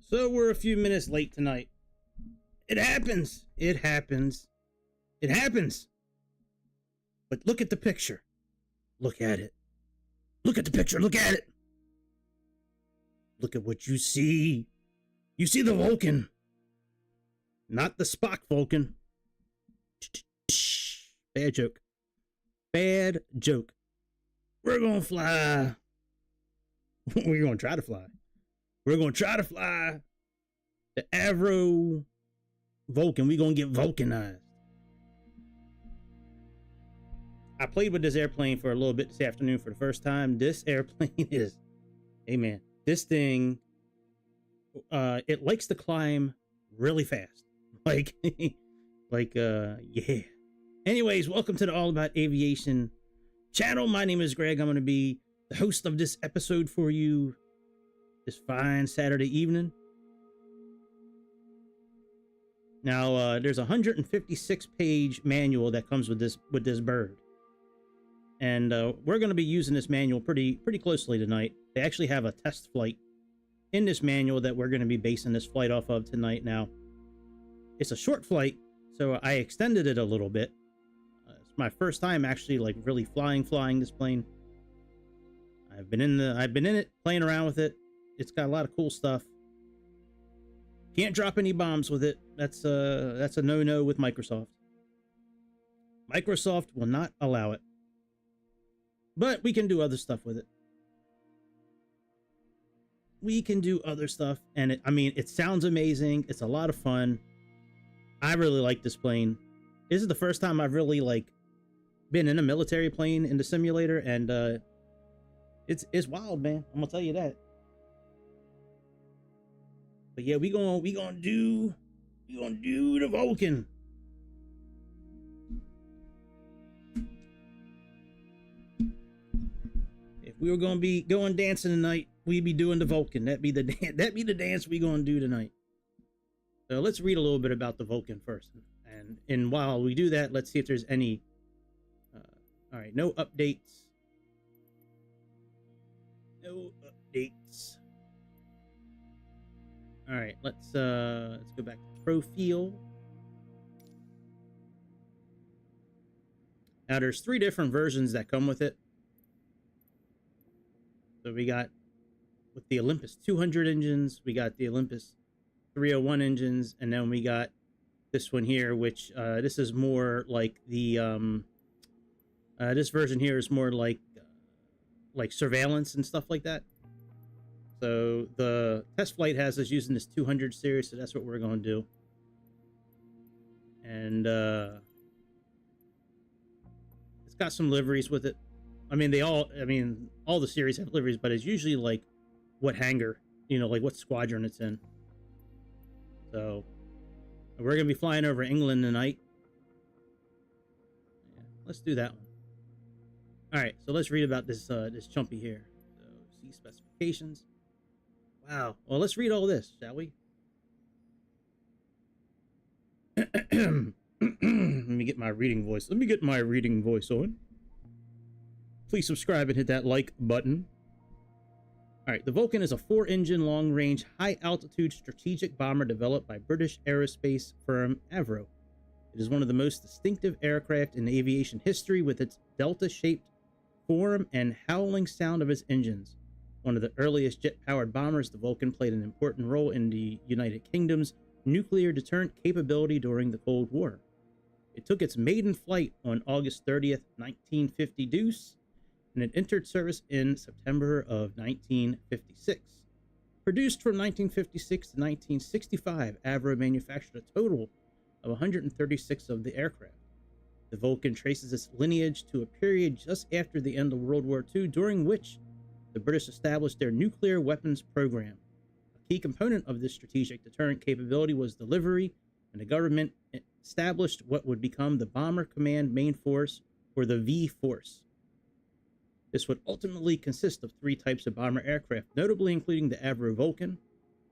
So we're a few minutes late tonight. It happens. It happens. It happens. But look at the picture. Look at it. Look at the picture. Look at it. Look at what you see. You see the Vulcan. Not the Spock Vulcan. Bad joke. Bad joke. We're gonna fly. We're gonna try to fly. We're gonna try to fly the Avro Vulcan. We're gonna get Vulcanized. I played with this airplane for a little bit this afternoon for the first time. This airplane is, hey man, this thing, it likes to climb really fast. Yeah. Anyways, welcome to the All About Aviation channel. My name is Greg. I'm going to be the host of this episode for you this fine Saturday evening. Now, there's a 156-page manual that comes with this bird. And we're going to be using this manual pretty closely tonight. They actually have a test flight in this manual that we're going to be basing this flight off of tonight. Now, it's a short flight, so I extended it a little bit. It's my first time actually like really flying this plane. I've been in it, playing around with it. It's got a lot of cool stuff. Can't drop any bombs with it. That's a no-no with Microsoft. Microsoft will not allow it. But we can do other stuff with it. We can do other stuff, and it sounds amazing. It's a lot of fun. I really like this plane. This is the first time I've really been in a military plane in the simulator, and it's wild, man. I'm gonna tell you that. But yeah, we gonna do the Vulcan. If we were gonna be going dancing tonight, we'd be doing the Vulcan. That'd be the dance we gonna do tonight. So let's read a little bit about the Vulcan first, and while we do that, let's see if there's any. All right, no updates. No updates. All right, let's go back to profile. Now there's 3 different versions that come with it. So we got with the Olympus 200 engines, we got the Olympus 301 engines, and then we got this one here, which this is more like the this version here is more like surveillance and stuff like that. So the test flight has us using this 200 series, so that's what we're going to do. And it's got some liveries with it. All the series have liveries, but it's usually like what hangar, like what squadron it's in. So we're going to be flying over England tonight. Yeah, let's do that one. All right, so let's read about this this chumpy here. So see specifications. Wow. Well, let's read all this, shall we? Let me get my reading voice. Let me get my reading voice on. Please subscribe and hit that like button. All right, the Vulcan is a 4-engine, long-range, high-altitude strategic bomber developed by British aerospace firm Avro. It is one of the most distinctive aircraft in aviation history, with its delta-shaped form and howling sound of its engines. One of the earliest jet-powered bombers, the Vulcan played an important role in the United Kingdom's nuclear deterrent capability during the Cold War. It took its maiden flight on August 30th, 1950 deuce, and it entered service in September of 1956. Produced from 1956 to 1965, Avro manufactured a total of 136 of the aircraft. The Vulcan traces its lineage to a period just after the end of World War II, during which the British established their nuclear weapons program. A key component of this strategic deterrent capability was delivery, and the government established what would become the Bomber Command Main Force, or the V-Force. This would ultimately consist of 3 types of bomber aircraft, notably including the Avro Vulcan.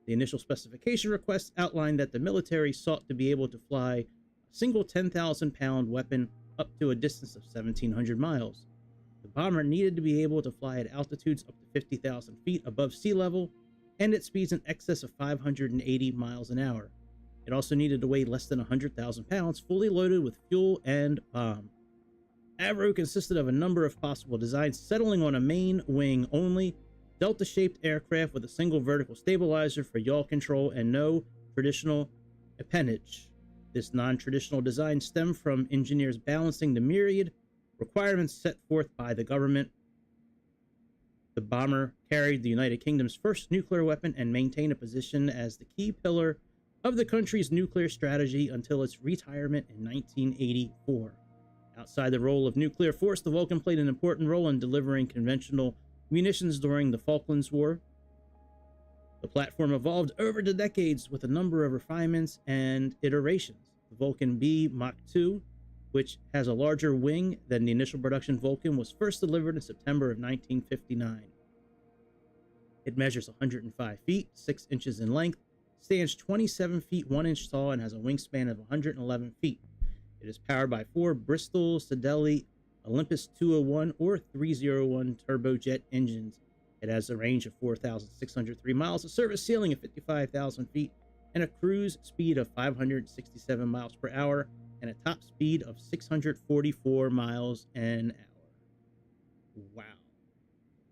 The initial specification requests outlined that the military sought to be able to fly a single 10,000-pound weapon up to a distance of 1,700 miles. The bomber needed to be able to fly at altitudes up to 50,000 feet above sea level and it speeds in excess of 580 miles an hour. It also needed to weigh less than 100,000 pounds, fully loaded with fuel and bomb. Avro consisted of a number of possible designs, settling on a main wing only, delta-shaped aircraft with a single vertical stabilizer for yaw control and no traditional appanage. This non-traditional design stemmed from engineers balancing the myriad requirements set forth by the government. The bomber carried the United Kingdom's first nuclear weapon and maintained a position as the key pillar of the country's nuclear strategy until its retirement in 1984. Outside the role of nuclear force, the Vulcan played an important role in delivering conventional munitions during the Falklands War. The platform evolved over the decades with a number of refinements and iterations. The Vulcan B Mach 2, which has a larger wing than the initial production Vulcan, was first delivered in September of 1959. It measures 105 feet, 6 inches in length, stands 27 feet 1 inch tall, and has a wingspan of 111 feet. It is powered by 4 Bristol Siddeley Olympus 201 or 301 turbojet engines. It has a range of 4,603 miles, a service ceiling of 55,000 feet, and a cruise speed of 567 miles per hour, and a top speed of 644 miles an hour. Wow.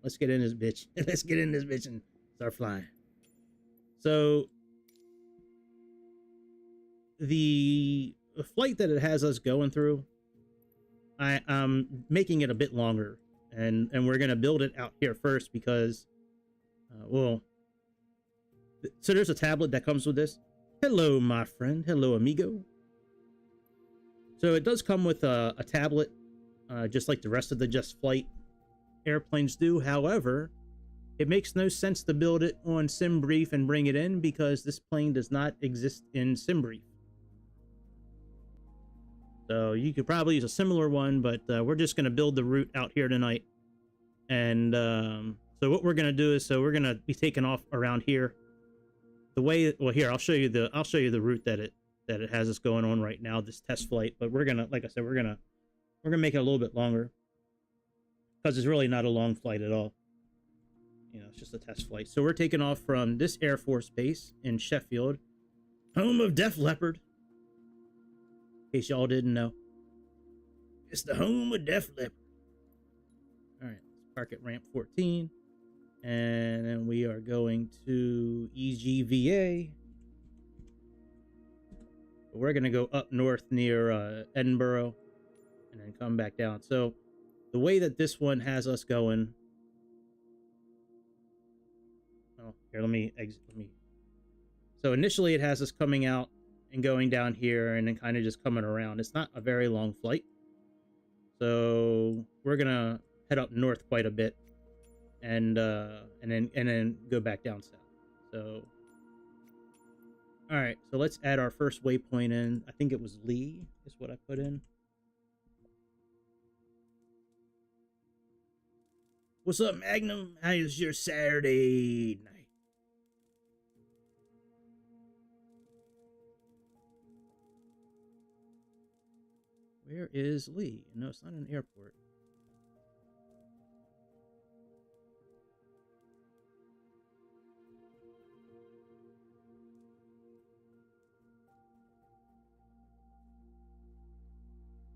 Let's get in this bitch. Let's get in this bitch and start flying. So, the flight that it has us going through, I'm making it a bit longer, and we're going to build it out here first because, so there's a tablet that comes with this. Hello, my friend. Hello, amigo. So it does come with a tablet, just like the rest of the Just Flight airplanes do. However, it makes no sense to build it on SimBrief and bring it in because this plane does not exist in SimBrief. So you could probably use a similar one, but we're just going to build the route out here tonight. And so what we're going to do is, so we're going to be taking off around here. The way, well, here I'll show you the route that it has us going on right now, this test flight. But we're gonna, like I said, we're gonna make it a little bit longer because it's really not a long flight at all. You know, it's just a test flight. So we're taking off from this Air Force base in Sheffield, home of Def Leppard. In case y'all didn't know, it's the home of Def Leppard. All right, let's park at ramp 14, and then we are going to EGVA. We're going to go up north near Edinburgh and then come back down. So the way that this one has us going, oh, here, let me exit. So initially it has us coming out and going down here and then kind of just coming around. It's not a very long flight. So we're going to head up north quite a bit and then go back down south. So all right, so let's add our first waypoint in. I think it was Lee is what I put in. What's up, Magnum? How is your Saturday night? Where is Lee? No, it's not an airport.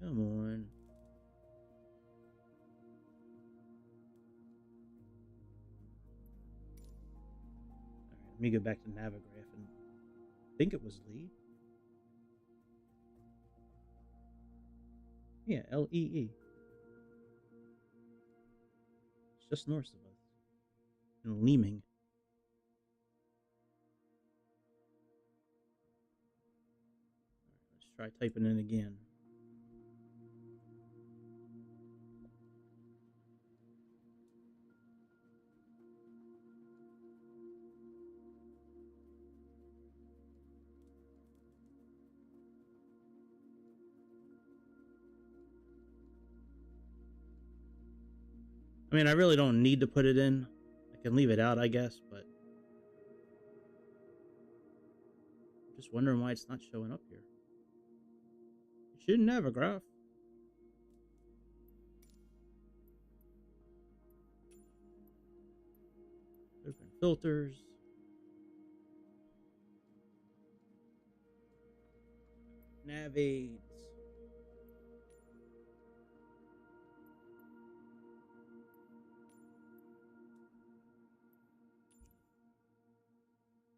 Come on. All right, let me go back to Navigraph and I think it was Lee. Yeah, Lee. It's just north of us. In Leeming. All right, let's try typing in again. I mean, I really don't need to put it in. I can leave it out, I guess, but I'm just wondering why it's not showing up here. It shouldn't have a graph. Open filters. Nav aids.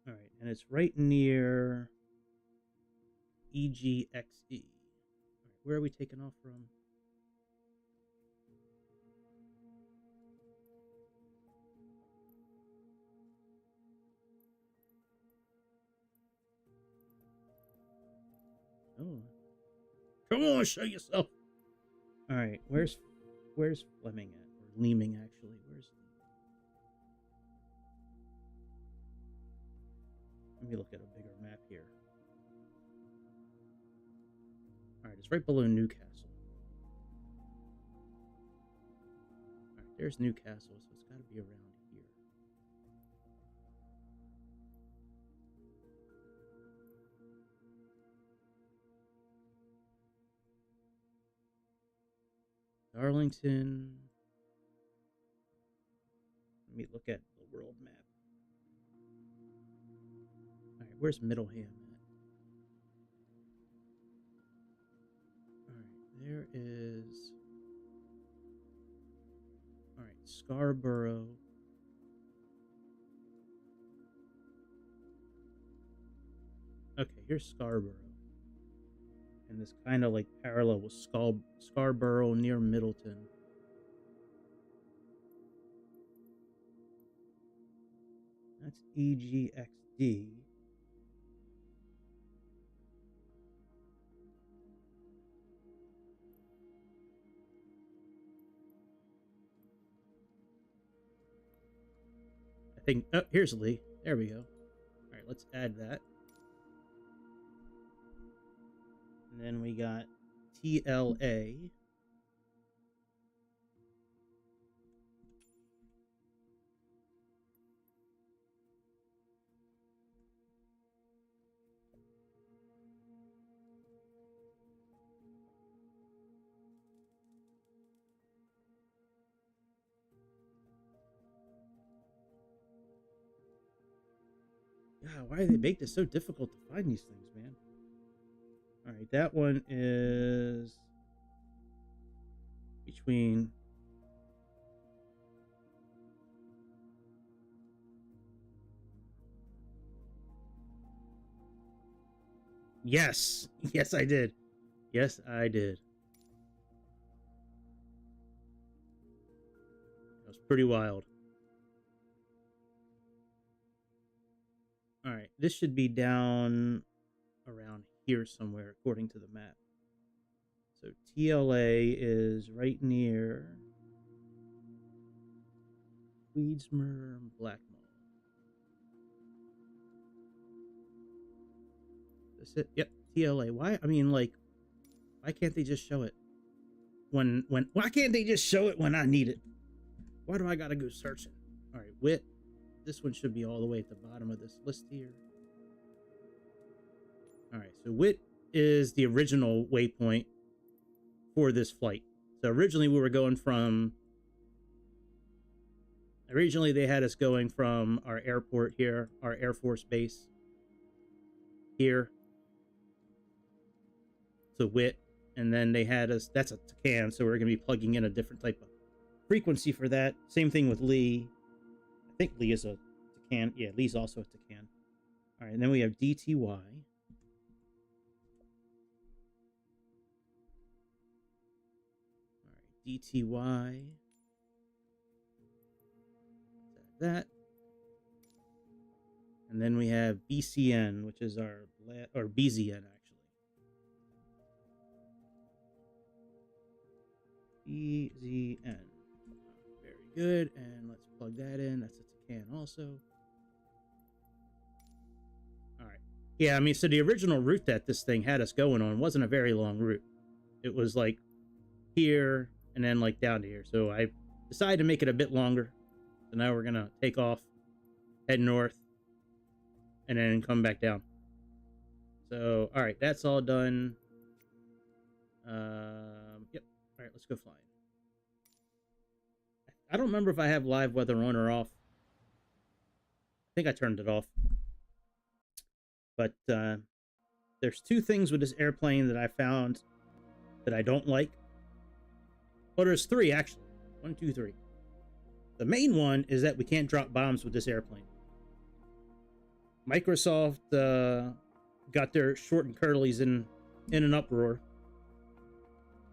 All right, and it's right near EGXE. All right, where are we taking off from? Oh, come on, show yourself. All right, where's Fleming at, or Leeming actually? Where's? Let me look at a bigger map here. All right, it's right below Newcastle. All right, there's Newcastle, so it's got to be around here. Darlington. Let me look at the world map. All right, where's Middleham at? All right, there is. All right, Scarborough. Okay, here's Scarborough. And this kind of like parallel with Scarborough near Middleton. That's EGXD. I think, oh, here's Lee. There we go. All right, let's add that. And then we got TLA. God, why do they make this so difficult to find these things, man? All right, that one is between. Yes, yes, I did. Yes, I did. That was pretty wild. All right, this should be down around here somewhere, according to the map. So TLA is right near Weedsmer, Blackmore. That's it. Yep, TLA. Why? I mean, like, why can't they just show it when? Why can't they just show it when I need it? Why do I gotta go searching? All right, Wit. This one should be all the way at the bottom of this list here. All right, so Wit is the original waypoint for this flight. So originally we were going from. Originally they had us going from our airport here, our Air Force base here to Wit, and then they had us. That's a Tacan, so we're going to be plugging in a different type of frequency for that. Same thing with Lee. I think Lee is a Tacan. Yeah, Lee's also a Tacan. All right, and then we have DTY. All right, DTY. That. And then we have BCN, which is our, or BZN actually. BZN. Very good. And let's plug that in. That's a Tacan also. All right. Yeah, I mean, so the original route that this thing had us going on wasn't a very long route. It was like here and then like down to here. So I decided to make it a bit longer. So now we're going to take off, head north, and then come back down. So, all right, that's all done. Yep. All right, let's go flying. I don't remember if I have live weather on or off. I think I turned it off. But There's two things with this airplane that I found that I don't like. Well, there's three, actually. 1, 2, 3. The main one is that we can't drop bombs with this airplane. Microsoft got their short and curlies in an uproar.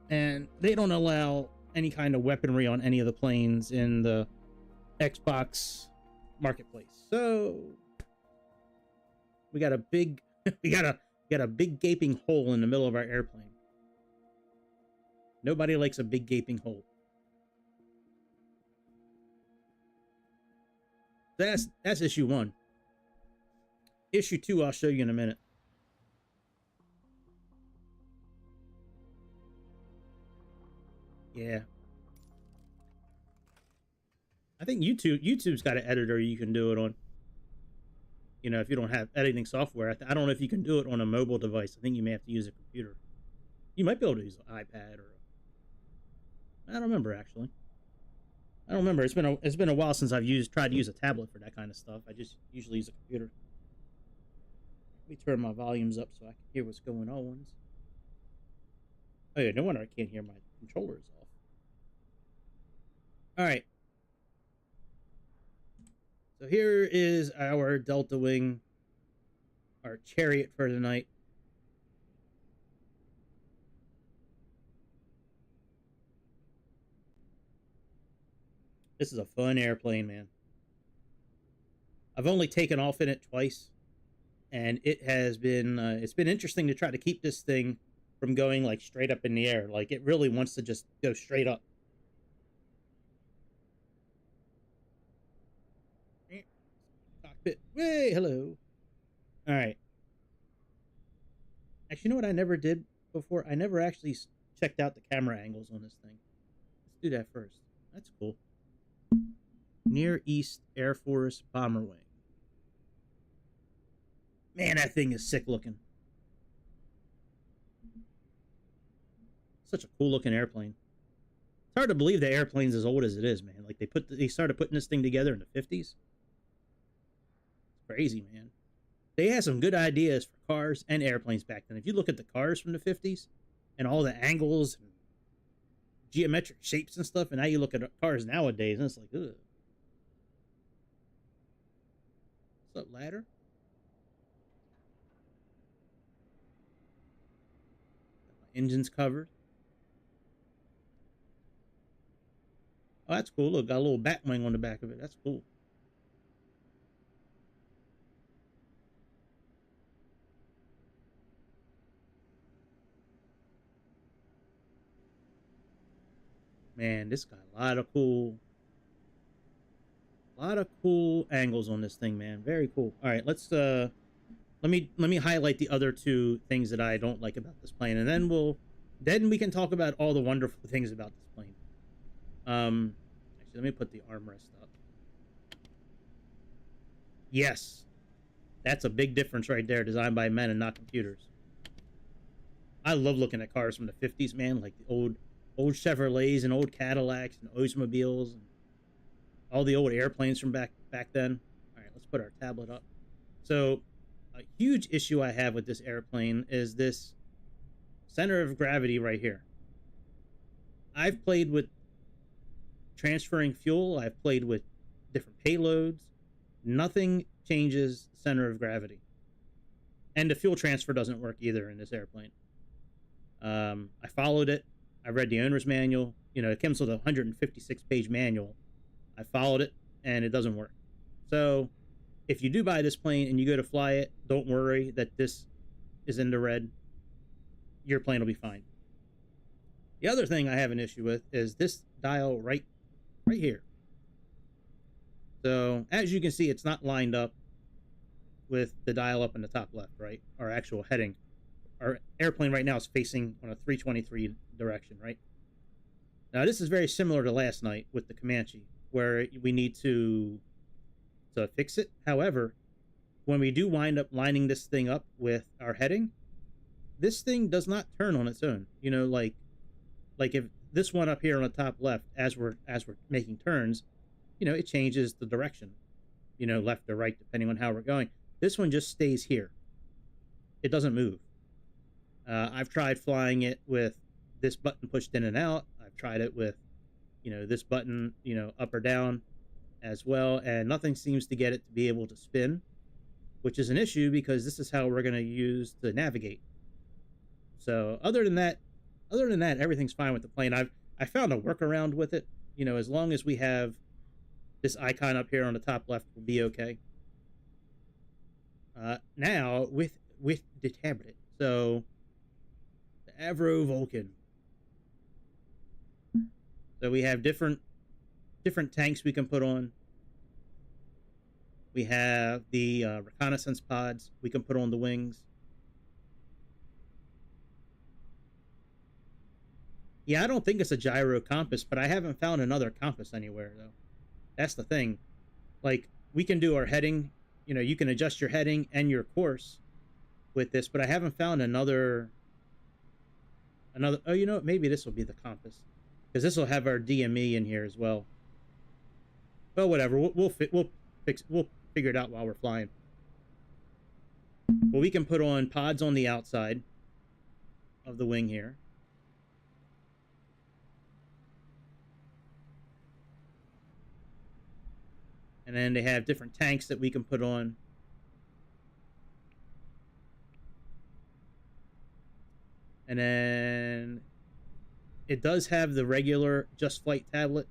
And they don't allow any kind of weaponry on any of the planes in the Xbox marketplace. So we got a big we got a big gaping hole in the middle of our airplane. Nobody likes a big gaping hole. That's issue 1. Issue 2 I'll show you in a minute. Yeah. I think YouTube's got an editor you can do it on. You know, if you don't have editing software. I don't know if you can do it on a mobile device. I think you may have to use a computer. You might be able to use an iPad or I don't remember, actually. I don't remember. It's been a while since I've tried to use a tablet for that kind of stuff. I just usually use a computer. Let me turn my volumes up so I can hear what's going on. Oh yeah, no wonder I can't hear my controllers off. All right. So here is our Delta Wing, our Chariot for the night. This is a fun airplane, man. I've only taken off in it twice, and it has been it's been interesting to try to keep this thing from going like straight up in the air. Like it really wants to just go straight up. Cockpit. Hey, hello. All right. Actually, you know what I never did before? I never actually checked out the camera angles on this thing. Let's do that first. That's cool. Near East Air Force Bomber Wing. Man, that thing is sick looking. Such a cool looking airplane. It's hard to believe the airplane's as old as it is, man. Like they started putting this thing together in the 50s. It's crazy, man. They had some good ideas for cars and airplanes back then. If you look at the cars from the 50s and all the angles and geometric shapes and stuff, and now you look at cars nowadays and it's like, ugh. What's up, ladder? My engine's covered. Oh, that's cool. Look, got a little bat wing on the back of it. That's cool. Man, this got a lot of cool angles on this thing, man. Very cool. All right, let's let me highlight the other two things that I don't like about this plane, and then we can talk about all the wonderful things about this plane. Actually, let me put the armrest up. Yes, that's a big difference right there. Designed by men and not computers. I love looking at cars from the 50s, man, like the old Chevrolets and old Cadillacs and Oldsmobiles and all the old airplanes from back then. All right, let's put our tablet up. So a huge issue I have with this airplane is this center of gravity right here. I've played with transferring fuel. I've played with different payloads. Nothing changes the center of gravity. And the fuel transfer doesn't work either in this airplane. I followed it. I read the owner's manual. You know, it comes with a 156-page manual. I followed it, and it doesn't work. So if you do buy this plane and you go to fly it, don't worry that this is in the red. Your plane will be fine. The other thing I have an issue with is this dial right here. So as you can see, it's not lined up with the dial up in the top left, right? Our actual heading. Our airplane right now is facing on a 323 direction, right? Now this is very similar to last night with the Comanche, where we need to fix it. However, when we do wind up lining this thing up with our heading, this thing does not turn on its own. You know, like if this one up here on the top left, as we're making turns, you know, it changes the direction, you know, left or right, depending on how we're going. This one just stays here. It doesn't move. I've tried flying it with this button pushed in and out. I've tried it with, this button, up or down as well, and nothing seems to get it to be able to spin, which is an issue because this is how we're going to use to navigate. So other than that, everything's fine with the plane. I found a workaround with it. As long as we have this icon up here on the top left, we'll be okay. Now with the tablet, so the Avro Vulcan. So we have different tanks we can put on. We have the reconnaissance pods we can put on the wings. Yeah, I don't think it's a gyro compass, but I haven't found another compass anywhere, though. That's the thing. Like, we can do our heading. You can adjust your heading and your course with this, but I haven't found another... Oh, you know what? Maybe this will be the compass, because this will have our DME in here as well. Well, whatever. We'll figure it out while we're flying. Well, we can put on pods on the outside of the wing here. And then they have different tanks that we can put on. And then it does have the regular Just Flight tablet,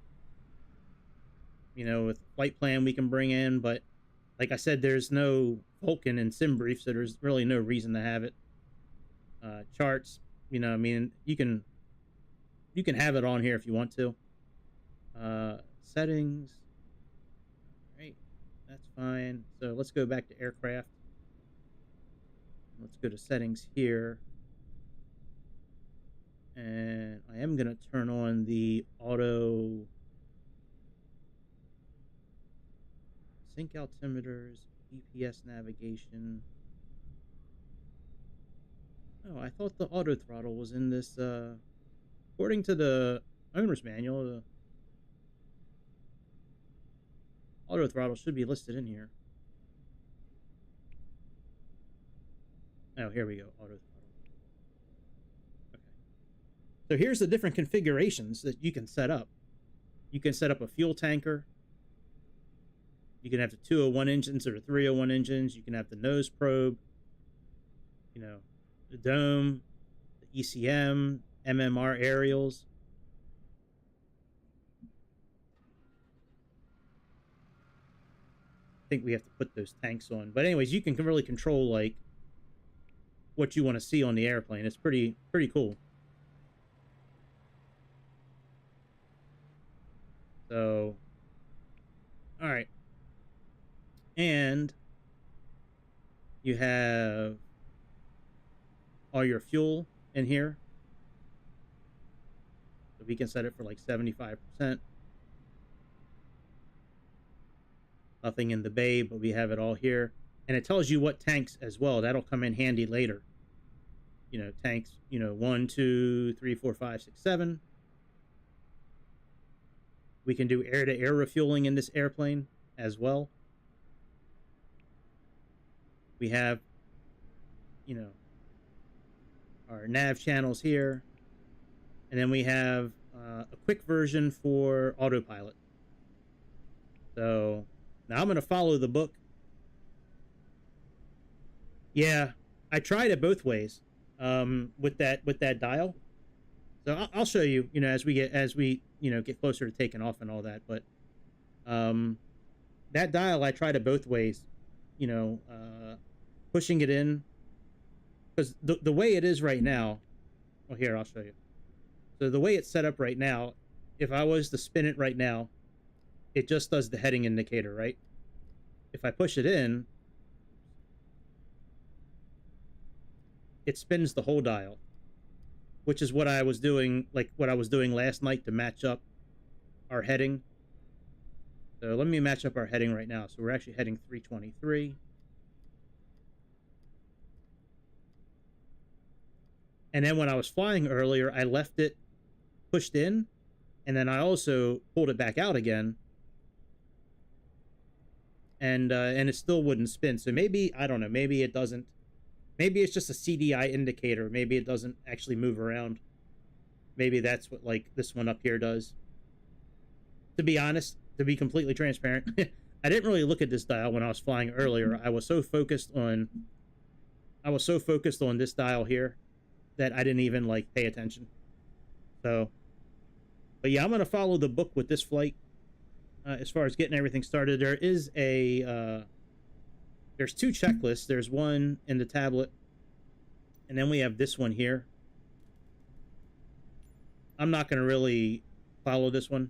with flight plan we can bring in. But like I said, there's no Vulcan in SimBrief, so there's really no reason to have it. Charts, you can have it on here if you want to. Settings. Right, that's fine. So let's go back to aircraft. Let's go to settings here. And I am going to turn on the auto sync altimeters, GPS navigation. Oh, I thought the auto throttle was in this, according to the owner's manual, the auto throttle should be listed in here. Oh, here we go, auto throttle. Okay. So here's the different configurations that you can set up. You can set up a fuel tanker. You can have the 201 engines or the 301 engines. You can have the nose probe, the dome, the ECM, MMR aerials. I think we have to put those tanks on. But anyways, you can really control, like, what you want to see on the airplane. It's pretty cool. So, all right. And you have all your fuel in here. So we can set it for like 75%. Nothing in the bay, but we have it all here. And it tells you what tanks as well. That'll come in handy later. Tanks, 1, 2, 3, 4, 5, 6, 7. We can do air-to-air refueling in this airplane as well. We have, our nav channels here. And then we have a quick version for autopilot. So now I'm going to follow the book. Yeah, I tried it both ways with that dial. So I'll show you, as we get closer to taking off and all that. But that dial, I tried it both ways, pushing it in, because the way it is right now. Well, here, I'll show you. So the way it's set up right now, if I was to spin it right now, it just does the heading indicator, right? If I push it in, it spins the whole dial, which is what I was doing, last night to match up our heading. So let me match up our heading right now. So we're actually heading 323. And then when I was flying earlier, I left it pushed in, and then I also pulled it back out again. And it still wouldn't spin. So maybe, I don't know, maybe it doesn't Maybe it's just a CDI indicator. Maybe it doesn't actually move around. Maybe that's what, like, this one up here does. To be honest, to be completely transparent, I didn't really look at this dial when I was flying earlier. I was so focused on this dial here that I didn't even, like, pay attention. So, but yeah, I'm going to follow the book with this flight. As far as getting everything started, there is a there's two checklists. There's one in the tablet, and then we have this one here. I'm not going to really follow this one.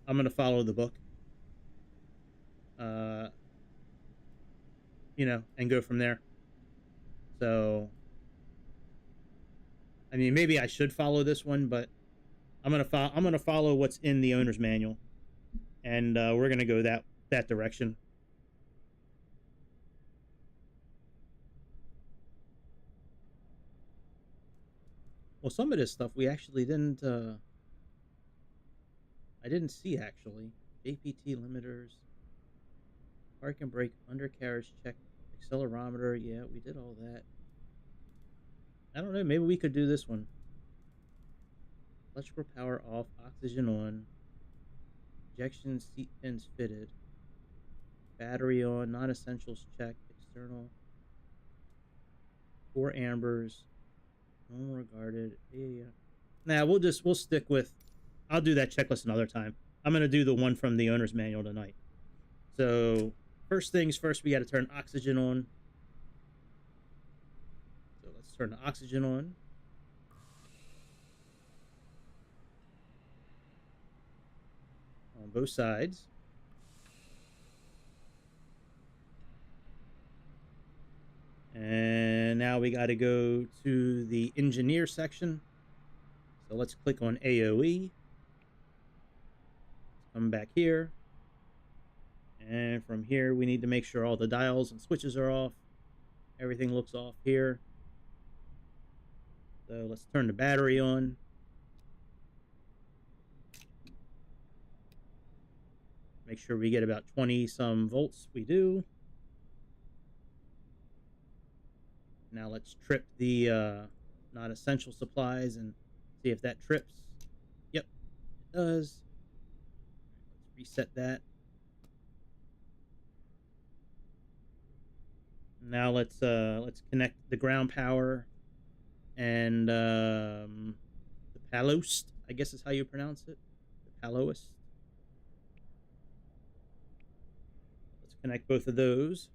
I'm going to follow the book. You know, and go from there. So, I mean, maybe I should follow this one, but I'm gonna follow what's in the owner's manual, and we're gonna go that direction. Well, some of this stuff we actually didn't. I didn't see actually. APT limiters, park and brake, undercarriage check, accelerometer. Yeah, we did all that. I don't know. Maybe we could do this one. Electrical power off, oxygen on, ejection seat pins fitted, battery on, non-essentials check, external, 4 ambers, no regarded. Yeah. Nah, we'll stick with. I'll do that checklist another time. I'm gonna do the one from the owner's manual tonight. So first things first, we got to turn oxygen on. So let's turn the oxygen on. On both sides. And now we got to go to the engineer section. So let's click on AOE. Come back here. And from here, we need to make sure all the dials and switches are off. Everything looks off here. So let's turn the battery on. Make sure we get about 20 some volts. We do. Now let's trip the non-essential supplies and see if that trips. Yep, it does. Let's reset that. Now let's connect the ground power and the Palost, I guess is how you pronounce it. The Palost. Let's connect both of those.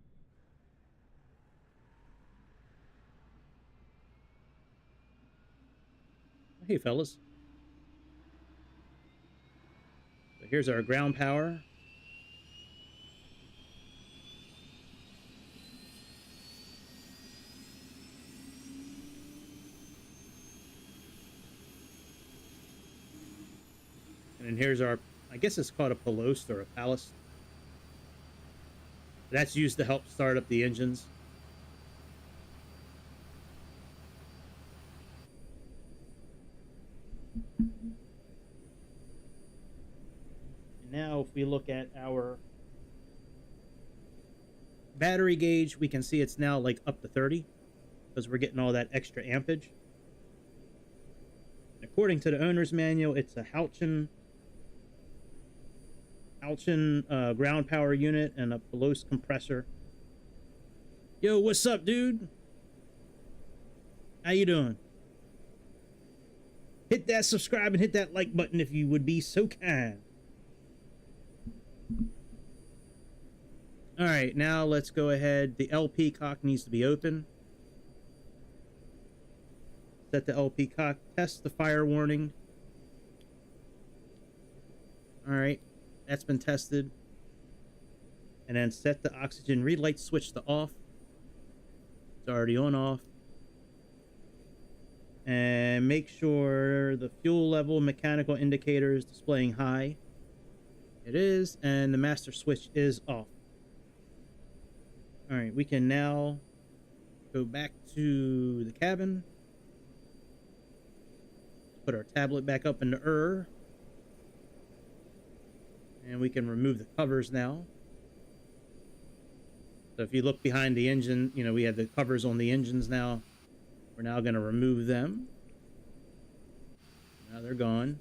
Hey, fellas. So here's our ground power. And then here's our, I guess it's called a Palost or a Palace. That's used to help start up the engines. Now if we look at our battery gauge, we can see it's now like up to 30 because we're getting all that extra ampage. According to the owner's manual, it's a Vulcan ground power unit and a Palost compressor. Yo, what's up, dude? How you doing? Hit that subscribe and hit that like button if you would be so kind. All right, now let's go ahead. The LP cock needs to be open. Set the LP cock. Test the fire warning. All right, that's been tested. And then set the oxygen relight switch to off. It's already on off. And make sure the fuel level mechanical indicator is displaying high. It is, and the master switch is off. All right, we can now go back to the cabin. Put our tablet back up in the and we can remove the covers now. So if you look behind the engine, you know, we have the covers on the engines now. We're now going to remove them. Now they're gone.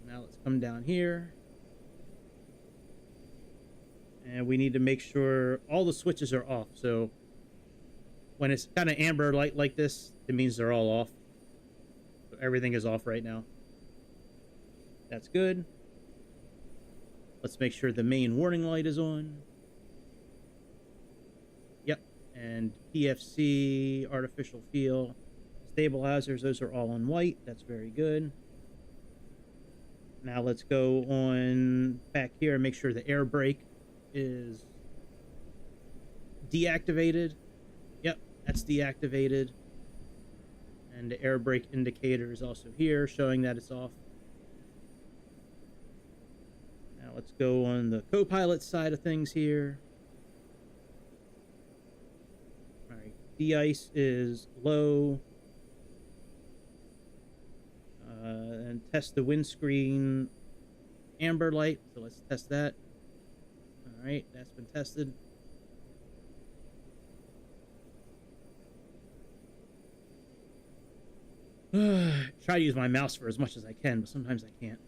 Now let's come down here. And we need to make sure all the switches are off. So when it's kind of amber light like this, it means they're all off. So everything is off right now. That's good. Let's make sure the main warning light is on. Yep. And PFC, artificial feel, stabilizers, those are all on white. That's very good. Now let's go on back here and make sure the air brake is deactivated. Yep, that's deactivated. And the air brake indicator is also here, showing that it's off. Now let's go on the co-pilot side of things here. All right, de-ice is low. And test the windscreen amber light. So let's test that. All right, that's been tested. Try to use my mouse for as much as I can, but sometimes I can't.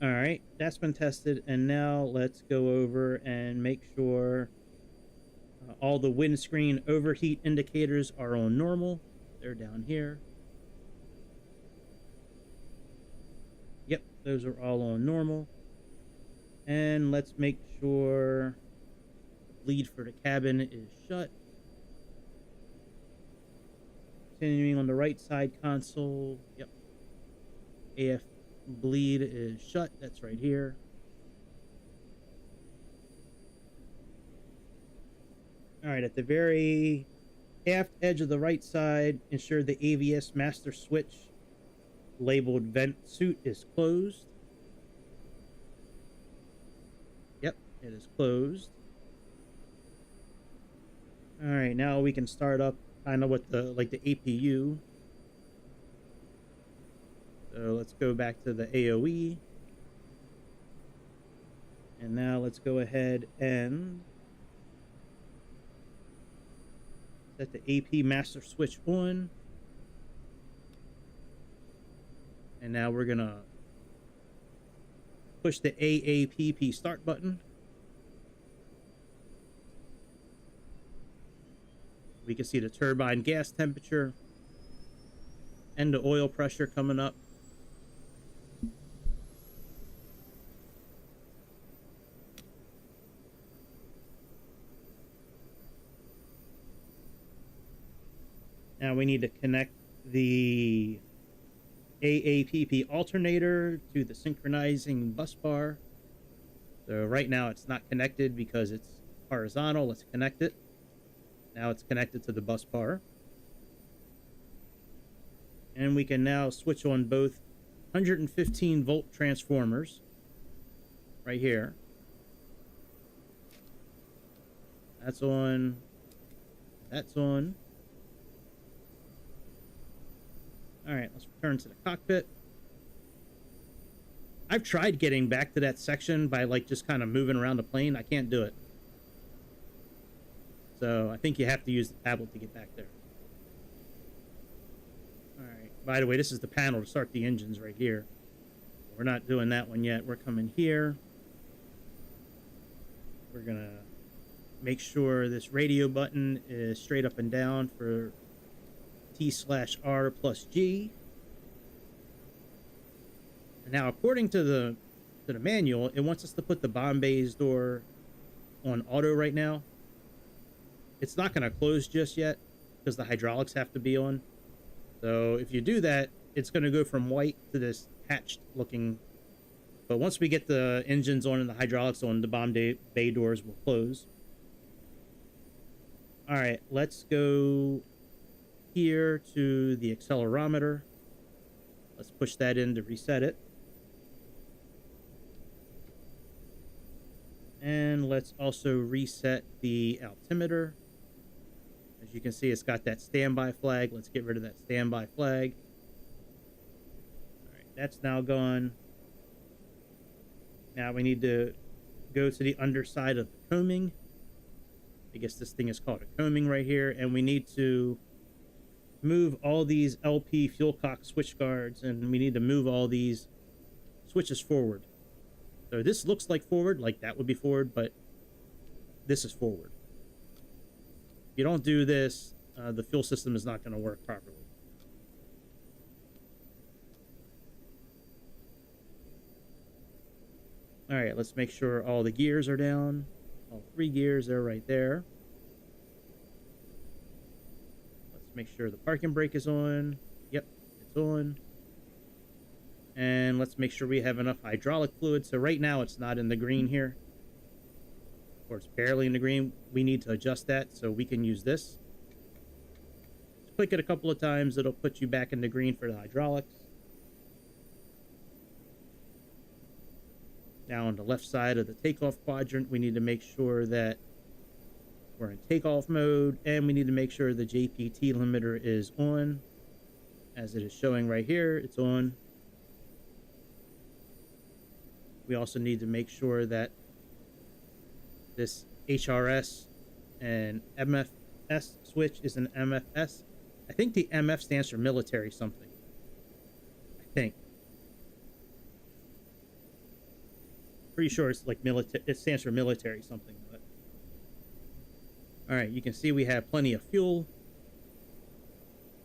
All right, that's been tested, and now let's go over and make sure all the windscreen overheat indicators are on normal. They're down here. Yep, those are all on normal. And let's make sure the bleed for the cabin is shut. Continuing on the right side console. Yep. AF bleed is shut. That's right here. All right, at the very aft edge of the right side, ensure the AVS master switch labeled vent suit is closed. Yep, it is closed. All right, now we can start up kind of with the APU. So let's go back to the AOE. And now let's go ahead and set the AP master switch on. And now we're going to push the AAPP start button. We can see the turbine gas temperature and the oil pressure coming up. Now we need to connect the AAPP alternator to the synchronizing bus bar. So right now it's not connected because it's horizontal. Let's connect it. Now it's connected to the bus bar. And we can now switch on both 115 volt transformers right here. That's on. That's on. All right, let's return to the cockpit. I've tried getting back to that section by just kind of moving around the plane. I can't do it. So I think you have to use the tablet to get back there. All right. By the way, this is the panel to start the engines right here. We're not doing that one yet. We're coming here. We're going to make sure this radio button is straight up and down for T/R plus G. And now, according to the manual, it wants us to put the bomb bay's door on auto right now. It's not going to close just yet because the hydraulics have to be on. So if you do that, it's going to go from white to this hatched looking. But once we get the engines on and the hydraulics on, the bomb bay doors will close. All right, let's go here to the accelerometer. Let's push that in to reset it. And let's also reset the altimeter. As you can see, it's got that standby flag. Let's get rid of that standby flag. All right, that's now gone. Now we need to go to the underside of the coaming. I guess this thing is called a coaming right here, and we need to move all these LP fuel cock switch guards, and we need to move all these switches forward. So this looks like forward, like that would be forward, but this is forward. If you don't do this, the fuel system is not going to work properly. All right, let's make sure all the gears are down. All 3 gears are right there. Let's make sure the parking brake is on. Yep, it's on. And let's make sure we have enough hydraulic fluid. So right now it's not in the green here, or it's barely in the green. We need to adjust that so we can use this. Just click it a couple of times. It'll put you back in the green for the hydraulics. Now on the left side of the takeoff quadrant, we need to make sure that we're in takeoff mode, and we need to make sure the JPT limiter is on, as it is showing right here. It's on. We also need to make sure that this HRS and MFS switch is an MFS. I think the MF stands for military something. I think. Pretty sure it's like military. It stands for military something. But all right, you can see we have plenty of fuel,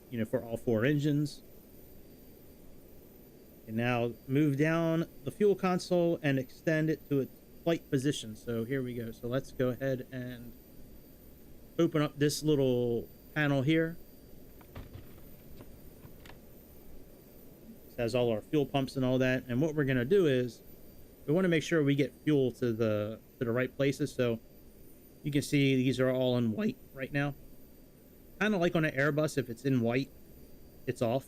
you know, for all 4 engines. And now move down the fuel console and extend it to its flight position. So here we go. So let's go ahead and open up this little panel here. It has all our fuel pumps and all that. And what we're going to do is we want to make sure we get fuel to the right places. So you can see these are all in white right now. Kind of like on an Airbus, if it's in white, it's off.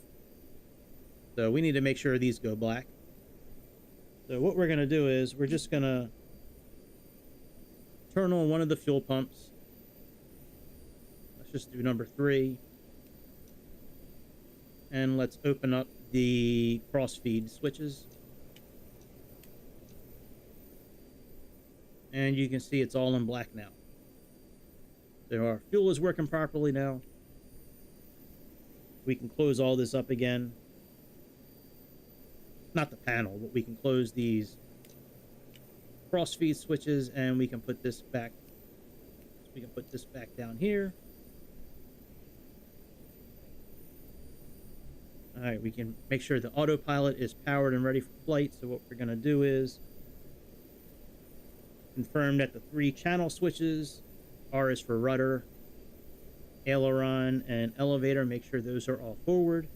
So we need to make sure these go black. So what we're going to do is we're just going to turn on one of the fuel pumps. Let's just do number 3. And let's open up the cross-feed switches. And you can see it's all in black now. So our fuel is working properly now. We can close all this up again. Not the panel, but we can close these cross-feed switches, and we can put this back. We can put this back down here. All right, we can make sure the autopilot is powered and ready for flight. So what we're going to do is confirm that the 3 channel switches, R is for rudder, aileron, and elevator, make sure those are all forward.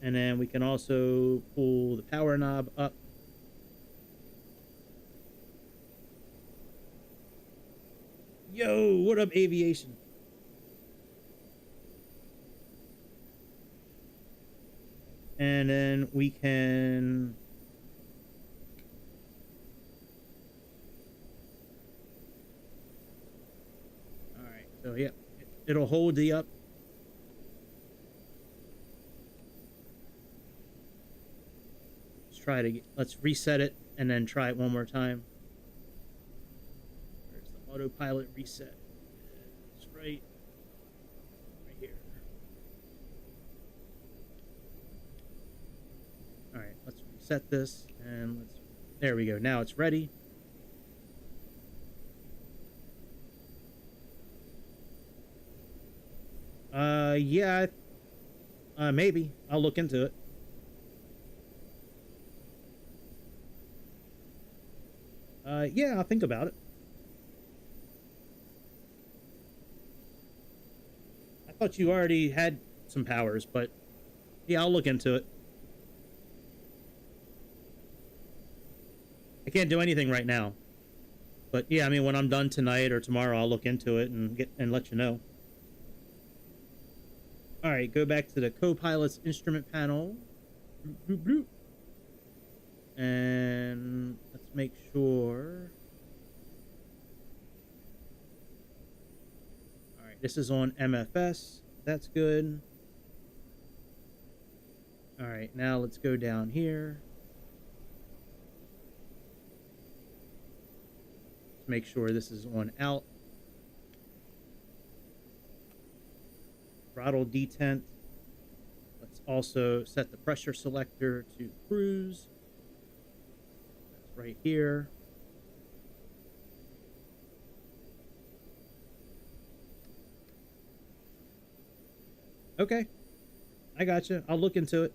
And then we can also pull the power knob up. Yo, what up, aviation? And then we can so yeah, it'll hold the up. Let's reset it and then try it one more time. Where's the autopilot reset? It's right here. All right, let's reset this and there we go. Now it's ready. Yeah, maybe I'll look into it. Yeah, I'll think about it. I thought you already had some powers, but yeah, I'll look into it. I can't do anything right now, but yeah, I mean, when I'm done tonight or tomorrow, I'll look into it and let you know. All right, go back to the co-pilot's instrument panel. And let's make sure. All right, this is on MFS. That's good. All right, now let's go down here. make sure this is on out. Throttle detent. Let's also set the pressure selector to cruise. That's right here. Okay, I gotcha. I'll look into it.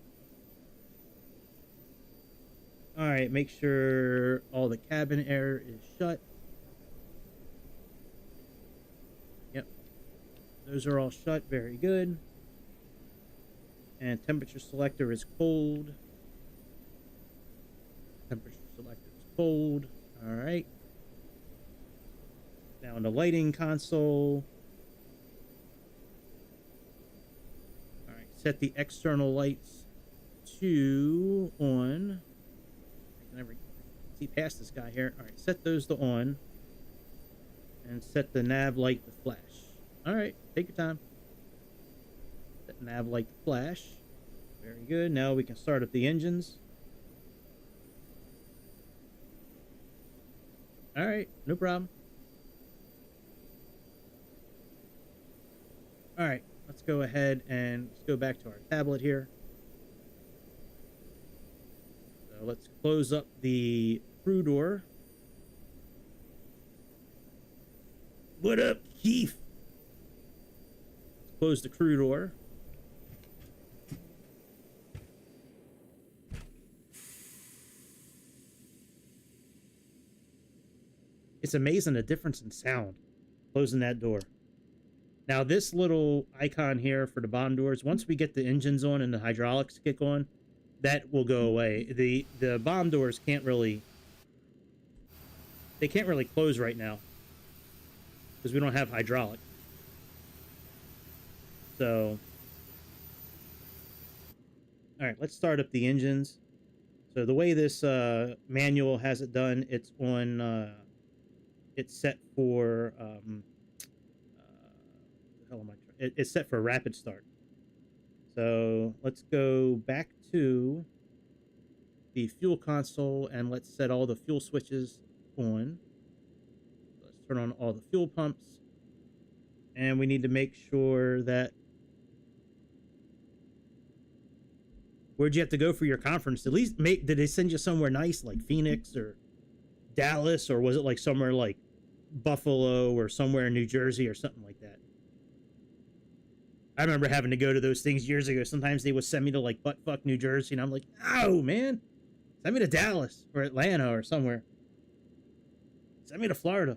All right, make sure all the cabin air is shut. Yep, those are all shut. Very good. And temperature selector is cold. Temperature selector is cold. All right. Now in the lighting console. All right, set the external lights to on. I can never see past this guy here. All right, set those to on. And set the nav light to flash. All right, take your time. Set nav light to flash. Very good. Now we can start up the engines. All right, no problem. All right, let's go ahead and let's go back to our tablet here. So let's close up the crew door. What up, Keith? Let's close the crew door. It's amazing the difference in sound closing that door. Now this little icon here for the bomb doors, once we get the engines on and the hydraulics kick on, that will go away. The bomb doors can't really close right now because we don't have hydraulic. So all right, let's start up the engines. So the way this manual has it done, it's on it's set for it's set for rapid start. So let's go back to the fuel console and let's set all the fuel switches on. Let's turn on all the fuel pumps, and we need to make sure that where'd you have to go for your conference? At least did they send you somewhere nice like Phoenix or Dallas, or was it like somewhere like Buffalo or somewhere in New Jersey or something like that? I remember having to go to those things years ago. Sometimes they would send me to like buttfuck New Jersey, and I'm like, no, man, send me to Dallas or Atlanta or somewhere. Send me to Florida.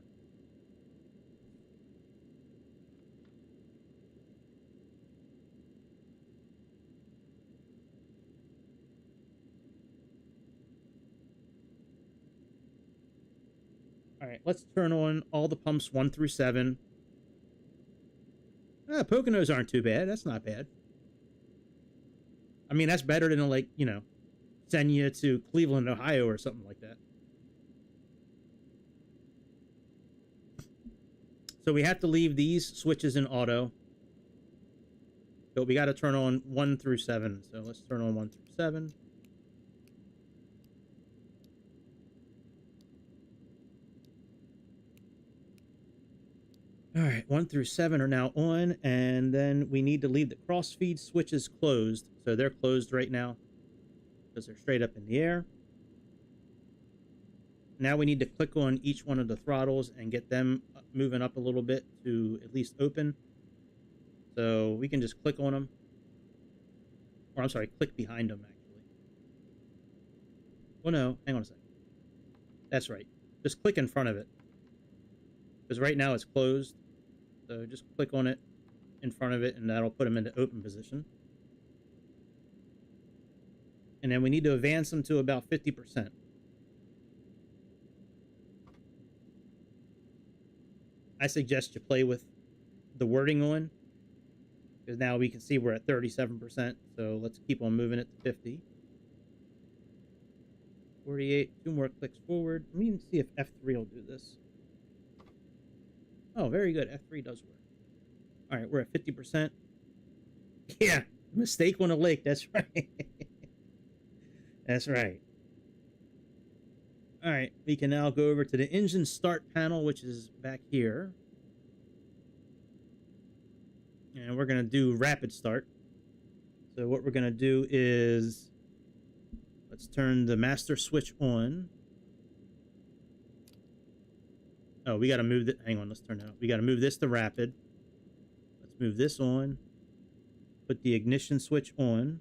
All right, let's turn on all the pumps 1 through 7. Poconos aren't too bad. That's not bad. I mean, that's better than like, you know, send you to Cleveland, Ohio or something like that. So we have to leave these switches in auto. But we got to turn on 1 through 7. So let's turn on 1 through 7. All right, 1 through 7 are now on, and then we need to leave the crossfeed switches closed. So they're closed right now because they're straight up in the air. Now we need to click on each one of the throttles and get them moving up a little bit to at least open. So we can just click on them. Or I'm sorry, click behind them, actually. Oh no, hang on a second. That's right. Just click in front of it. Because right now it's closed. So just click on it in front of it, and that'll put them into open position. And then we need to advance them to about 50%. I suggest you play with the wording on, because now we can see we're at 37%. So let's keep on moving it to 50. 48, 2 more clicks forward. Let me see if F3 will do this. Oh, very good. F3 does work. All right, we're at 50%. Yeah, mistake on a lake. That's right. That's right. All right, we can now go over to the engine start panel, which is back here. And we're going to do rapid start. So what we're going to do is, let's turn the master switch on. Oh, we got to move it. Hang on, let's turn it out. We got to move this to rapid. Let's move this on. Put the ignition switch on.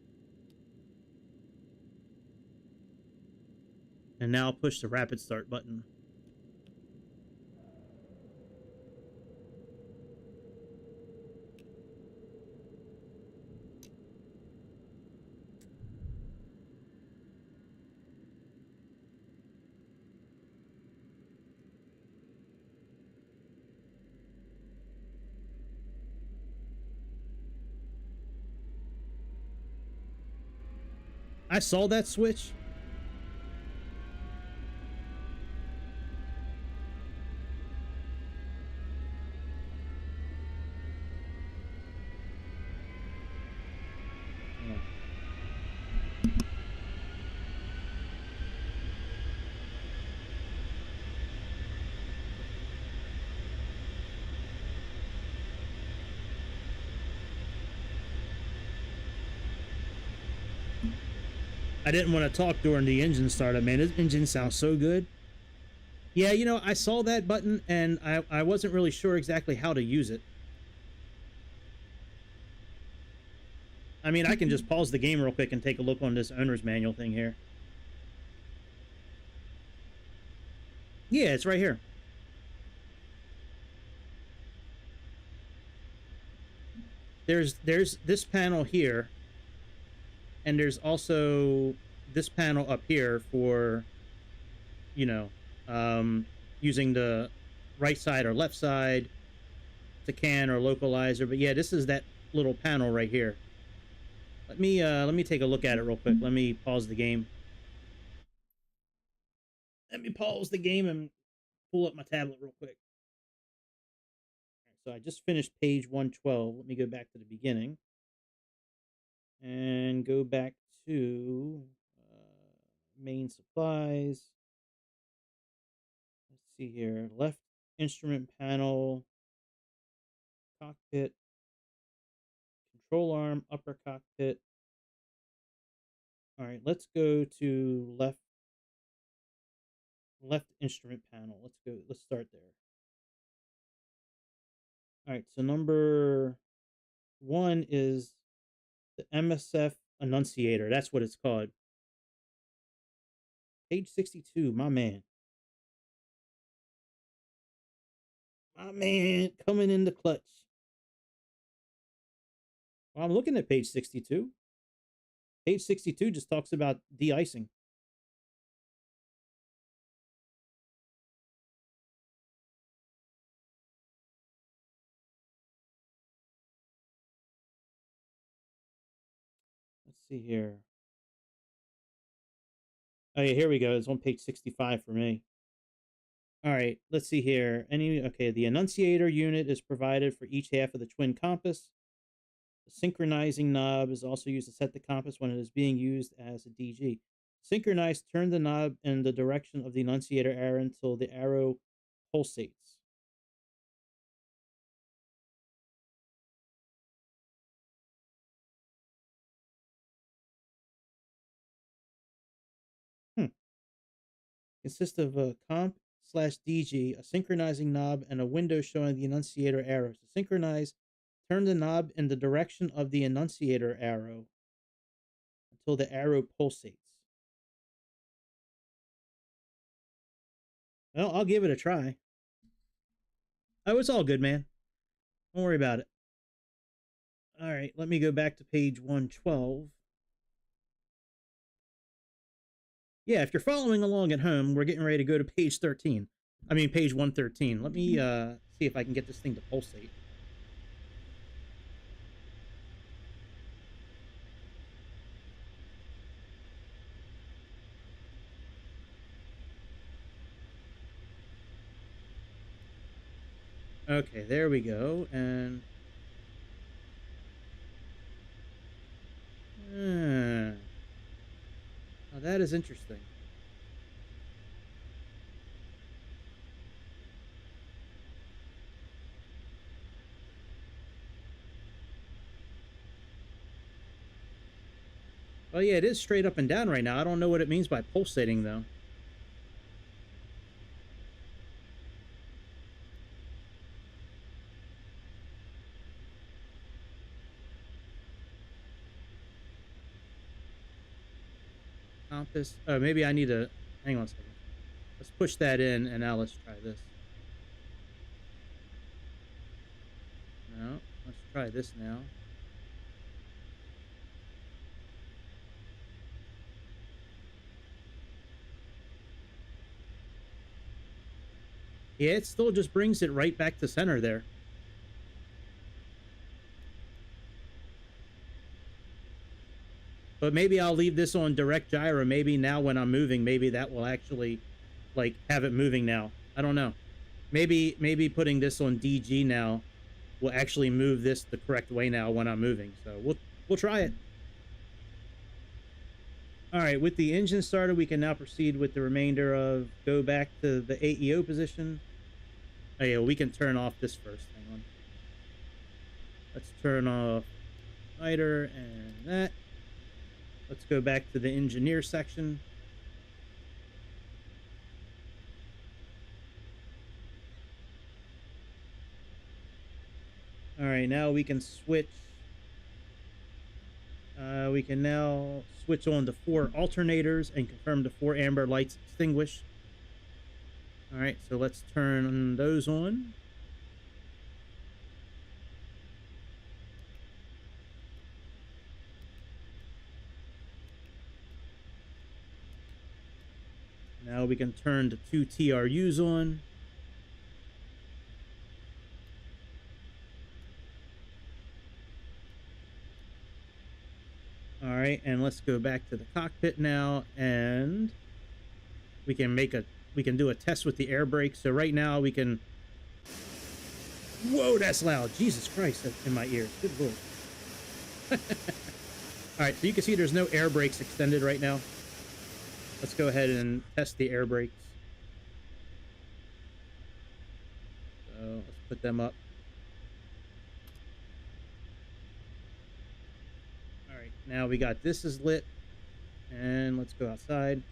And now push the rapid start button. I saw that switch. I didn't want to talk during the engine startup, man. This engine sounds so good. Yeah, you know, I saw that button and I wasn't really sure exactly how to use it. I mean, I can just pause the game real quick and take a look on this owner's manual thing here. Yeah, it's right here. There's this panel here, and there's also this panel up here for, you know, using the right side or left side to can or localizer. But yeah, this is that little panel right here. Let me take a look at it real quick. Let me pause the game. Let me pause the game and pull up my tablet real quick. So I just finished page 112. Let me go back to the beginning and go back to main supplies. Let's see here. Left instrument panel, cockpit, control arm, upper cockpit. All right, let's go to left instrument panel. Let's start there. All right, so number 1 is the Msfs annunciator. That's what it's called. Page 62, my man. My man coming in the clutch. Well, I'm looking at page 62. Page 62 just talks about de-icing. Let's see here. Oh yeah, here we go. It's on page 65 for me. All right, let's see here. Okay, the annunciator unit is provided for each half of the twin compass. The synchronizing knob is also used to set the compass when it is being used as a DG. Synchronize, turn the knob in the direction of the annunciator arrow until the arrow pulsates. Consists of a comp/DG, a synchronizing knob, and a window showing the annunciator arrow. To synchronize, turn the knob in the direction of the annunciator arrow until the arrow pulsates. Well, I'll give it a try. Oh, it's all good, man. Don't worry about it. All right, let me go back to page 112. Yeah, if you're following along at home, we're getting ready to go to page 13. I mean, page 113. Let me see if I can get this thing to pulsate. Okay, there we go. And now that is interesting. Oh yeah, it is straight up and down right now. I don't know what it means by pulsating though. Compass. Oh, maybe I need to hang on a second. Let's push that in and now let's try this. No, let's try this now. Yeah, it still just brings it right back to center there. But maybe I'll leave this on direct gyro. Maybe now when I'm moving, maybe that will actually like have it moving now. I don't know. Maybe putting this on DG now will actually move this the correct way now when I'm moving. So we'll try it. All right, with the engine started, we can now proceed with the remainder of go back to the AEO position. Oh yeah, we can turn off this first. Hang on. Let's turn off lighter and that. Let's go back to the engineer section. All right, now we can switch. We can now switch on to 4 alternators and confirm the 4 amber lights extinguish. All right, so let's turn those on. Now we can turn the 2 TRUs on. All right, and let's go back to the cockpit now, and we can do a test with the air brake. So right now we can. Whoa, that's loud! Jesus Christ, that's in my ears. Good lord. All right, so you can see there's no air brakes extended right now. Let's go ahead and test the air brakes. So let's put them up. All right, now we got this is lit, and let's go outside.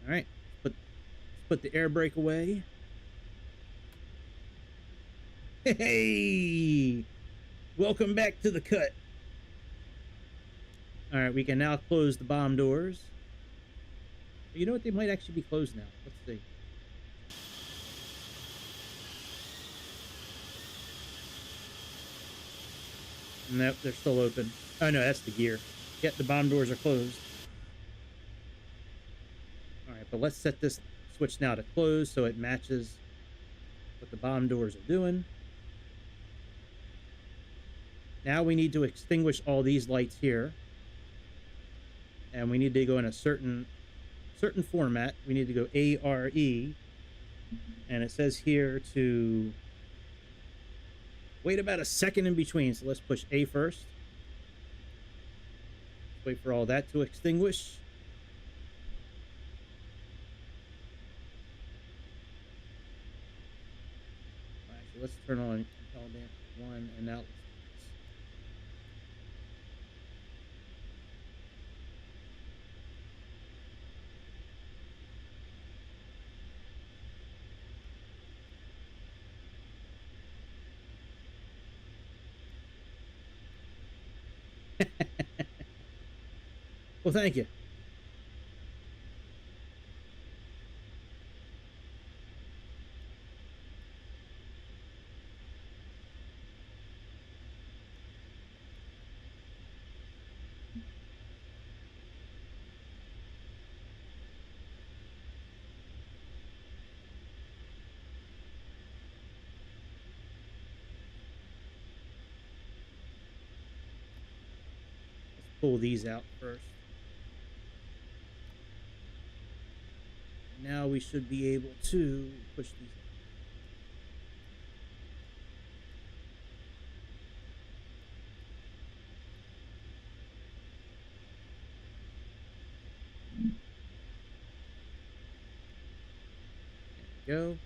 All right, let's put the air brake away. Hey, welcome back to the cut. All right, we can now close the bomb doors. You know what? They might actually be closed now. Let's see. Nope, they're still open. Oh no, that's the gear. Yep, the bomb doors are closed. All right, but let's set this switch now to close so it matches what the bomb doors are doing. Now we need to extinguish all these lights here. And we need to go in a certain format. We need to go ARE. And it says here to wait about a second in between. So let's push A first. Wait for all that to extinguish. Actually, let's turn on LDAMP 1 and now well, thank you. Let's pull these out first. Now we should be able to push these. There we go.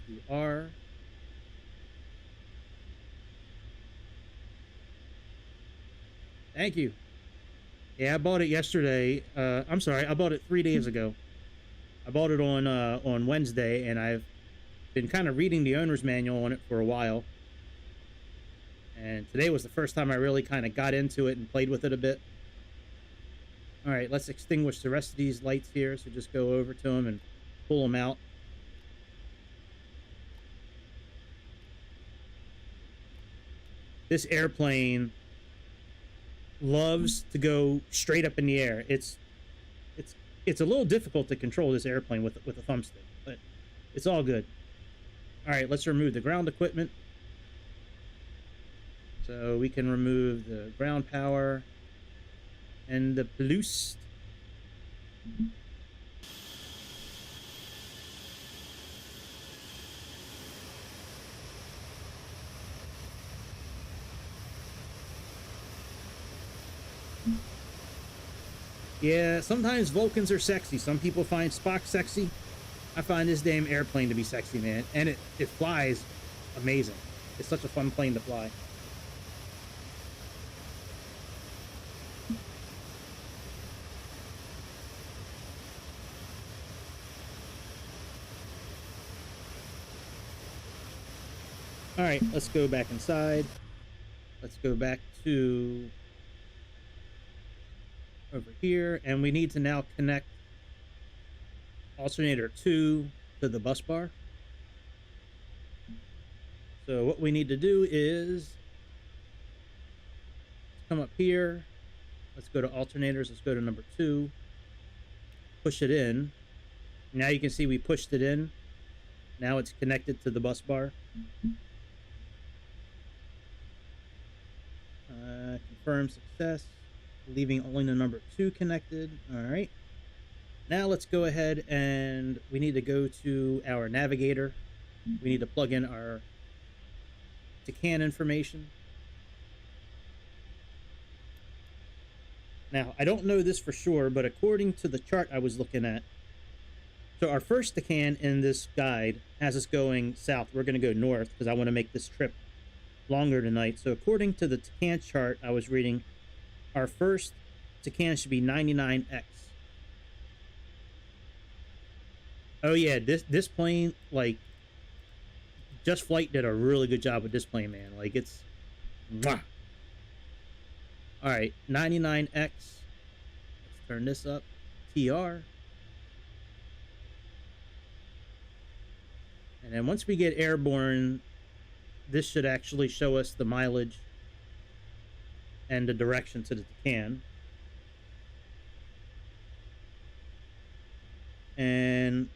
Let's do R. Thank you. Yeah, I bought it yesterday. I'm sorry, I bought it 3 days ago. I bought it on Wednesday, and I've been kind of reading the owner's manual on it for a while. And today was the first time I really kind of got into it and played with it a bit. All right, let's extinguish the rest of these lights here. So just go over to them and pull them out. This airplane loves to go straight up in the air. It's a little difficult to control this airplane with a thumbstick, but it's all good. All right, let's remove the ground equipment. So we can remove the ground power and the boost. Yeah, sometimes Vulcans are sexy. Some people find Spock sexy. I find this damn airplane to be sexy, man. And it flies amazing. It's such a fun plane to fly. All right, let's go back inside. Let's go back to over here, and we need to now connect alternator 2 to the bus bar. So what we need to do is come up here. Let's go to alternators. Let's go to number 2. Push it in. Now you can see we pushed it in. Now it's connected to the bus bar. Confirm success. Leaving only the number 2 connected. All right. Now let's go ahead and we need to go to our navigator. We need to plug in our TCAN information. Now, I don't know this for sure, but according to the chart I was looking at, so our first TCAN in this guide has us going south. We're going to go north because I want to make this trip longer tonight. So according to the TCAN chart I was reading, our first TCAN should be 99X. Oh yeah, this plane, like, Just Flight did a really good job with this plane, man. Like, it's mwah. All right, 99X. Let's turn this up. TR. And then once we get airborne, this should actually show us the mileage and the direction to the TCAN. And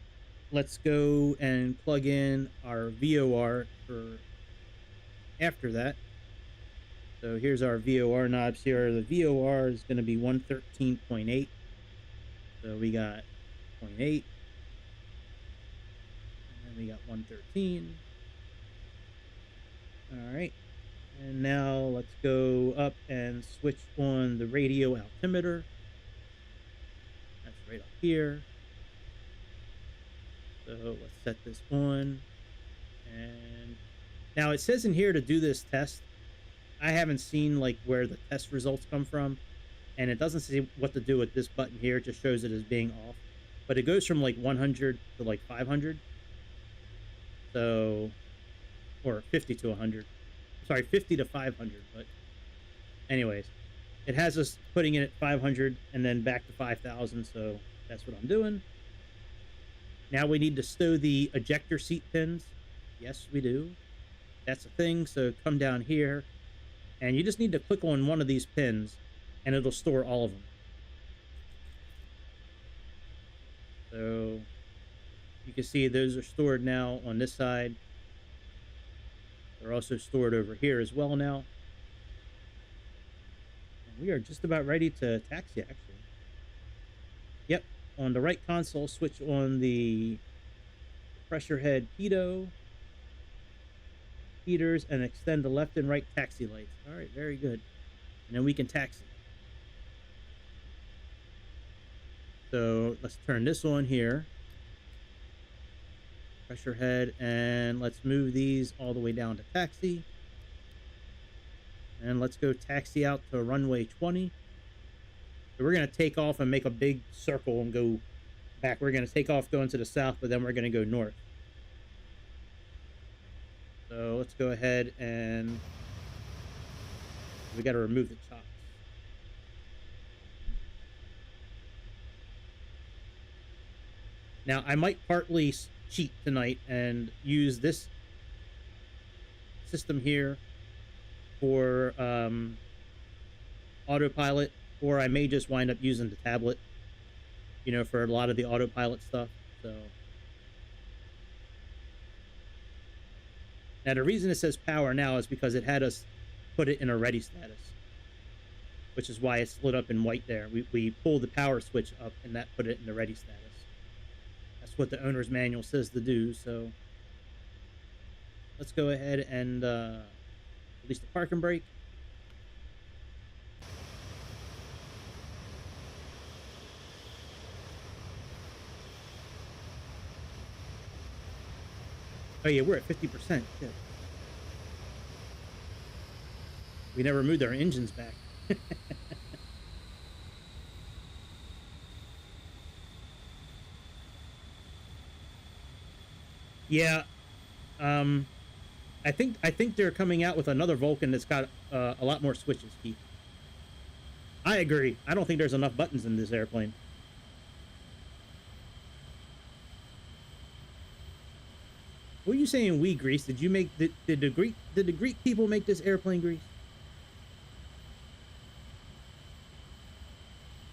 let's go and plug in our VOR for after that. So here's our VOR knobs here. The VOR is going to be 113.8. So we got 0.8. And then we got 113. All right. And now let's go up and switch on the radio altimeter. That's right up here. So let's set this on. And now it says in here to do this test. I haven't seen like where the test results come from, and it doesn't say what to do with this button here. It just shows it as being off, but it goes from like 100 to like 500. So, or 50 to 100. Sorry, 50 to 500. But anyways, it has us putting it at 500 and then back to 5,000. So that's what I'm doing. Now we need to stow the ejector seat pins. Yes, we do. That's a thing. So come down here. And you just need to click on one of these pins, and it'll store all of them. So you can see those are stored now on this side. They're also stored over here as well now. And we are just about ready to taxi, actually. Yep, on the right console, switch on the pressure head pitot. Heaters, and extend the left and right taxi lights. All right, very good. And then we can taxi. So let's turn this on here. pressure head, and let's move these all the way down to taxi. And let's go taxi out to runway 20. So we're going to take off and make a big circle and go back. We're going to take off going to the south, but then we're going to go north. So let's go ahead and we got to remove the chocks. Now, I might partly cheat tonight and use this system here for autopilot, or I may just wind up using the tablet, you know, for a lot of the autopilot stuff. So now the reason it says power now is because it had us put it in a ready status, which is why it's lit up in white there. We pulled the power switch up and that put it in the ready status. That's what the owner's manual says to do. So let's go ahead and release the parking brake. Oh yeah, we're at 50%. Yeah. We never moved our engines back. Yeah. I think they're coming out with another Vulcan that's got a lot more switches, Keith. I agree. I don't think there's enough buttons in this airplane. What are you saying, we Greece? Did you make did the Greek people make this airplane, Greece?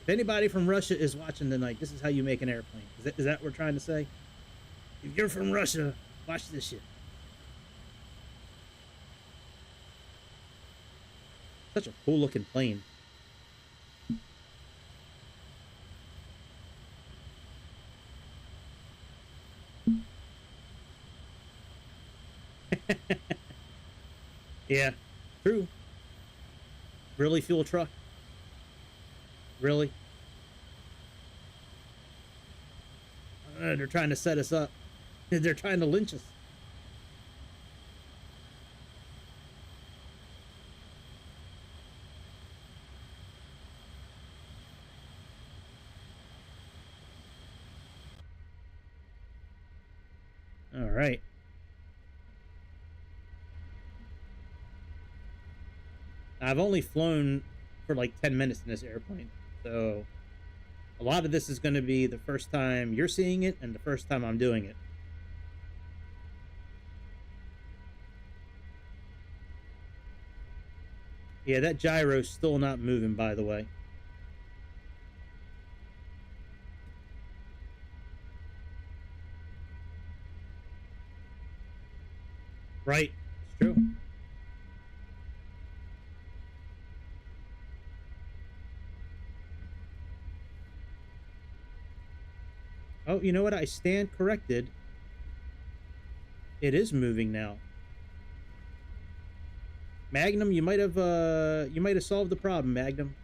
If anybody from Russia is watching tonight, this is how you make an airplane. Is that what we're trying to say? If you're from Russia, watch this shit. Such a cool looking plane. Yeah, true. Really, fuel truck? Really? They're trying to set us up. They're trying to lynch us. All right. I've only flown for like 10 minutes in this airplane, so a lot of this is going to be the first time you're seeing it and the first time I'm doing it. Yeah, that gyro's still not moving, by the way. Right. It's true. Oh, you know what? I stand corrected. It is moving now. Magnum, you might have solved the problem, Magnum.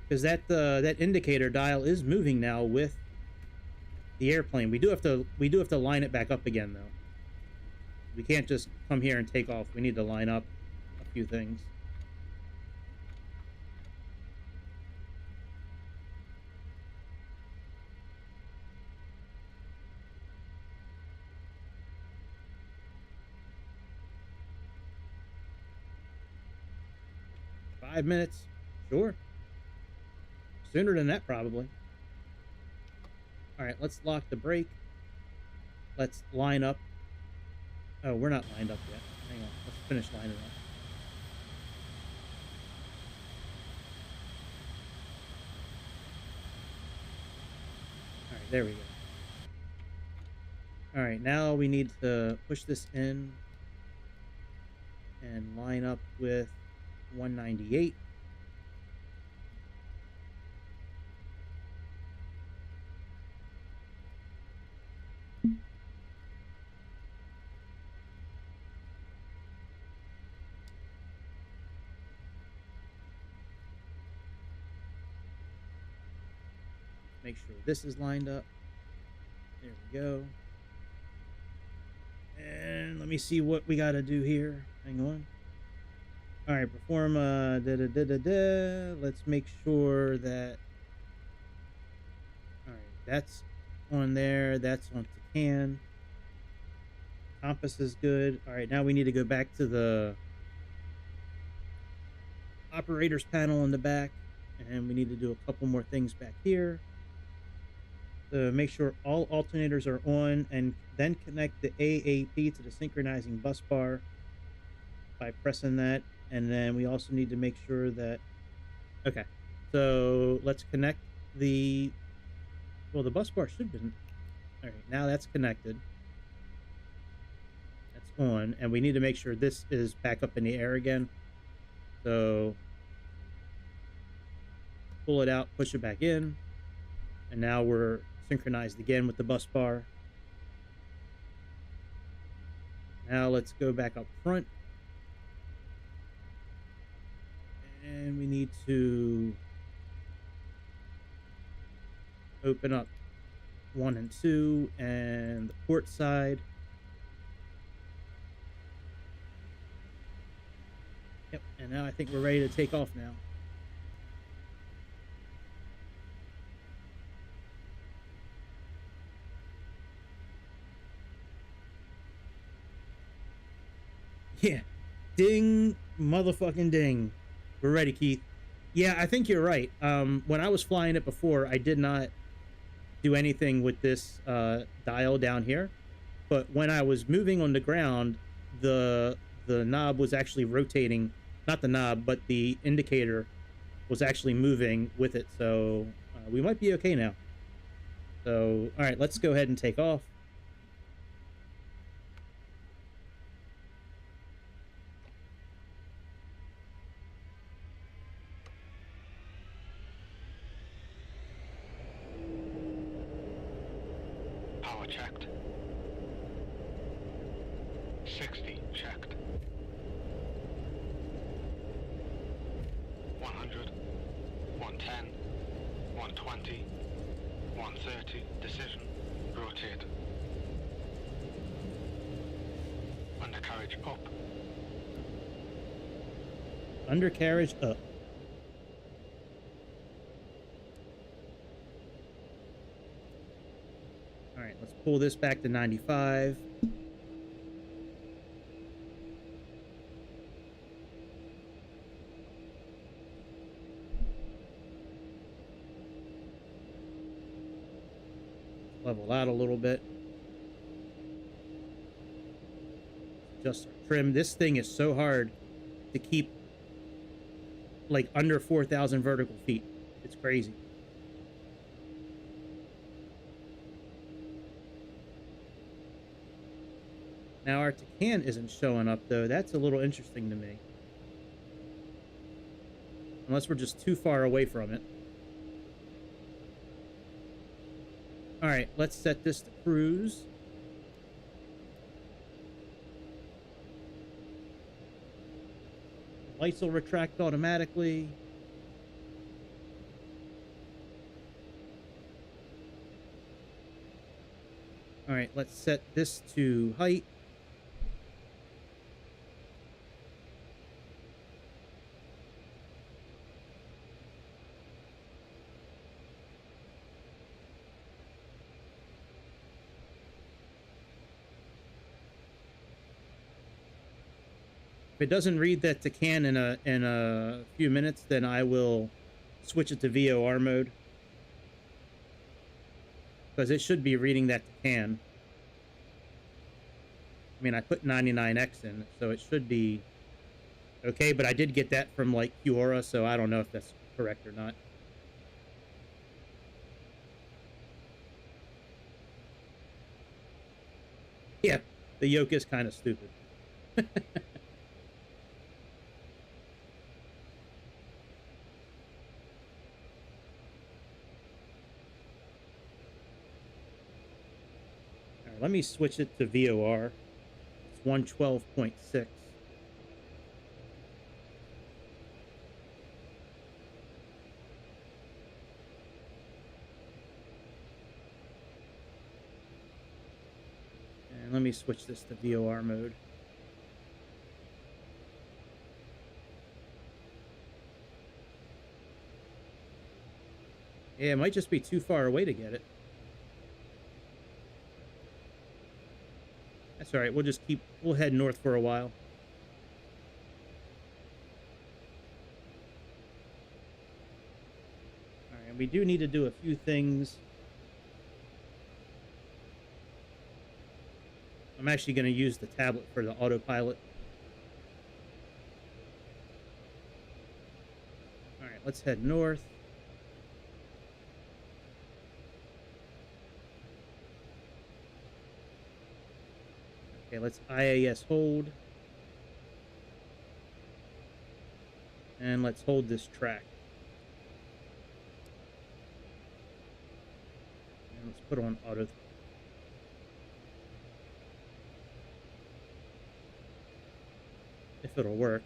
Because that indicator dial is moving now with the airplane. We do have to line it back up again though. We can't just come here and take off. We need to line up a few things. Five minutes? Sure. Sooner than that, probably. Alright, let's lock the brake. Let's line up. Oh, we're not lined up yet. Hang on. Let's finish lining up. Alright, there we go. Alright, now we need to push this in and line up with 198. Make sure this is lined up. There we go. And let me see what we got to do here. Hang on. All right, perform Let's make sure that. All right, that's on there. That's on Tacan. Compass is good. All right, now we need to go back to the operators panel in the back, and we need to do a couple more things back here. To make sure all alternators are on, and then connect the AAP to the synchronizing bus bar by pressing that. And then we also need to make sure that, okay, so let's connect the, well, the bus bar should be, all right, now that's connected. That's on, and we need to make sure this is back up in the air again. So pull it out, push it back in, and now we're synchronized again with the bus bar. Now let's go back up front. And we need to open up 1 and 2 and the port side. Yep, and now I think we're ready to take off now. Yeah. Ding, motherfucking ding. We're ready, Keith. Yeah, I think you're right. When I was flying it before, I did not do anything with this dial down here. But when I was moving on the ground, the knob was actually rotating. Not the knob, but the indicator was actually moving with it. So we might be okay now. So, all right, let's go ahead and take off. Power checked. 60 checked. 100, 110, 120, 130, decision, rotate. Undercarriage up. Undercarriage up. All right, let's pull this back to 95. Level out a little bit. Just trim. This thing is so hard to keep like under 4,000 vertical feet. It's crazy. Now our Tacan isn't showing up though. That's a little interesting to me. Unless we're just too far away from it. All right, let's set this to cruise. Lights will retract automatically. All right, let's set this to height. If it doesn't read that Tacan in a few minutes, then I will switch it to VOR mode. Because it should be reading that Tacan. I mean, I put 99X in, so it should be okay, but I did get that from, like, Quora, so I don't know if that's correct or not. Yeah, the yoke is kind of stupid. Let me switch it to VOR. It's 112.6. And let me switch this to VOR mode. Yeah, it might just be too far away to get it. That's alright, we'll head north for a while. Alright, we do need to do a few things. I'm actually going to use the tablet for the autopilot. Alright, let's head north. Okay, let's IAS hold. And let's hold this track. And let's put on auto. If it'll work.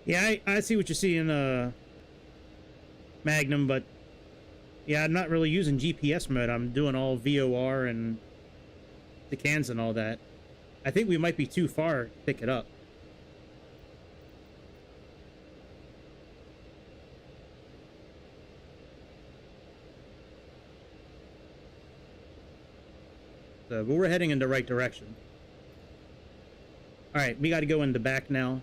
Yeah, I see what you see in Magnum, but yeah, I'm not really using GPS mode. I'm doing all VOR and the cans and all that. I think we might be too far to pick it up. So, but we're heading in the right direction. Alright, we got to go in the back now.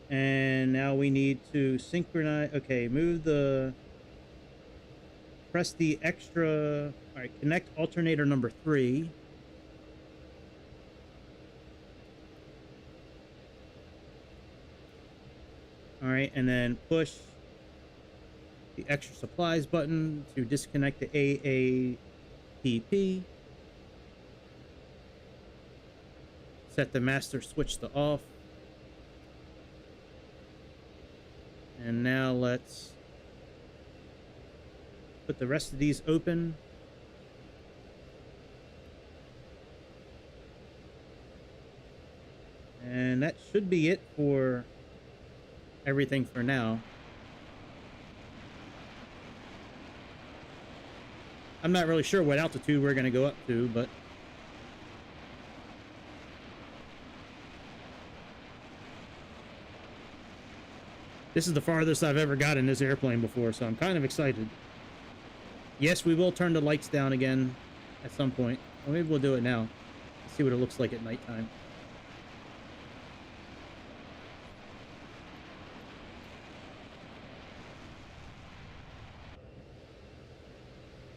And now we need to synchronize. Okay, press the extra. All right, connect alternator number 3. All right, and then push the extra supplies button to disconnect the AAPP. Set the master switch to off. And now let's put the rest of these open. And that should be it for everything for now. I'm not really sure what altitude we're going to go up to, but this is the farthest I've ever got in this airplane before, so I'm kind of excited. Yes, we will turn the lights down again at some point. Or maybe we'll do it now. See what it looks like at nighttime.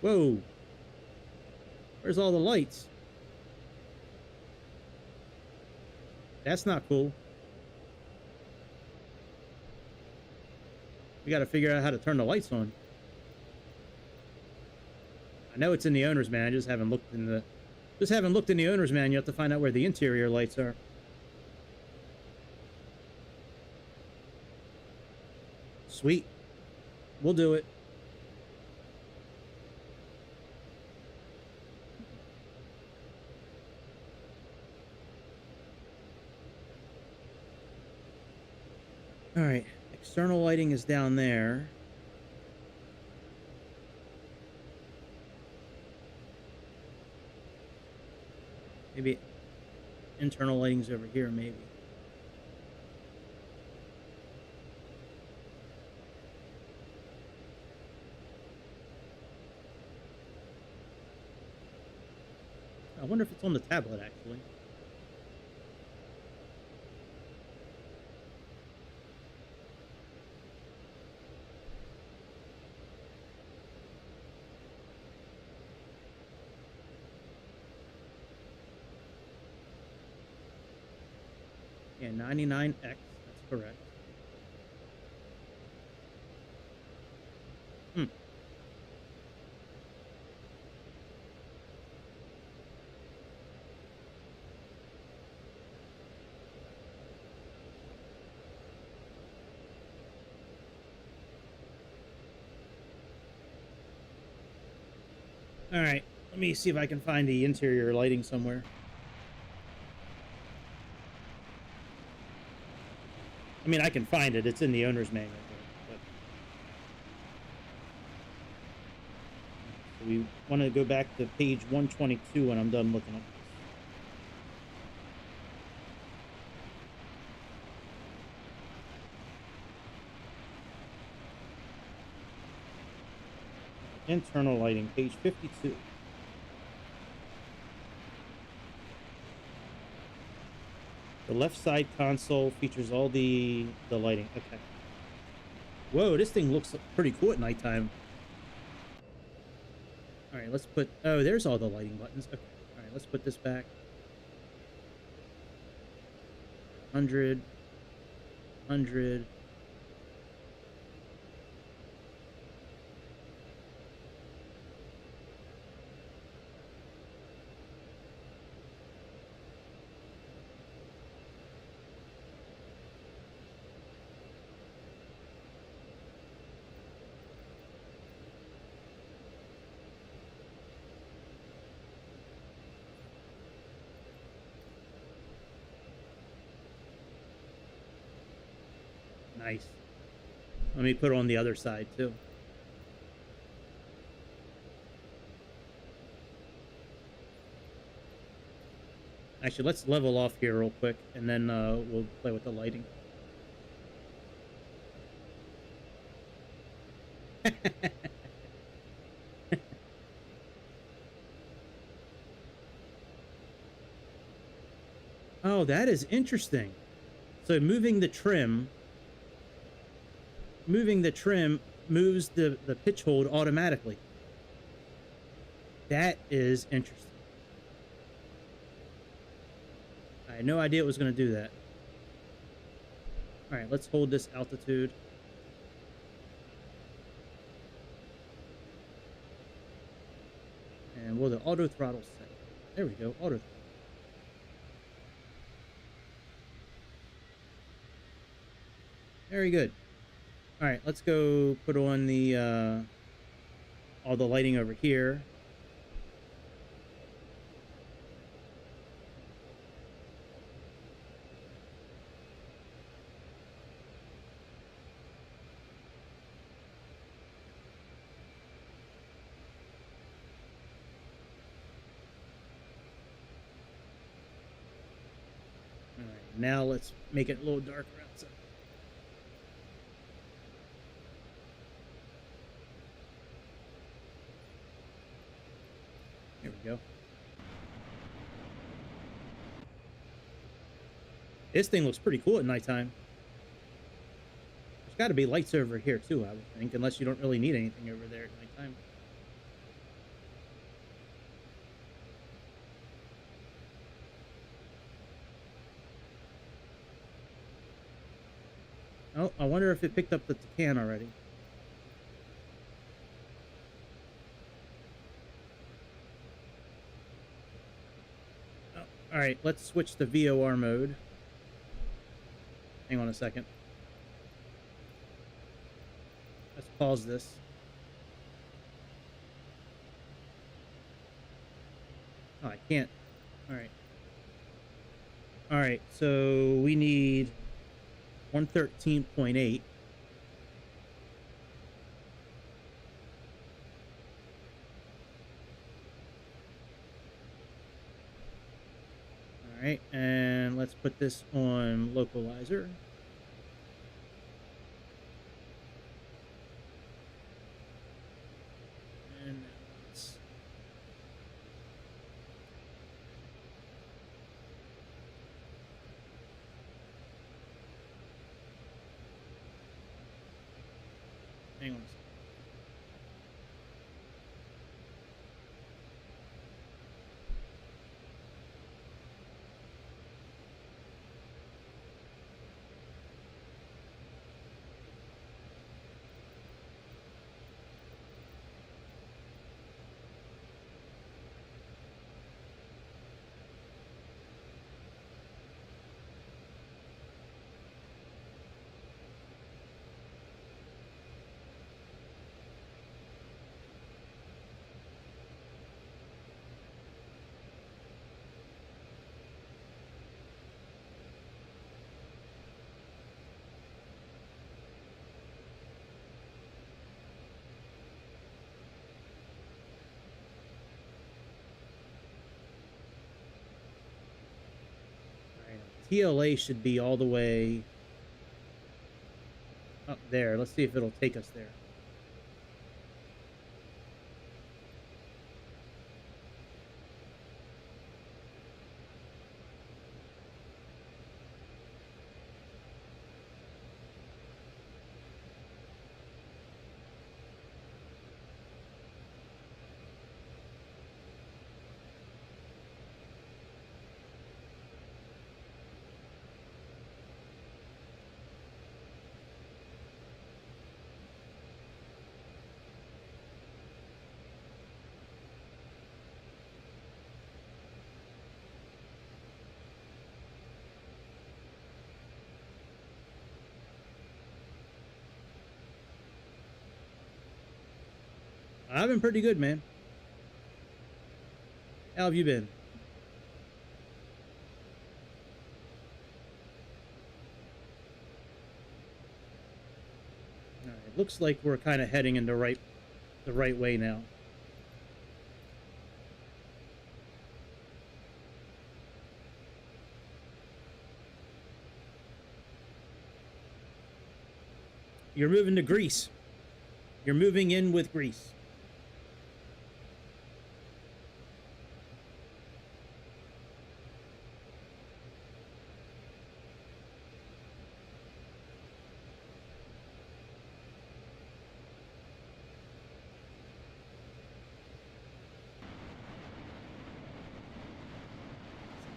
Whoa! Where's all the lights? That's not cool. We got to figure out how to turn the lights on. I know it's in the owner's manual. I just haven't looked in the Just haven't looked in the owner's manual to find out where the interior lights are. Sweet. We'll do it. All right. External lighting is down there. Maybe internal lighting's over here, maybe. I wonder if it's on the tablet, actually. Yeah, 99X, that's correct. All right, let me see if I can find the interior lighting somewhere. I mean, I can find it. It's in the owner's manual. But so we want to go back to page 122 when I'm done looking up this. Internal lighting, page 52. The left side console features all the lighting. Okay. Whoa, this thing looks pretty cool at nighttime. All right, let's put... Oh, there's all the lighting buttons. Okay. All right, let's put this back. 100. 100. Nice. Let me put it on the other side too. Actually, let's level off here real quick, and then we'll play with the lighting. Oh, that is interesting. So moving the trim moves the pitch hold automatically. That is interesting. I had no idea it was going to do that. All right, let's hold this altitude. And will the auto throttle set? There we go, auto throttle. Very good. All right, let's go put on the all the lighting over here. All right, now let's make it a little darker outside. Here we go. This thing looks pretty cool at nighttime. There's got to be lights over here too, I would think, unless you don't really need anything over there at nighttime. Oh, I wonder if it picked up the can already. All right, let's switch to VOR mode. Hang on a second. Let's pause this. Oh, I can't. All right. All right, so we need 113.8. All right, and let's put this on localizer. And let's... Hang on a second. TLA should be all the way up there. Let's see if it'll take us there. I've been pretty good, man. How have you been? All right, looks like we're kind of heading in the right way now. You're moving to Greece. You're moving in with Greece.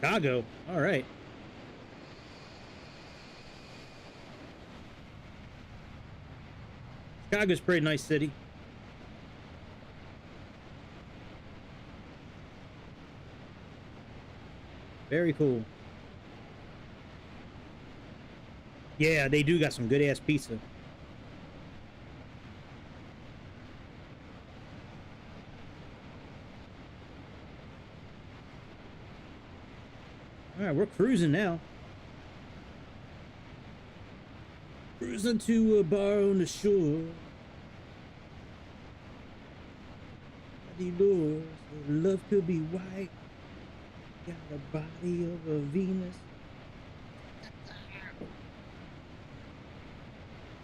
Chicago. All right. Chicago's a pretty nice city. Very cool. Yeah, they do got some good ass pizza. All right, we're cruising now. Cruising to a bar on the shore. The lures, love could be white. Got the body of a Venus.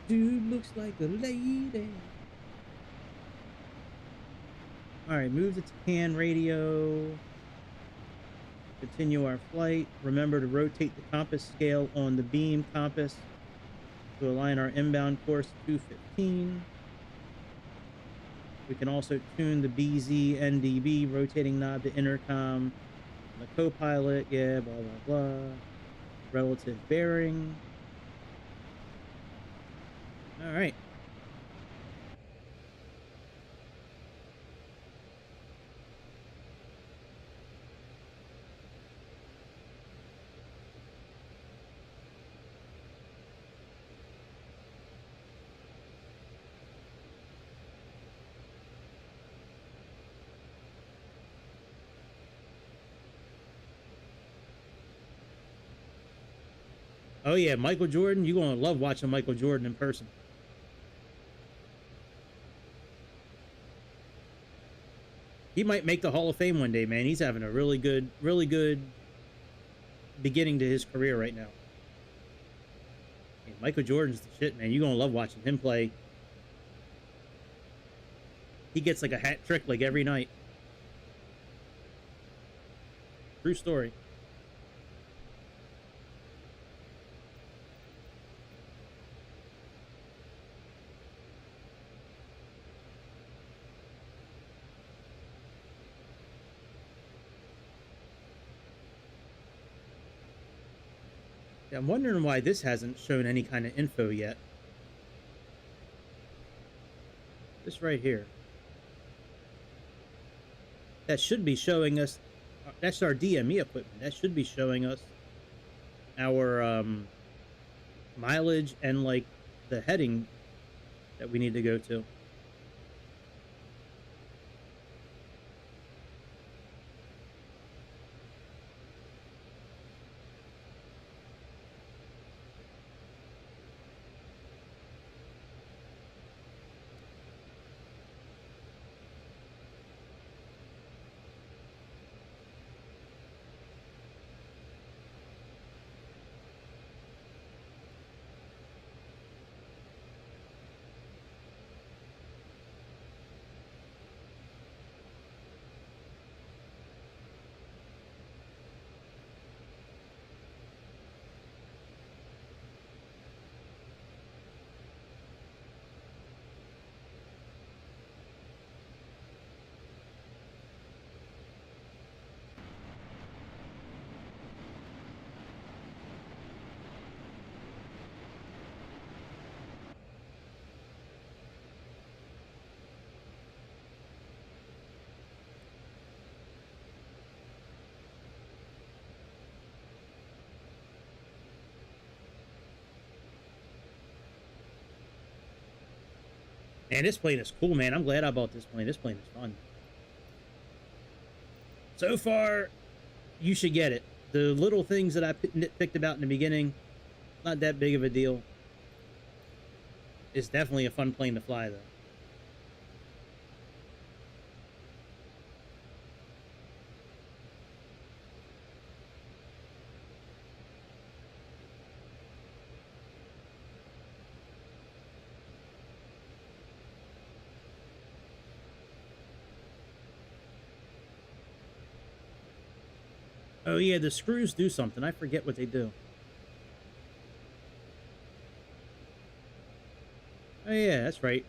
Dude looks like a lady. All right, move the tan radio. Continue our flight. Remember to rotate the compass scale on the beam compass to align our inbound course to 215. We can also tune the BZ NDB rotating knob to intercom. The co-pilot, yeah, blah, blah, blah. Relative bearing. All right. Oh yeah, Michael Jordan. You're gonna love watching Michael Jordan in person. He might make the Hall of Fame one day, man. He's having a really good beginning to his career right now. And Michael Jordan's the shit, man. You're gonna love watching him play. He gets like a hat trick like every night. True story. Yeah, I'm wondering why this hasn't shown any kind of info yet. This right here. That should be showing us. That's our DME equipment. That should be showing us our mileage and like the heading that we need to go to. Man, this plane is cool, man. I'm glad I bought this plane. This plane is fun. So far, you should get it. The little things that I nitpicked about in the beginning, not that big of a deal. It's definitely a fun plane to fly, though. Oh yeah, the screws do something. I forget what they do. Oh yeah, that's right.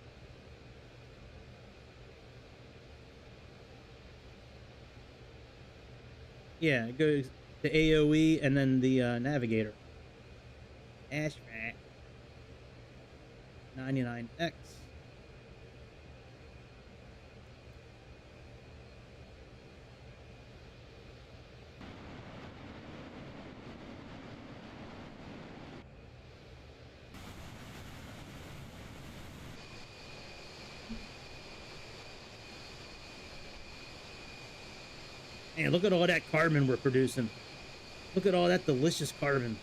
Yeah, it goes to AOE and then the navigator. Ashrat 99X. Man, look at all that carbon we're producing. Look at all that delicious carbon.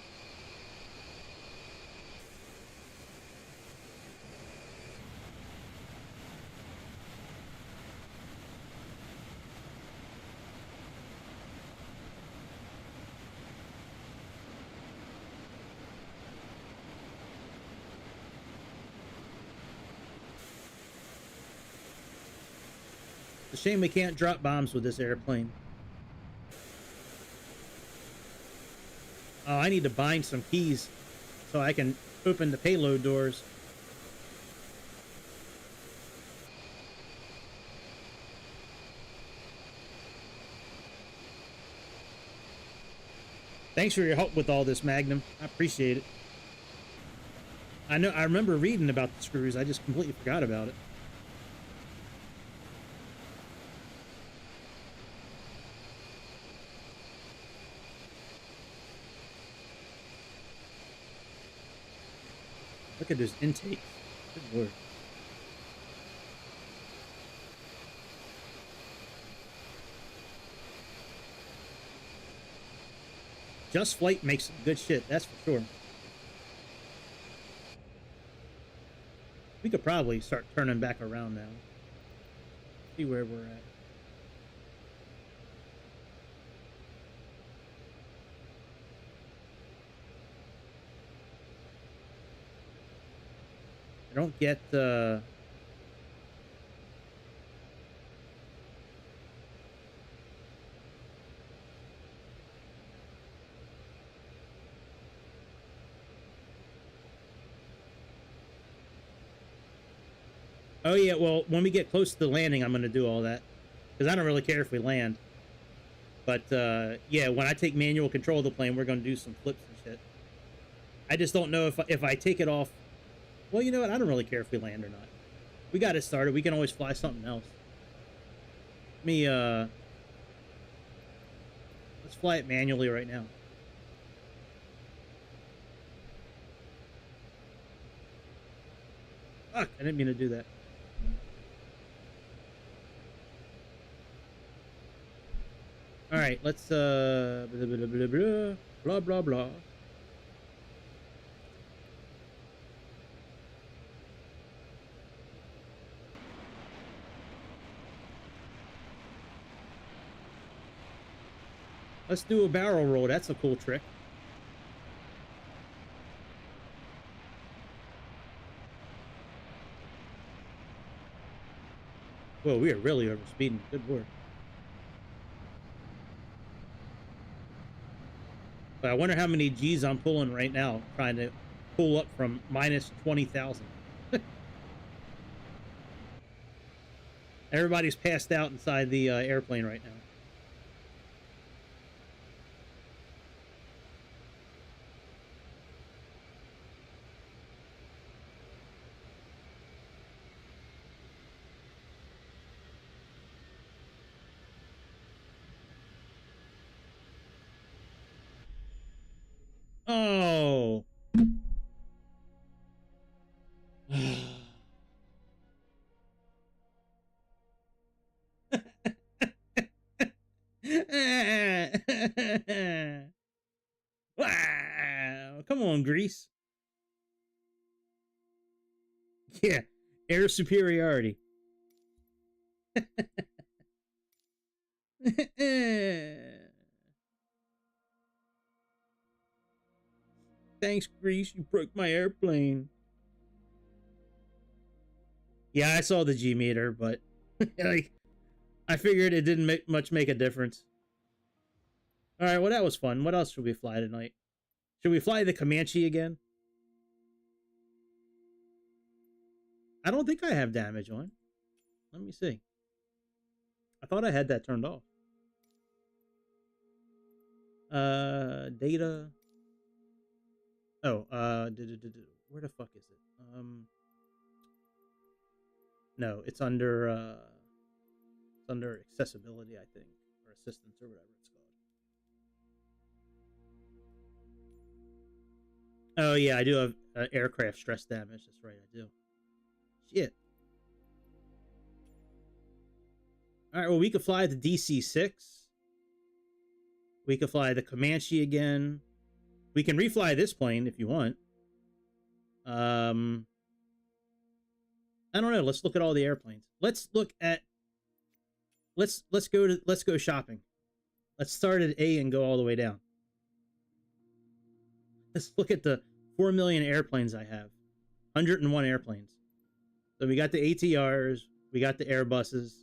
It's a shame we can't drop bombs with this airplane. Oh, I need to bind some keys so I can open the payload doors. Thanks for your help with all this, Magnum. I appreciate it. I remember reading about the screws. I just completely forgot about it. Look at those intakes. Good lord. Just Flight makes some good shit, that's for sure. We could probably start turning back around now. See where we're at. I don't get Oh yeah, well, when we get close to the landing, I'm gonna do all that. Because I don't really care if we land. But yeah, when I take manual control of the plane, we're gonna do some flips and shit. I just don't know if I take it off. Well, you know what? I don't really care if we land or not. We got it started. We can always fly something else. Let me let's fly it manually right now. Fuck, I didn't mean to do that. All right, let's blah blah blah blah blah blah blah. Let's do a barrel roll. That's a cool trick. Whoa, we are really overspeeding. Good word. But I wonder how many G's I'm pulling right now, trying to pull up from minus 20,000. Everybody's passed out inside the airplane right now. Oh. Wow. Come on, Grease. Yeah. Air superiority. Thanks, Grease. You broke my airplane. Yeah, I saw the G meter, but like, I figured it didn't make a difference. All right, well, that was fun. What else should we fly tonight? Should we fly the Comanche again? I don't think I have damage on. Let me see. I thought I had that turned off. Data. Oh, where the fuck is it? No, it's under accessibility, I think, or assistance, or whatever it's called. Oh yeah, I do have aircraft stress damage. That's right, I do. Shit. All right, well, we could fly the DC-6. We could fly the Comanche again. We can refly this plane if you want. I don't know. Let's look at all the airplanes. Let's go shopping. Let's start at A and go all the way down. Let's look at the 4 million airplanes I have. 101 airplanes. So we got the ATRs, we got the Airbuses,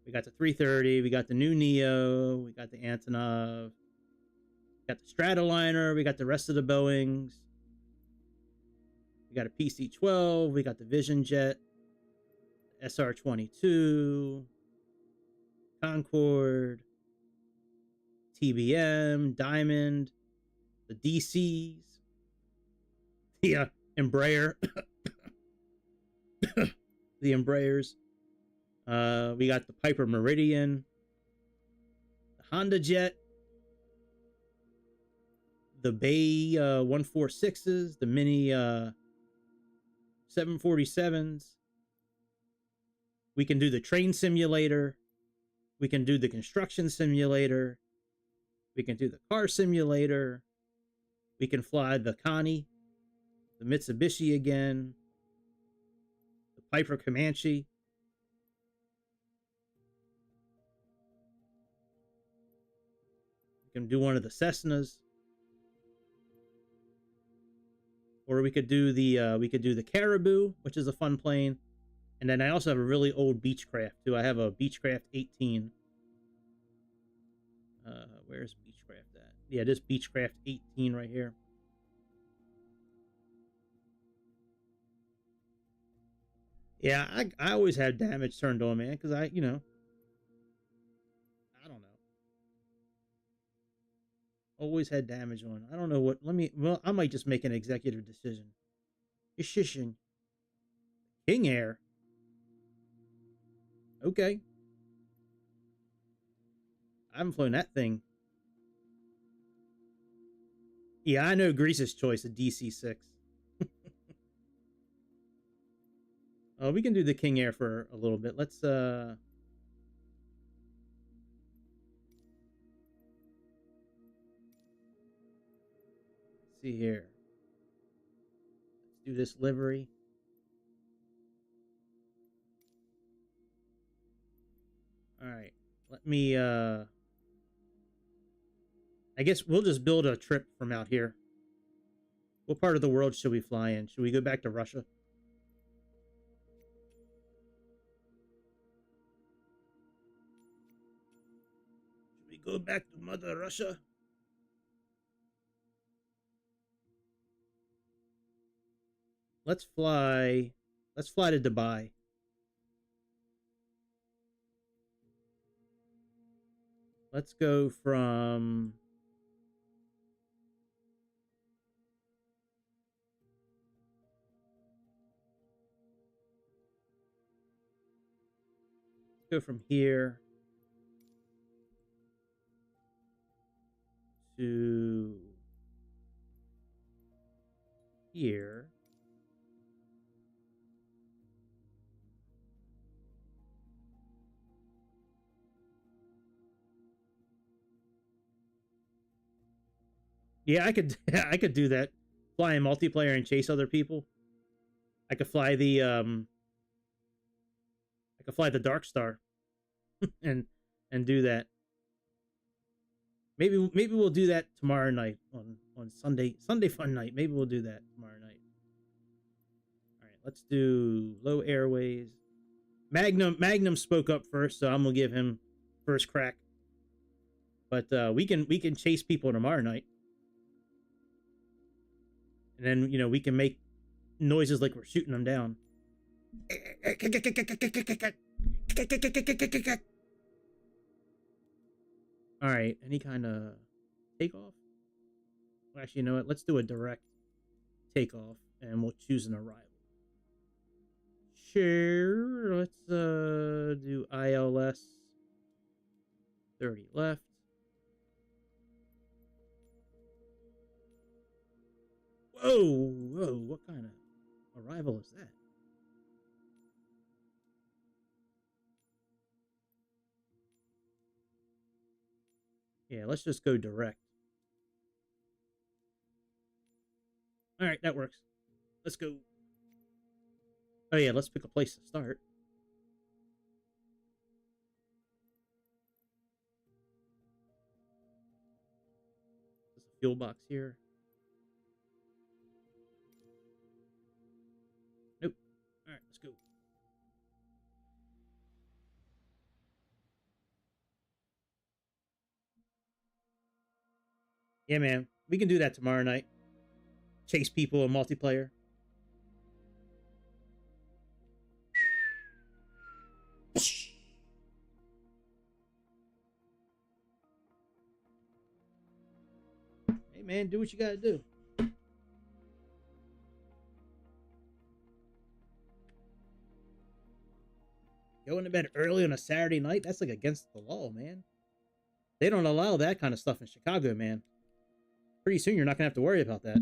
we got the 330, we got the new Neo, we got the Antonov, we got the Stratoliner, we got the rest of the Boeings, we got a PC-12, we got the Vision Jet, SR-22, Concorde, TBM, Diamond, the DCs, the Embraer, the Embraers. We got the Piper Meridian, the Honda Jet, the Bay 146s, the Mini 747s. We can do the train simulator. We can do the construction simulator. We can do the car simulator. We can fly the Connie, The Mitsubishi again. The Piper Comanche. We can do one of the Cessnas. Or we could do the Caribou, which is a fun plane. And then I also have a really old Beechcraft too. I have a Beechcraft 18. Where's Beechcraft at? Yeah, this Beechcraft 18 right here. Yeah, I always have damage turned on, man, because I don't know. Always had damage on. I don't know what. Well, I might just make an executive decision. Decision. King Air. Okay. I haven't flown that thing. Yeah, I know Greece's choice, a DC-6. We can do the King Air for a little bit. Let's see here. Let's do this livery. All right. Let me I guess we'll just build a trip from out here. What part of the world should we fly in? Should we go back to Russia? Should we go back to Mother Russia? Let's fly to Dubai. Let's go from here to here. Yeah, I could I could do that. Fly in multiplayer and chase other people. I could fly the Dark Star and do that. Maybe we'll do that tomorrow night on Sunday fun night. Maybe we'll do that tomorrow night. All right, let's do low airways. Magnum spoke up first, so I'm gonna give him first crack. But we can chase people tomorrow night, and then we can make noises like we're shooting them down. All right, any kind of takeoff? Well, actually, you know what? Let's do a direct takeoff, and we'll choose an arrival. Sure, let's do ILS 30 left. Whoa, what kind of arrival is that? Yeah, let's just go direct. All right, that works. Let's go. Oh yeah, let's pick a place to start. There's a fuel box here. Nope. All right, let's go. Yeah, man, we can do that tomorrow night. Chase people in multiplayer. Hey, man, do what you gotta do. Going to bed early on a Saturday night? That's like against the law, man. They don't allow that kind of stuff in Chicago, man. Pretty soon you're not gonna have to worry about that.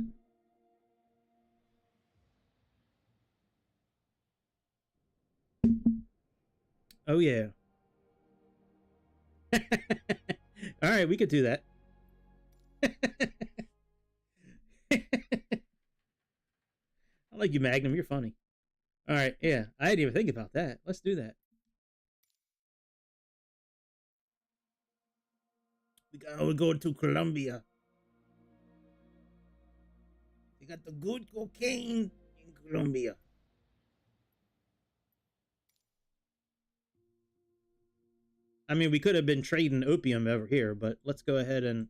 Oh yeah. All right, we could do that. I like you, Magnum. You're funny. All right, yeah. I didn't even think about that. Let's do that. We go to Colombia. They got the good cocaine in Colombia. I mean, we could have been trading opium over here, but let's go ahead and.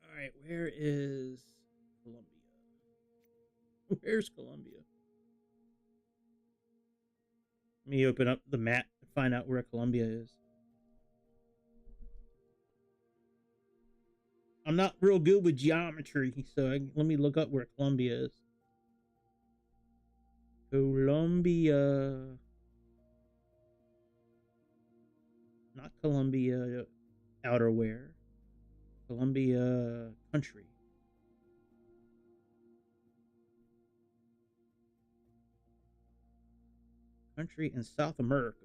All right, where is Colombia? Where's Colombia? Let me open up the map and find out where Colombia is. I'm not real good with geometry, so let me look up where Colombia is. Colombia. Not Colombia outerwear. Colombia country. Country in South America.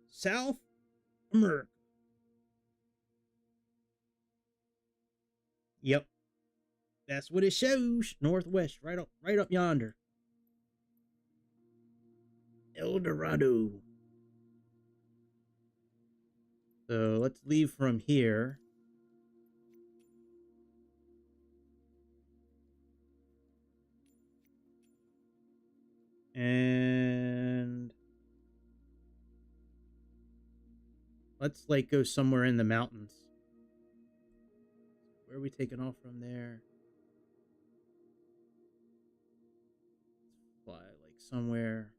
South America. Yep. That's what it shows. Northwest, right up yonder. El Dorado. So let's leave from here. And let's like go somewhere in the mountains. Where are we taking off from there? Let's fly like somewhere.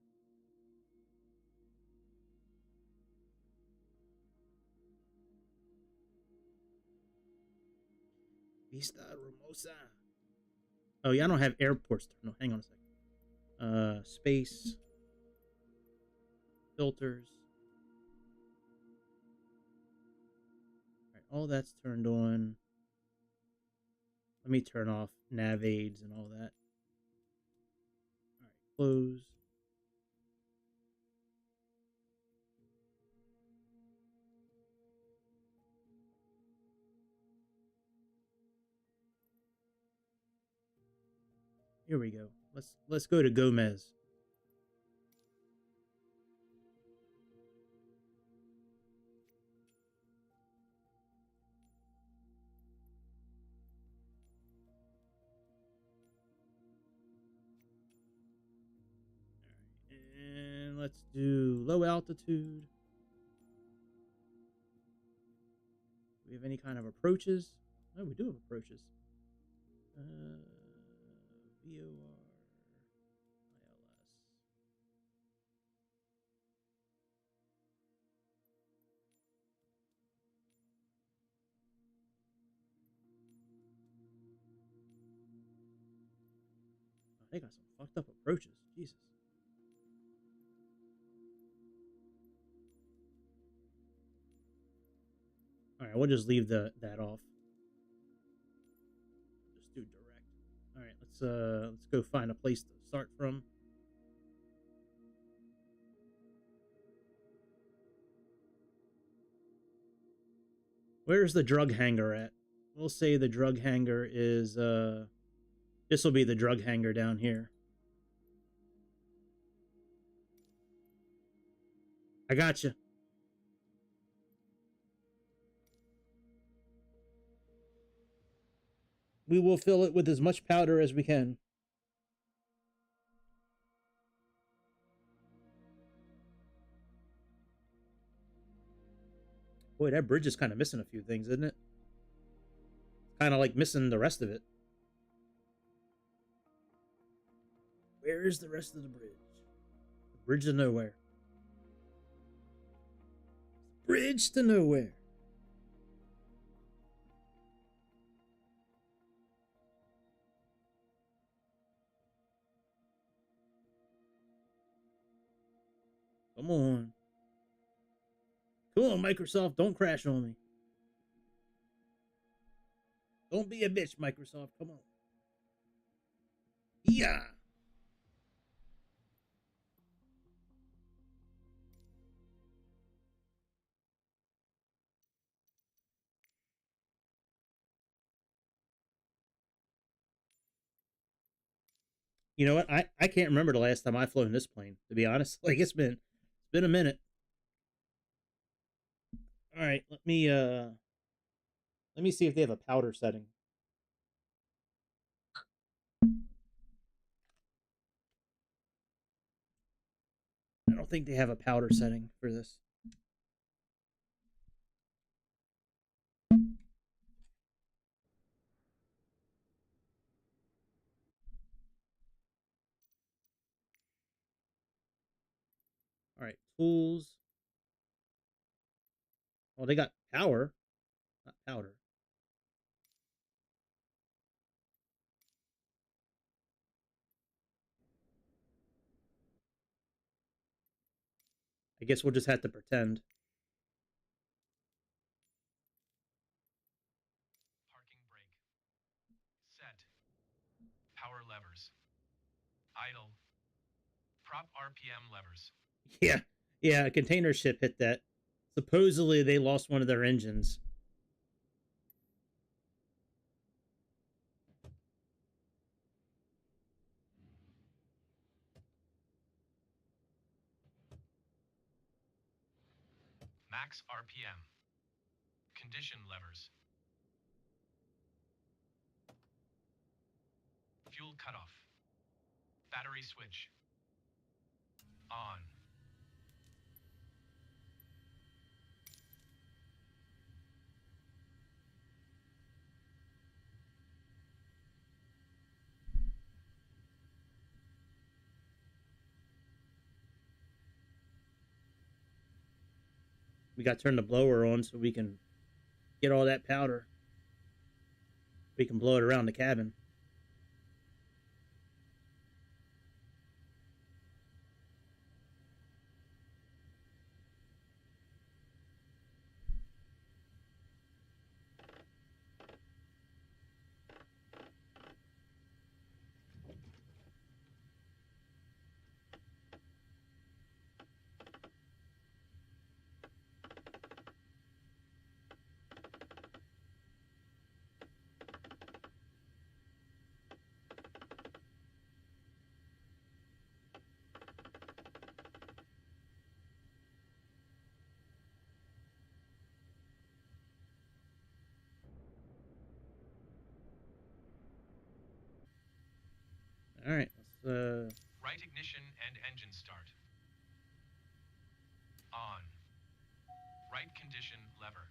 Vista Hermosa. Oh yeah, I don't have airports. No, hang on a second. Space. Filters. Alright, all that's turned on. Let me turn off nav aids and all that. Alright, close. Here we go. Let's go to Gomez. And let's do low altitude. Do we have any kind of approaches? Oh, we do have approaches. VOR, ILS. Oh, they got some fucked up approaches. Jesus. All right, we'll just leave that off. Just do direct. All right, let's go find a place to start from. Where's the drug hangar at? We'll say the drug hangar is this will be the drug hangar down here. I gotcha. We will fill it with as much powder as we can. Boy, that bridge is kind of missing a few things, isn't it? Kind of like missing the rest of it. Where is the rest of the bridge? The bridge to nowhere. Bridge to nowhere. Come on. Come on, Microsoft. Don't crash on me. Don't be a bitch, Microsoft. Come on. Yeah. You know what? I can't remember the last time I've flown this plane, to be honest. Like it's been a minute. All right, let me see if they have a powder setting. I don't think they have a powder setting for this. All right, tools. Well, they got power, not powder. I guess we'll just have to pretend. Parking brake. Set. Power levers. Idle. Prop RPM levers. Yeah, yeah, a container ship hit that. Supposedly they lost one of their engines. Max RPM. Condition levers. Fuel cutoff. Battery switch. On. We got to turn the blower on so we can get all that powder. We can blow it around the cabin. All right, let's Right ignition and engine start. On. Right condition lever.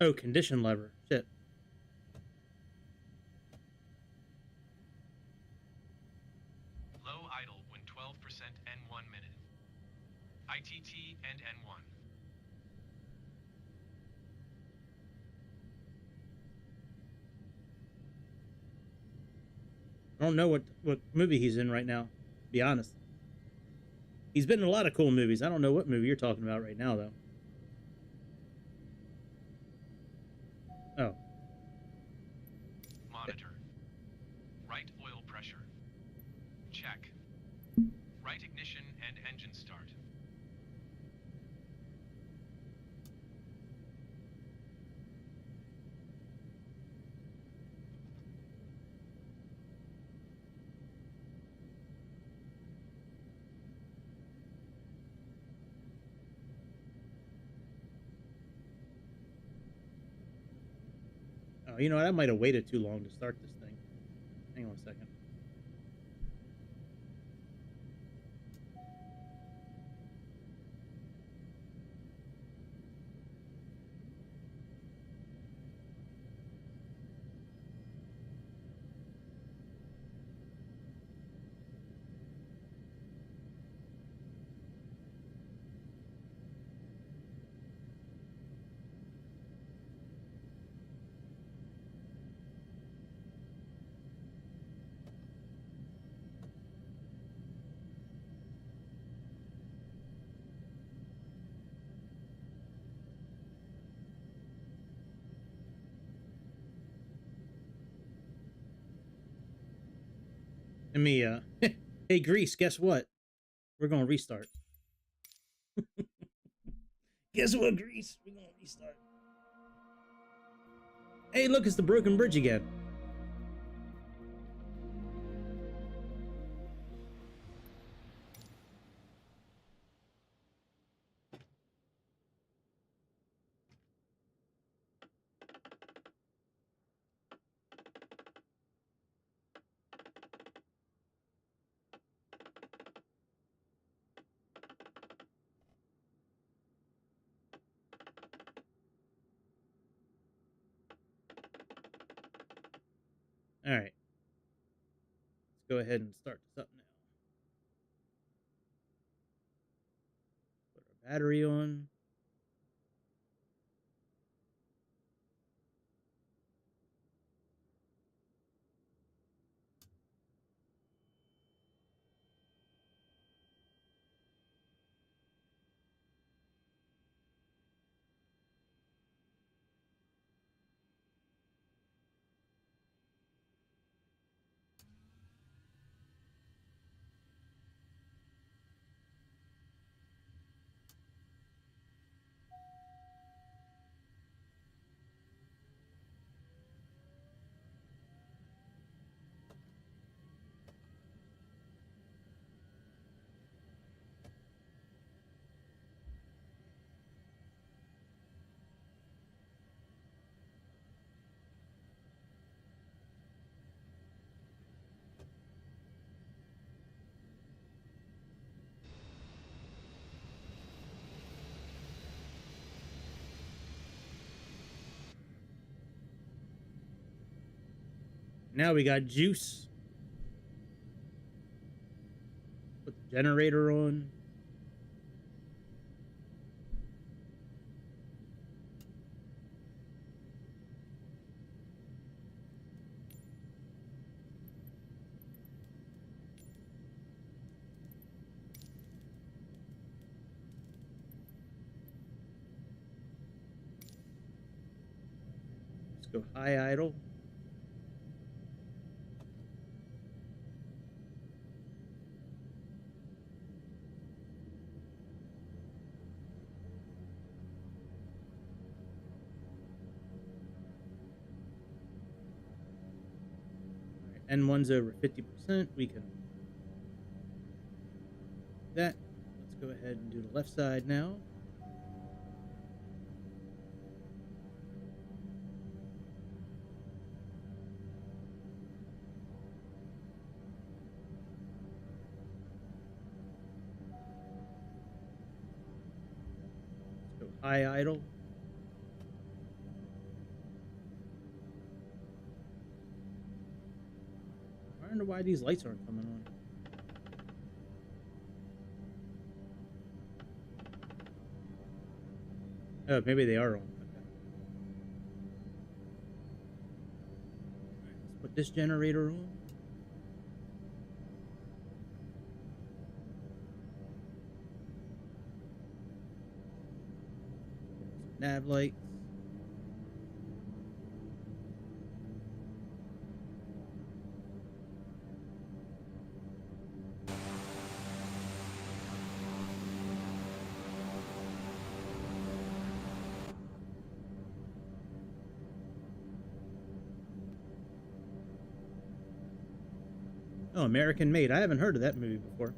oh, condition lever. Shit. Low idle when 12% N1 minute. ITT and N1. I don't know what movie he's in right now, to be honest. He's been in a lot of cool movies. I don't know what movie you're talking about right now, though. Oh. Monitor. Right oil pressure. Check. Right ignition and engine start. Oh, you know what? I might have waited too long to start this thing. Hang on a second. And me, hey, Grease, guess what? We're gonna restart. Guess what, Grease? We're gonna restart. Hey, look, it's the broken bridge again. All right. Let's go ahead and start this up now. Put our battery on. Now we got juice. Put the generator on. Let's go high idle. N1's over 50%. We can do that. Let's go ahead and do the left side now. Let's go high idle. I wonder why these lights aren't coming on. Oh, maybe they are on. Okay. All right, let's put this generator on. Nav lights. Oh, American Made. I haven't heard of that movie before.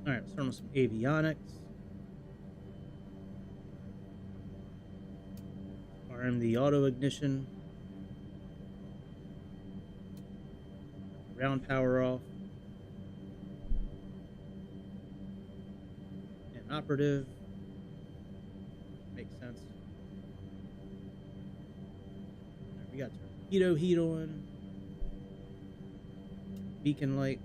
All right, let's turn on some avionics. Arm the auto ignition. Ground power off. And operative. Makes sense. All right, we got torpedo heat on. Beacon lights.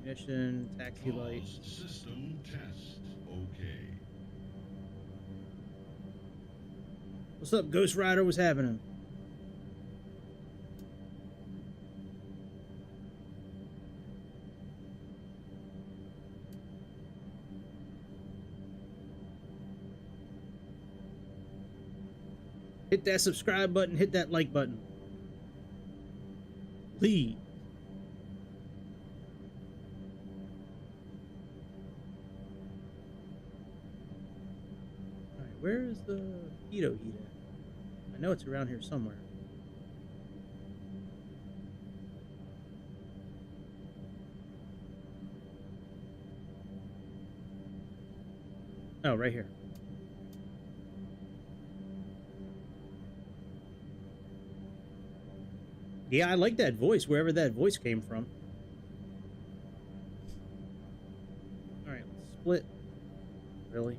Ignition, taxi lights. System test. Okay. What's up, Ghost Rider? What's happening? Hit that subscribe button, hit that like button. Please. Alright, where is the keto heat at? I know it's around here somewhere. Oh, right here. Yeah, I like that voice, wherever that voice came from. Alright, let's split. Really?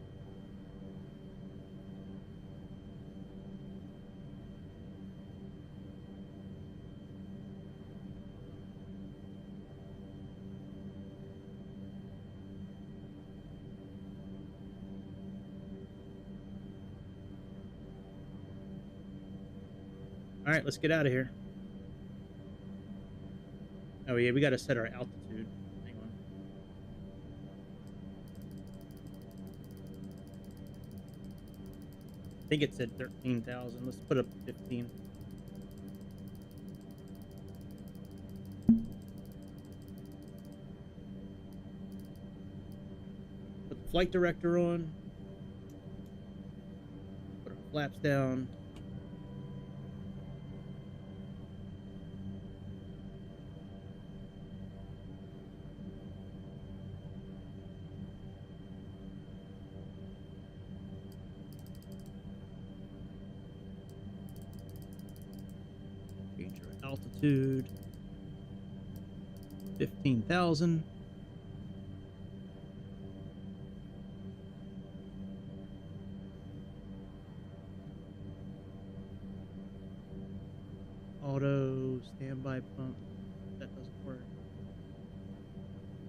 Alright, let's get out of here. Oh yeah, we gotta set our altitude. Hang on. I think it said 13,000. Let's put up 15. Put the flight director on. Put our flaps down. Change our altitude. 15,000. Auto standby pump. That doesn't work.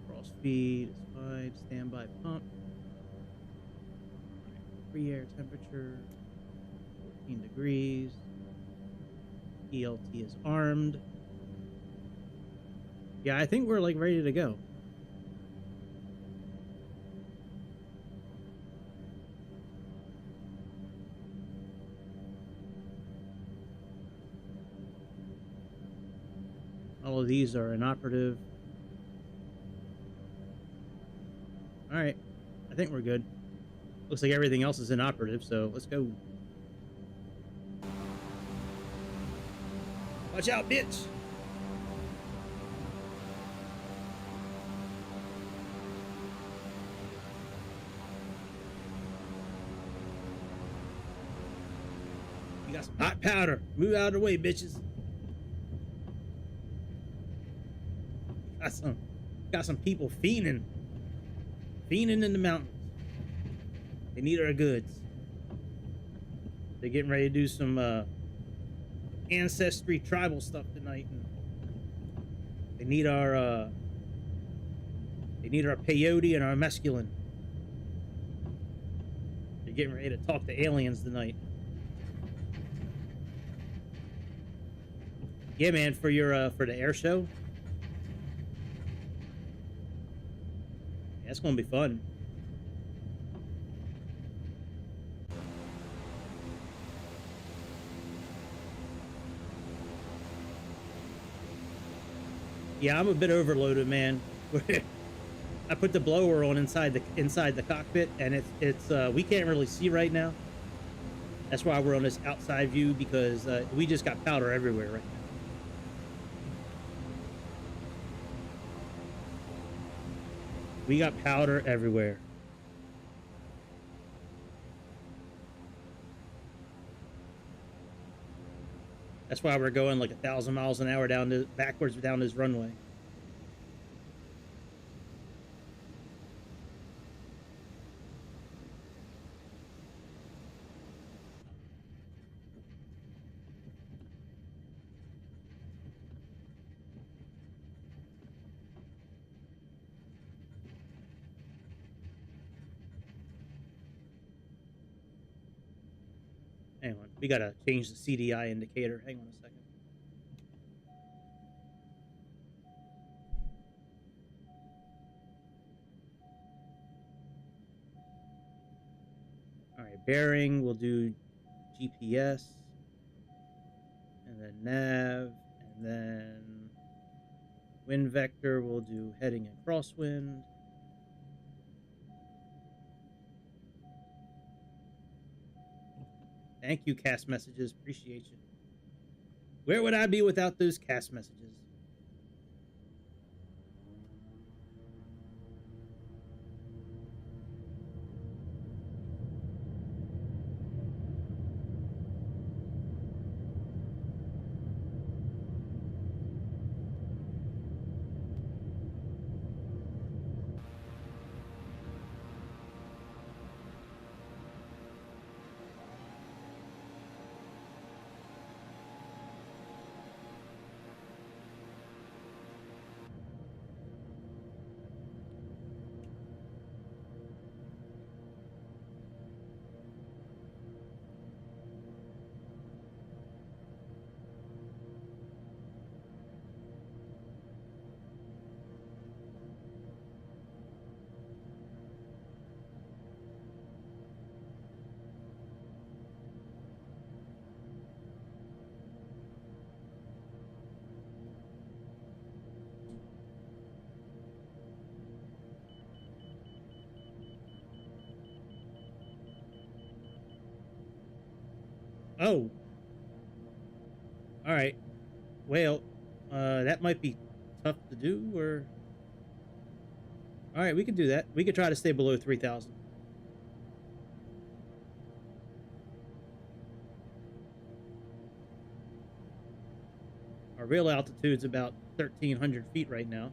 Cross feed is fine. Standby pump. Free air temperature 14 degrees. ELT is armed. Yeah, I think we're like ready to go. All of these are inoperative. Alright, I think we're good. Looks like everything else is inoperative, so let's go. Watch out, bitch! You got some hot powder. Move out of the way, bitches. Got some people fiending in the mountains. They need our goods. They're getting ready to do some ancestry tribal stuff tonight, and they need our peyote and our mescaline. They're getting ready to talk to aliens tonight. Yeah, man, for your for the air show. That's gonna be fun. Yeah, I'm a bit overloaded, man. I put the blower on inside the cockpit, and it's we can't really see right now. That's why we're on this outside view, because we just got powder everywhere right now. We got powder everywhere. That's why we're going like 1,000 miles an hour backwards down this runway. Hang on, we gotta change the CDI indicator. Hang on a second. All right, bearing, we'll do GPS. and then nav, and then wind vector. We'll do heading and crosswind. Thank you, cast messages. Appreciate you. Where would I be without those cast messages? Oh. All right. Well, that might be tough to do, or... All right, we can do that. We could try to stay below 3,000. Our real altitude's about 1,300 feet right now.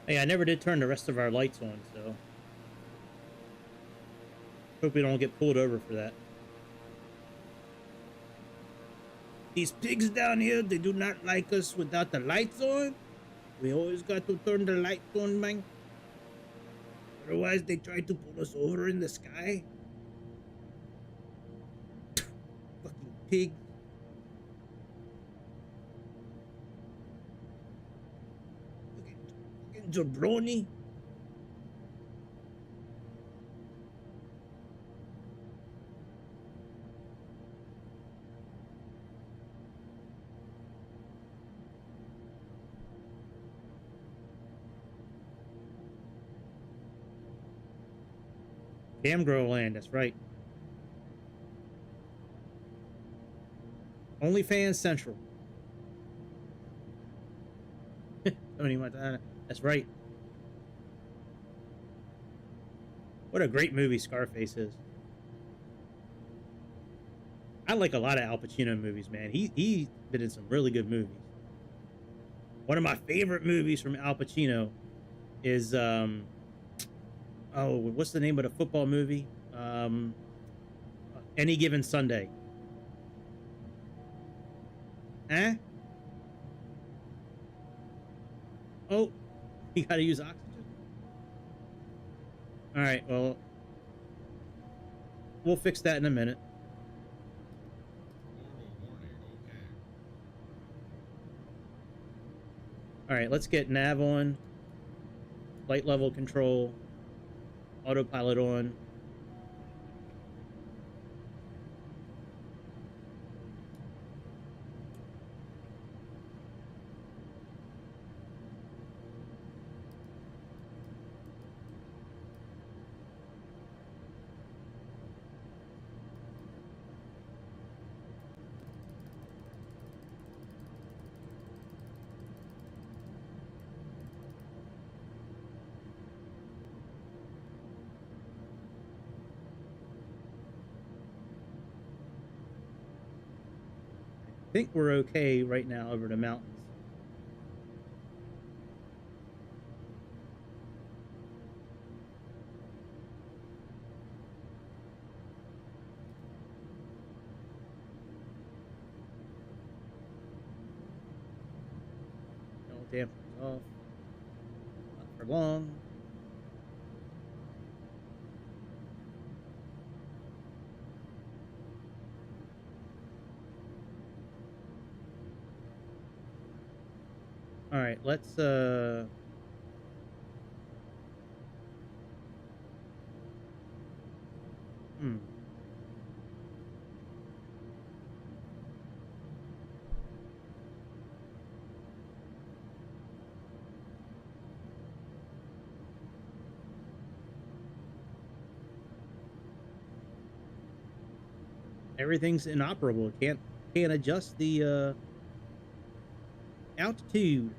Hey, I never did turn the rest of our lights on, so... Hope we don't get pulled over for that. These pigs down here, they do not like us without the lights on. We always got to turn the lights on, man. Otherwise, they try to pull us over in the sky. Fucking pig. Fucking jabroni. Camgro land, that's right. OnlyFans Central. Tony Montana. That's right. What a great movie Scarface is. I like a lot of Al Pacino movies, man. He been in some really good movies. One of my favorite movies from Al Pacino is oh, what's the name of the football movie? Any Given Sunday. Eh? Oh, you gotta use oxygen. All right, well, we'll fix that in a minute. All right, let's get nav on, flight level control, autopilot on. I think we're okay right now over the mountains. dampers off. Not for long. All right, let's everything's inoperable. Can't adjust the altitude.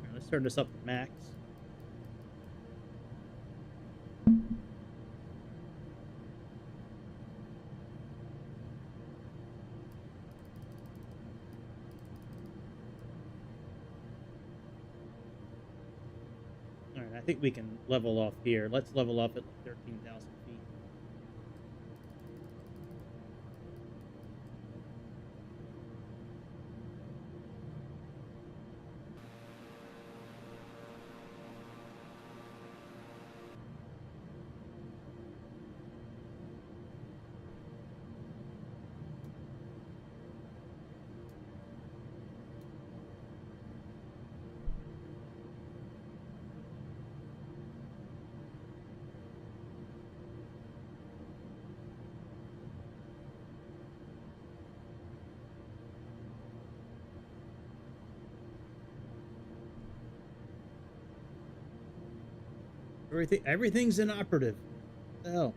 All right, let's turn this up to max. All right, I think we can level off here. Let's level off at like 13,000 feet. Everything's inoperative. What the hell?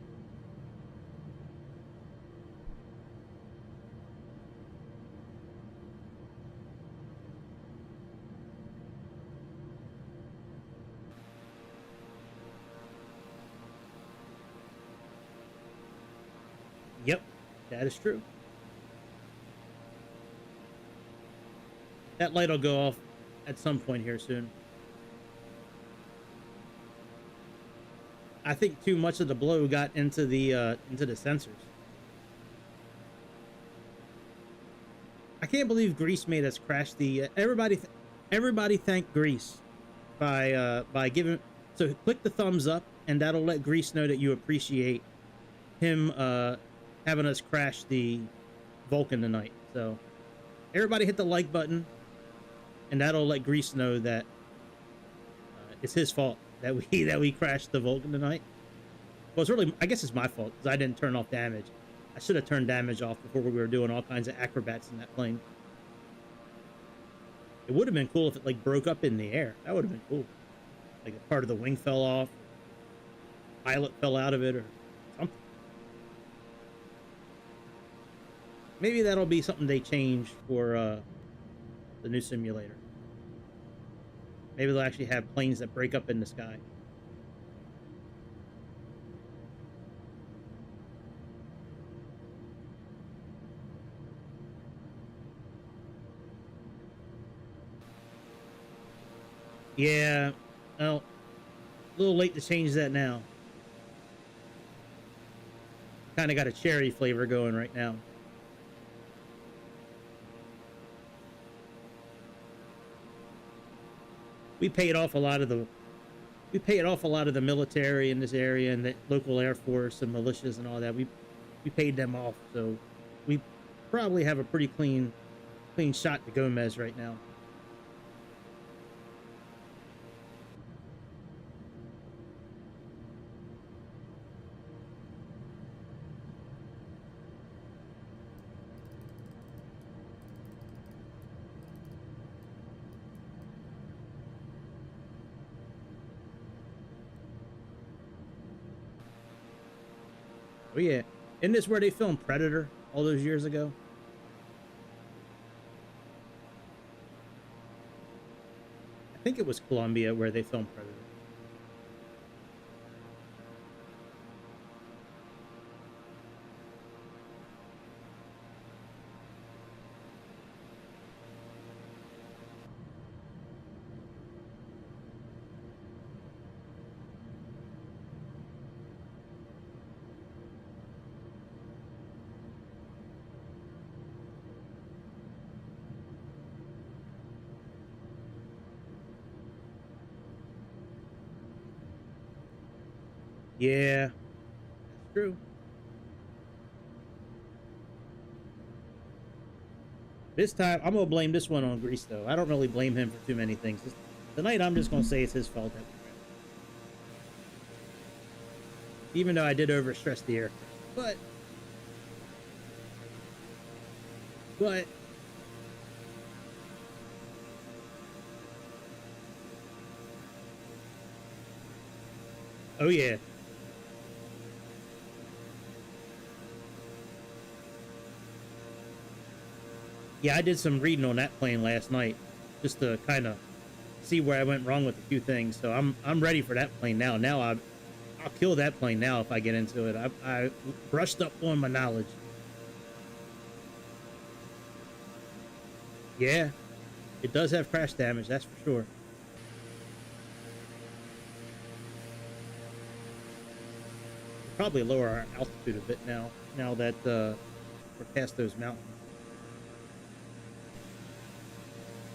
Yep, that is true. That light will go off at some point here soon. I think too much of the blow got into the sensors. I can't believe Greece made us crash the. Everybody thank Greece by giving. So click the thumbs up, and that'll let Greece know that you appreciate him having us crash the Vulcan tonight. So everybody hit the like button, and that'll let Greece know that it's his fault that we crashed the Vulcan tonight. Well, it's really, I guess it's my fault because I didn't turn off damage. I should have turned damage off before we were doing all kinds of acrobats in that plane. It would have been cool if it like broke up in the air. That would have been cool. Like a part of the wing fell off, pilot fell out of it, or something. Maybe that'll be something they change for the new simulator. Maybe they'll actually have planes that break up in the sky. Yeah, well, a little late to change that now. Kind of got a cherry flavor going right now. We paid off a lot of the military in this area and the local Air Force and militias and all that. We paid them off, so we probably have a pretty clean shot to Gomez right now. Oh yeah, isn't this where they filmed Predator all those years ago? I think it was Colombia where they filmed Predator. Yeah, that's true. This time, I'm gonna blame this one on Grease, though. I don't really blame him for too many things. Tonight, I'm just gonna say it's his fault. Even though I did overstress the aircraft. But... Oh, yeah. Yeah, I did some reading on that plane last night, just to kind of see where I went wrong with a few things. So I'm ready for that plane now. I'll kill that plane now if I get into it. I brushed up on my knowledge. Yeah, it does have crash damage, that's for sure. We'll probably lower our altitude a bit now that we're past those mountains.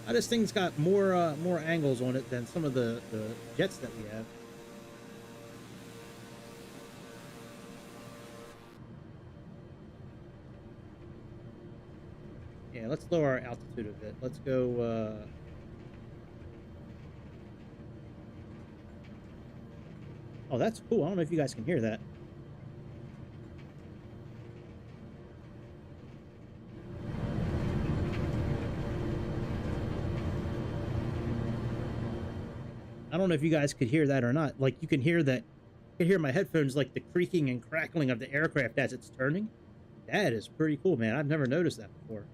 This thing's got more angles on it than some of the jets that we have. Yeah, let's lower our altitude a bit. Let's go, Oh, that's cool. I don't know if you guys can hear that. I don't know if you guys could hear that or not. Like, you can hear that. You can hear my headphones, like the creaking and crackling of the aircraft as it's turning. That is pretty cool, man. I've never noticed that before.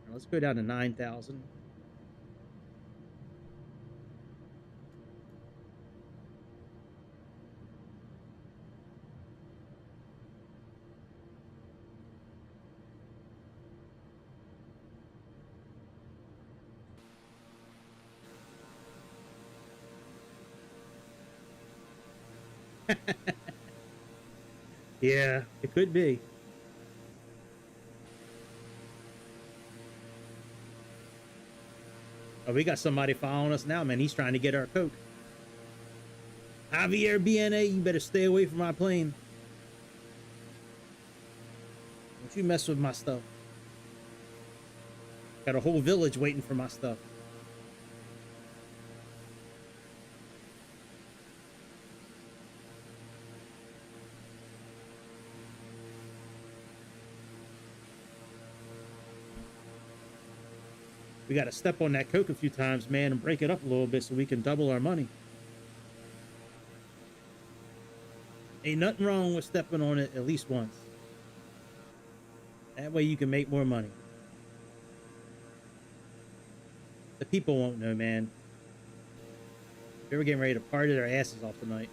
Now, let's go down to 9,000. Yeah, it could be. Oh, we got somebody following us now, man. He's trying to get our Coke. Javier BNA, you better stay away from my plane. Don't you mess with my stuff. Got a whole village waiting for my stuff. We got to step on that Coke a few times, man, and break it up a little bit so we can double our money. Ain't nothing wrong with stepping on it at least once. That way you can make more money. The people won't know, man. They were getting ready to party their asses off tonight.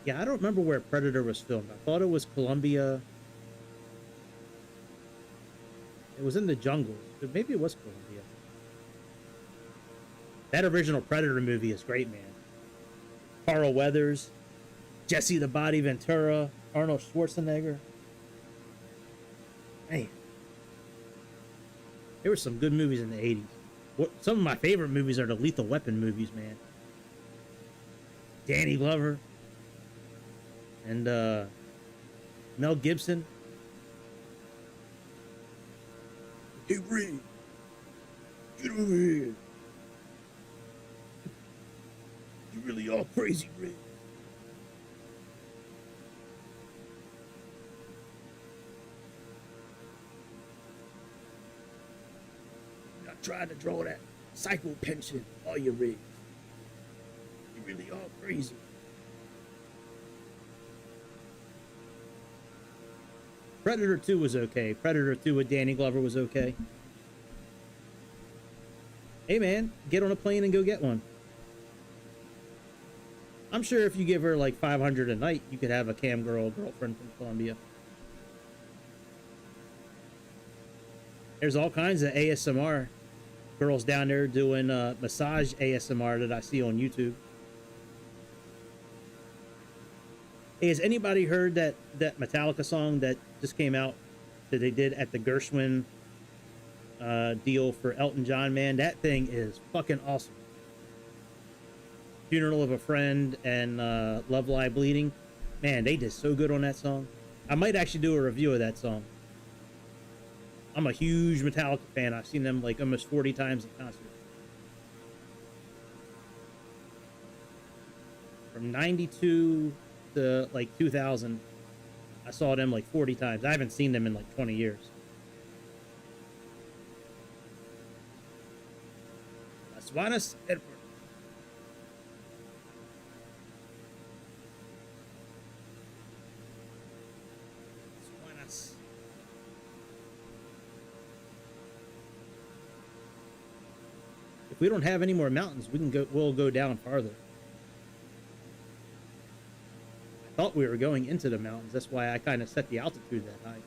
Yeah, I don't remember where Predator was filmed. I thought it was Colombia. It was in the jungles. But maybe it was Colombia. That original Predator movie is great, man. Carl Weathers, Jesse the Body Ventura, Arnold Schwarzenegger. Man. There were some good movies in the 80s. Some of my favorite movies are the Lethal Weapon movies, man. Danny Glover. And Mel Gibson. Hey, Ray, get over here. You really all crazy, Ray. You're not trying to draw that psycho pension, are you, Ray? You really all crazy. Predator 2 was okay. Predator 2 with Danny Glover was okay. Hey, man, get on a plane and go get one. I'm sure if you give her like $500 a night, you could have a cam girlfriend from Colombia. There's all kinds of ASMR girls down there doing massage ASMR that I see on YouTube. Hey, has anybody heard that Metallica song that just came out that they did at the Gershwin deal for Elton John? Man, that thing is fucking awesome. Funeral of a Friend and Love Lie Bleeding. Man, they did so good on that song. I might actually do a review of that song. I'm a huge Metallica fan. I've seen them like almost 40 times in concert. From 92 to like 2000, I saw them like 40 times. I haven't seen them in like 20 years. Las Vanas Airport. If we don't have any more mountains, we'll go down farther. I thought we were going into the mountains. That's why I kind of set the altitude that high.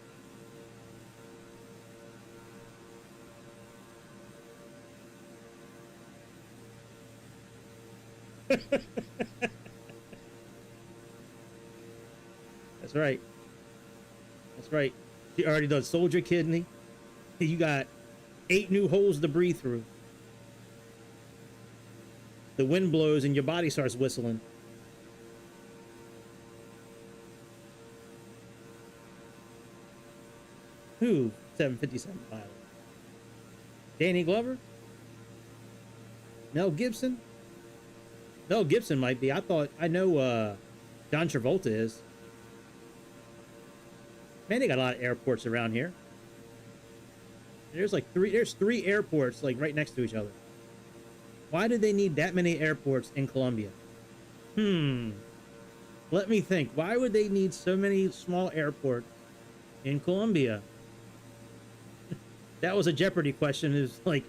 That's right. That's right. You already done Soldier Kidney. You got 8 new holes to breathe through. The wind blows and your body starts whistling. Who? 757 pilot. Danny Glover? Mel Gibson? Mel Gibson might be. I know John Travolta is. Man, they got a lot of airports around here. There's 3 airports like right next to each other. Why did they need that many airports in Colombia? Let me think. Why would they need so many small airports in Colombia? That was a Jeopardy question. Is like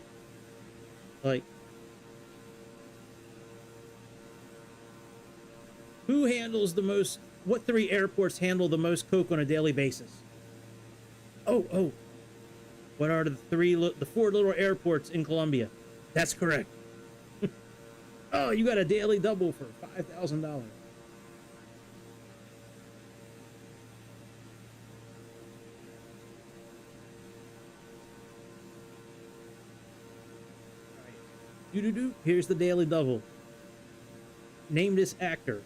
who handles the most? What 3 airports handle the most coke on a daily basis? Oh. What are the 4 little airports in Colombia? That's correct. Oh, you got a daily double for $5,000. Here's the daily double. Name this actor.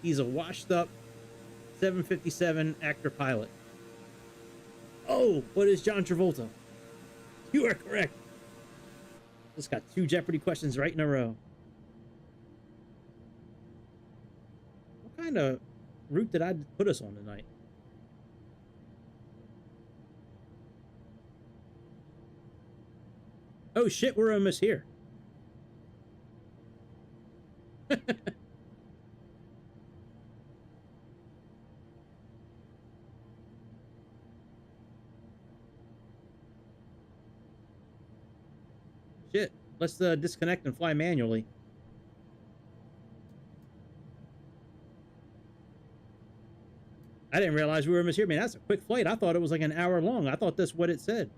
He's a washed-up 757 actor pilot. Oh, what is John Travolta? You are correct. Just got 2 Jeopardy questions right in a row. What kind of route did I put us on tonight? Oh shit, we're almost here. Shit, let's disconnect and fly manually. I didn't realize we were almost here. Man, that's a quick flight. I thought it was like an hour long. I thought that's what it said.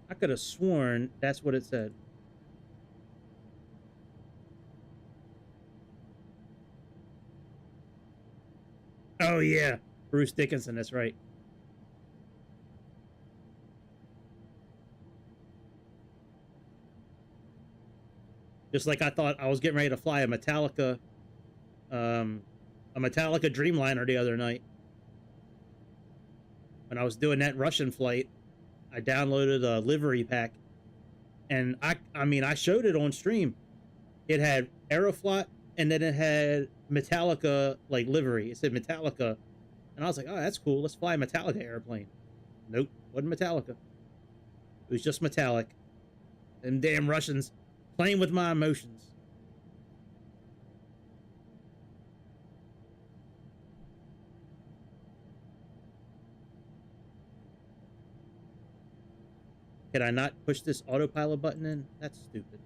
I could have sworn that's what it said. Oh yeah, Bruce Dickinson, that's right. Just like I thought I was getting ready to fly a Metallica Dreamliner the other night. When I was doing that Russian flight, I downloaded a livery pack, and I mean I showed it on stream. It had Aeroflot, and then it had Metallica like livery. It said Metallica, and I was like, oh, that's cool. Let's fly a Metallica airplane. Nope, wasn't Metallica. It was just metallic. Them damn Russians playing with my emotions. Can I not push this autopilot button in? That's stupid.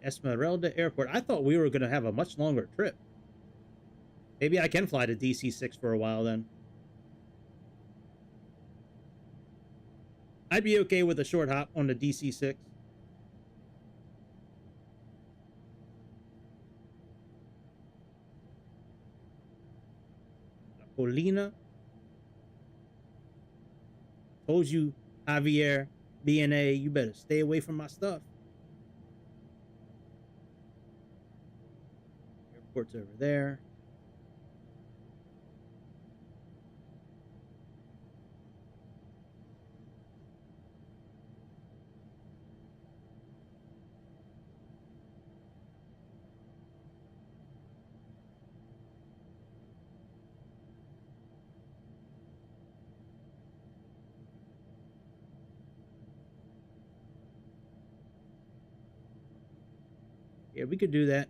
Esmeralda Airport. I thought we were going to have a much longer trip. Maybe I can fly to DC-6 for a while then. I'd be okay with a short hop on the DC-6. Polina. Told you, Javier, BNA, you better stay away from my stuff. Airport's over there. Yeah, we could do that.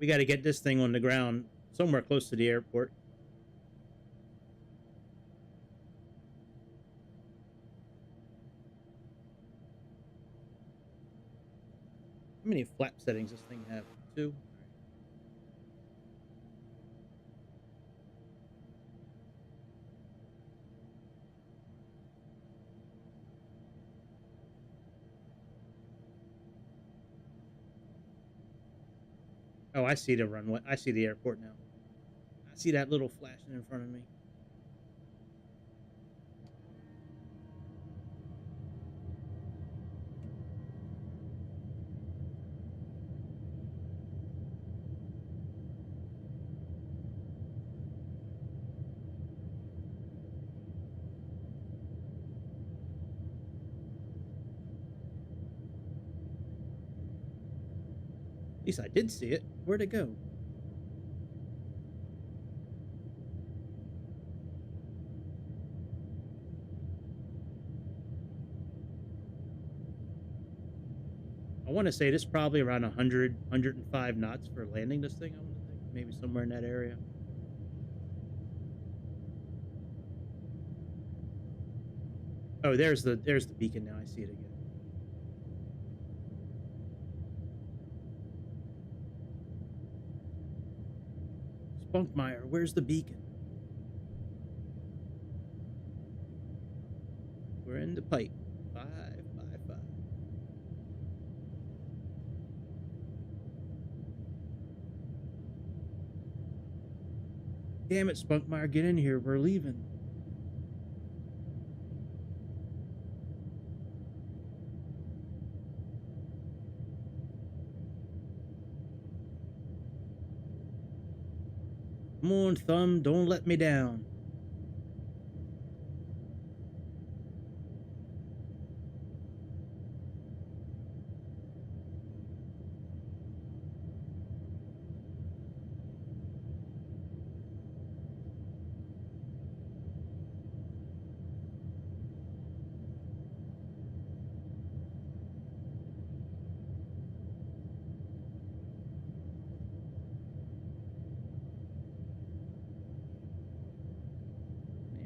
We got to get this thing on the ground somewhere close to the airport. How many flap settings does this thing have? 2? Oh, I see the runway. I see the airport now. I see that little flashing in front of me. At least I did see it. Where'd it go? I want to say this is probably around 100, 105 knots for landing this thing. I want to think maybe somewhere in that area. Oh, there's the beacon now. I see it again. Spunkmeyer, where's the beacon? We're in the pipe. 5 by 5. Damn it, Spunkmeyer, get in here. We're leaving. Come on, Thumb, don't let me down.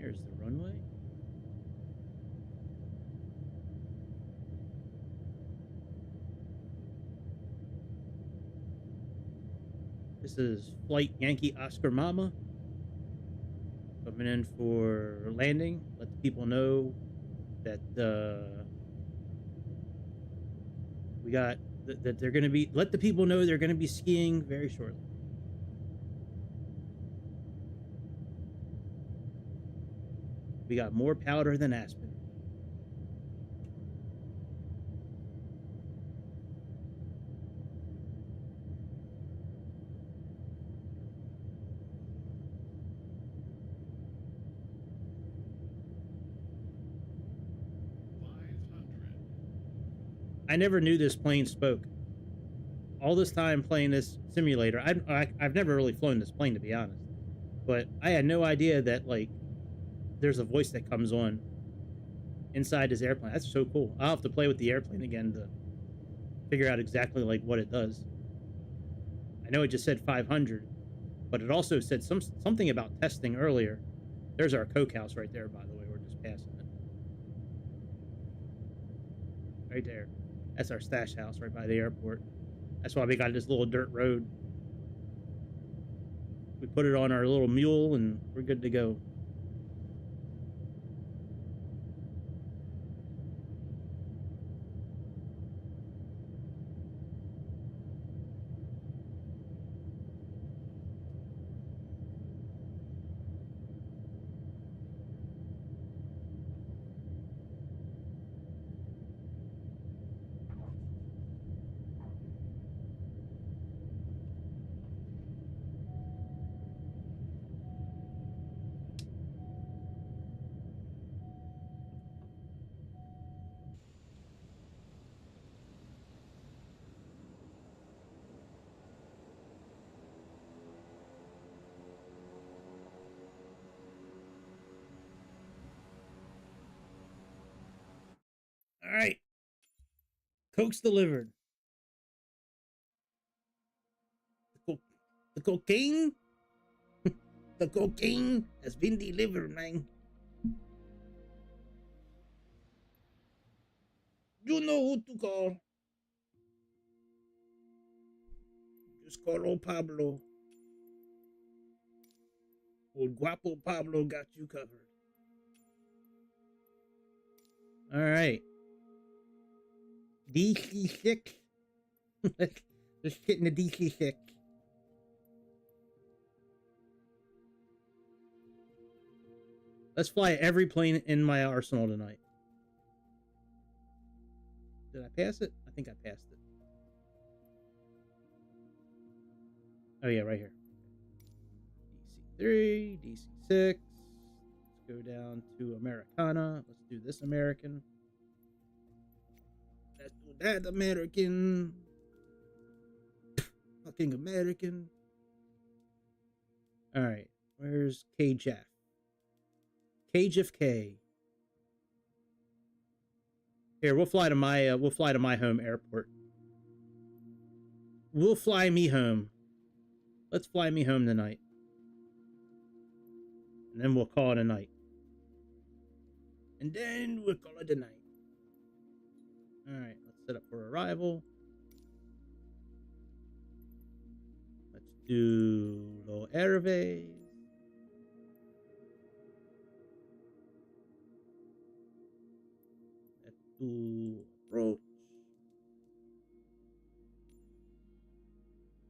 There's the runway. This is Flight Yankee Oscar Mama. Coming in for landing. Let the people know that we got that they're going to be. Let the people know they're going to be skiing very shortly. We got more powder than Aspen. I never knew this plane spoke. All this time playing this simulator, I've never really flown this plane, to be honest. But I had no idea that, like, there's a voice that comes on inside this airplane. That's so cool. I'll have to play with the airplane again to figure out exactly like what it does. I know it just said 500, but it also said something about testing earlier. There's our Coke house right there, by the way. We're just passing it. Right there. That's our stash house right by the airport. That's why we got this little dirt road. We put it on our little mule and we're good to go. All right. Coke's delivered. The cocaine? The cocaine has been delivered, man. You know who to call. Just call old Pablo. Old Guapo Pablo got you covered. All right. DC-6. Let's get in the DC-6. Let's fly every plane in my arsenal tonight. Did I pass it? I think I passed it. Oh yeah, right here. DC-3, DC-6. Let's go down to Americana. Let's do this American. Let's do that American. Fucking American. All right, where's KJF? KJFK. Here, we'll fly to my home airport. We'll fly me home. Let's fly me home tonight. And then we'll call it a night. And then we'll call it a night. Alright, let's set up for arrival. Let's do Los Herves. Let's do approach.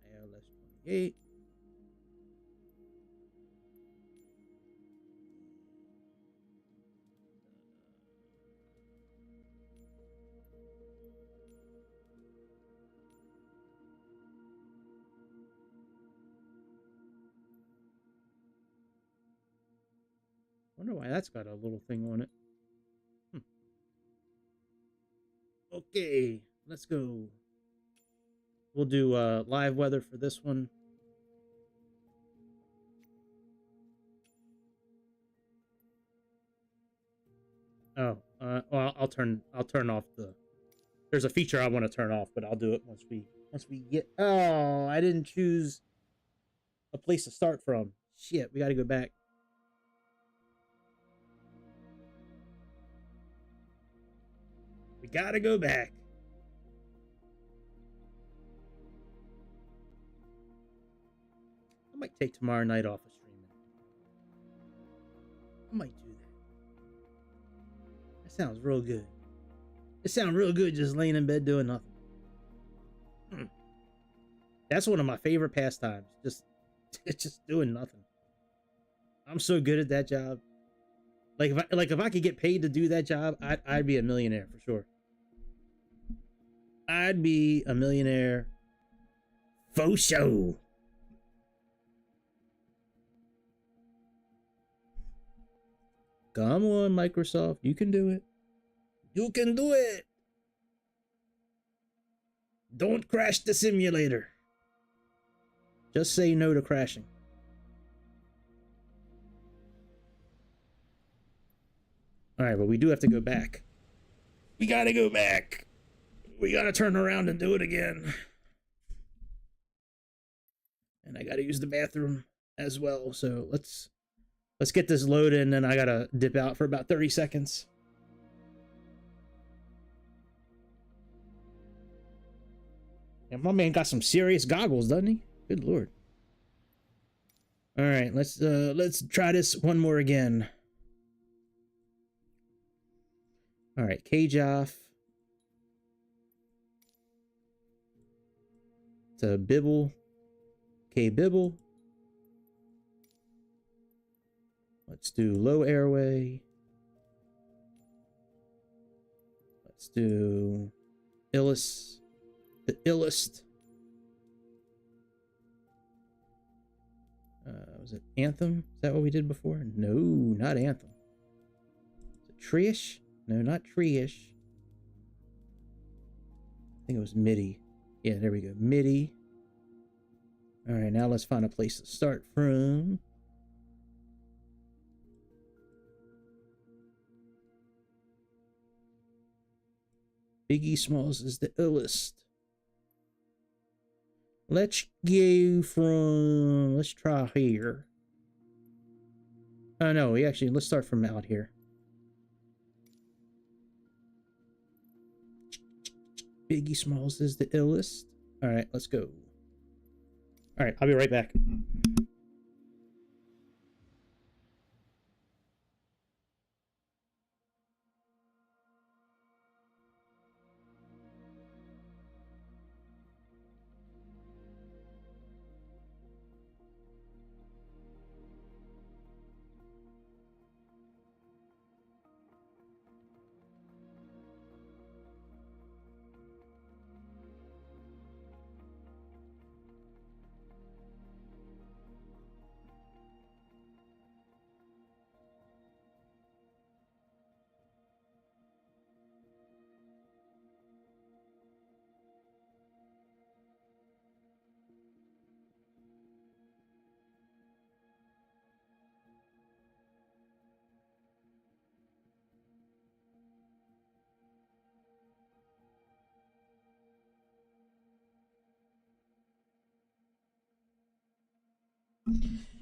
ALS 28. Wonder why that's got a little thing on it. Okay, let's go. We'll do live weather for this one. Oh, well, I'll turn off the. There's a feature I want to turn off, but I'll do it once we get. Oh, I didn't choose a place to start from. Shit, we got to go back. We gotta go back. I might take tomorrow night off of streaming. I might do that. That sounds real good. It sounds real good just laying in bed doing nothing. That's one of my favorite pastimes. Just doing nothing. I'm so good at that job. Like if I could get paid to do that job, I'd be a millionaire for sure. I'd be a millionaire for sure. Come on, Microsoft, you can do it. You can do it. Don't crash the simulator. Just say no to crashing. All right, but we do have to go back. We gotta go back. We gotta turn around and do it again. And I gotta use the bathroom as well. So let's get this loaded, and then I gotta dip out for about 30 seconds. And my man got some serious goggles, doesn't he? Good lord. All right, let's try this one more again. All right, cage off. To bibble. Okay, bibble. Let's do low airway. Let's do illest. The illest. Was it Anthem? Is that what we did before? No, not Anthem. Is it Trish? No, not Trish. I think it was MIDI. Yeah, there we go. MIDI. All right, now let's find a place to start from. Biggie Smalls is the illest. Let's go from, let's try here. Oh no, let's start from out here. Biggie Smalls is the illest. All right, let's go. All right, I'll be right back.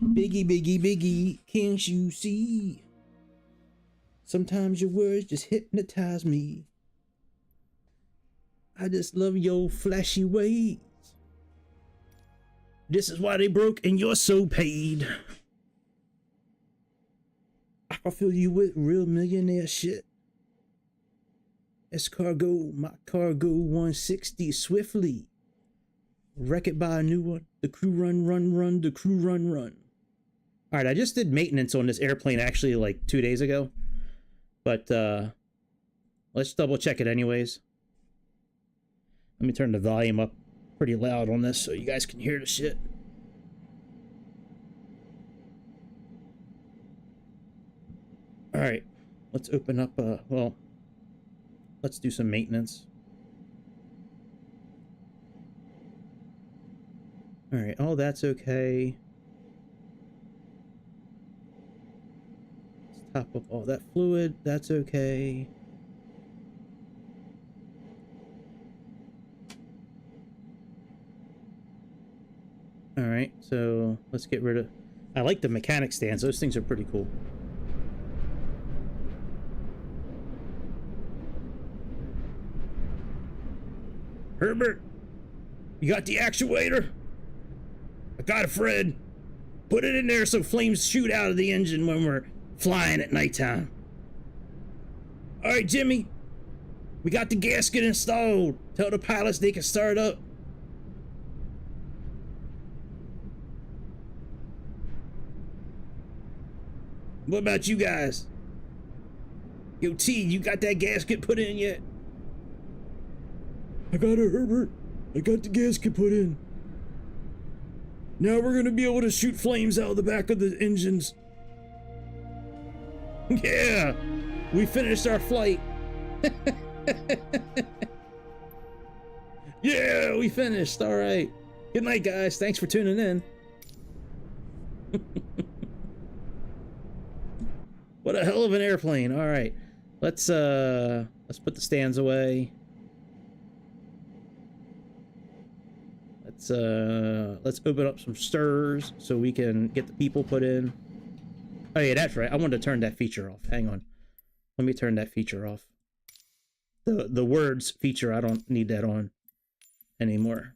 Biggie, biggie, biggie, can't you see? Sometimes your words just hypnotize me. I just love your flashy ways. This is why they broke and you're so paid. I can fill you with real millionaire shit. Escargot, my cargo 160 swiftly. Wreck it by a new one. The crew run, the crew run. All right, I just did maintenance on this airplane actually like 2 days ago. But let's double check it anyways. Let me turn the volume up pretty loud on this so you guys can hear the shit. All right, let's open up, well, let's do some maintenance. All right, oh, that's okay. Let's top up all that fluid, that's okay. All right, so let's get rid of, I like the mechanic stands, those things are pretty cool. Herbert, you got the actuator? I got it, Fred. Put it in there so flames shoot out of the engine when we're flying at nighttime. All right, Jimmy, we got the gasket installed. Tell the pilots they can start up. What about you guys? Yo, T, you got that gasket put in yet? I got it, Herbert. I got the gasket put in. Now we're gonna be able to shoot flames out of the back of the engines. Yeah, we finished our flight. Yeah, we finished. All right. Good night, guys. Thanks for tuning in. What a hell of an airplane. All right. Let's put the stands away. Let's open up some stirs so we can get the people put in. Oh yeah, that's right. I wanted to turn that feature off. Hang on. Let me turn that feature off. The words feature, I don't need that on anymore.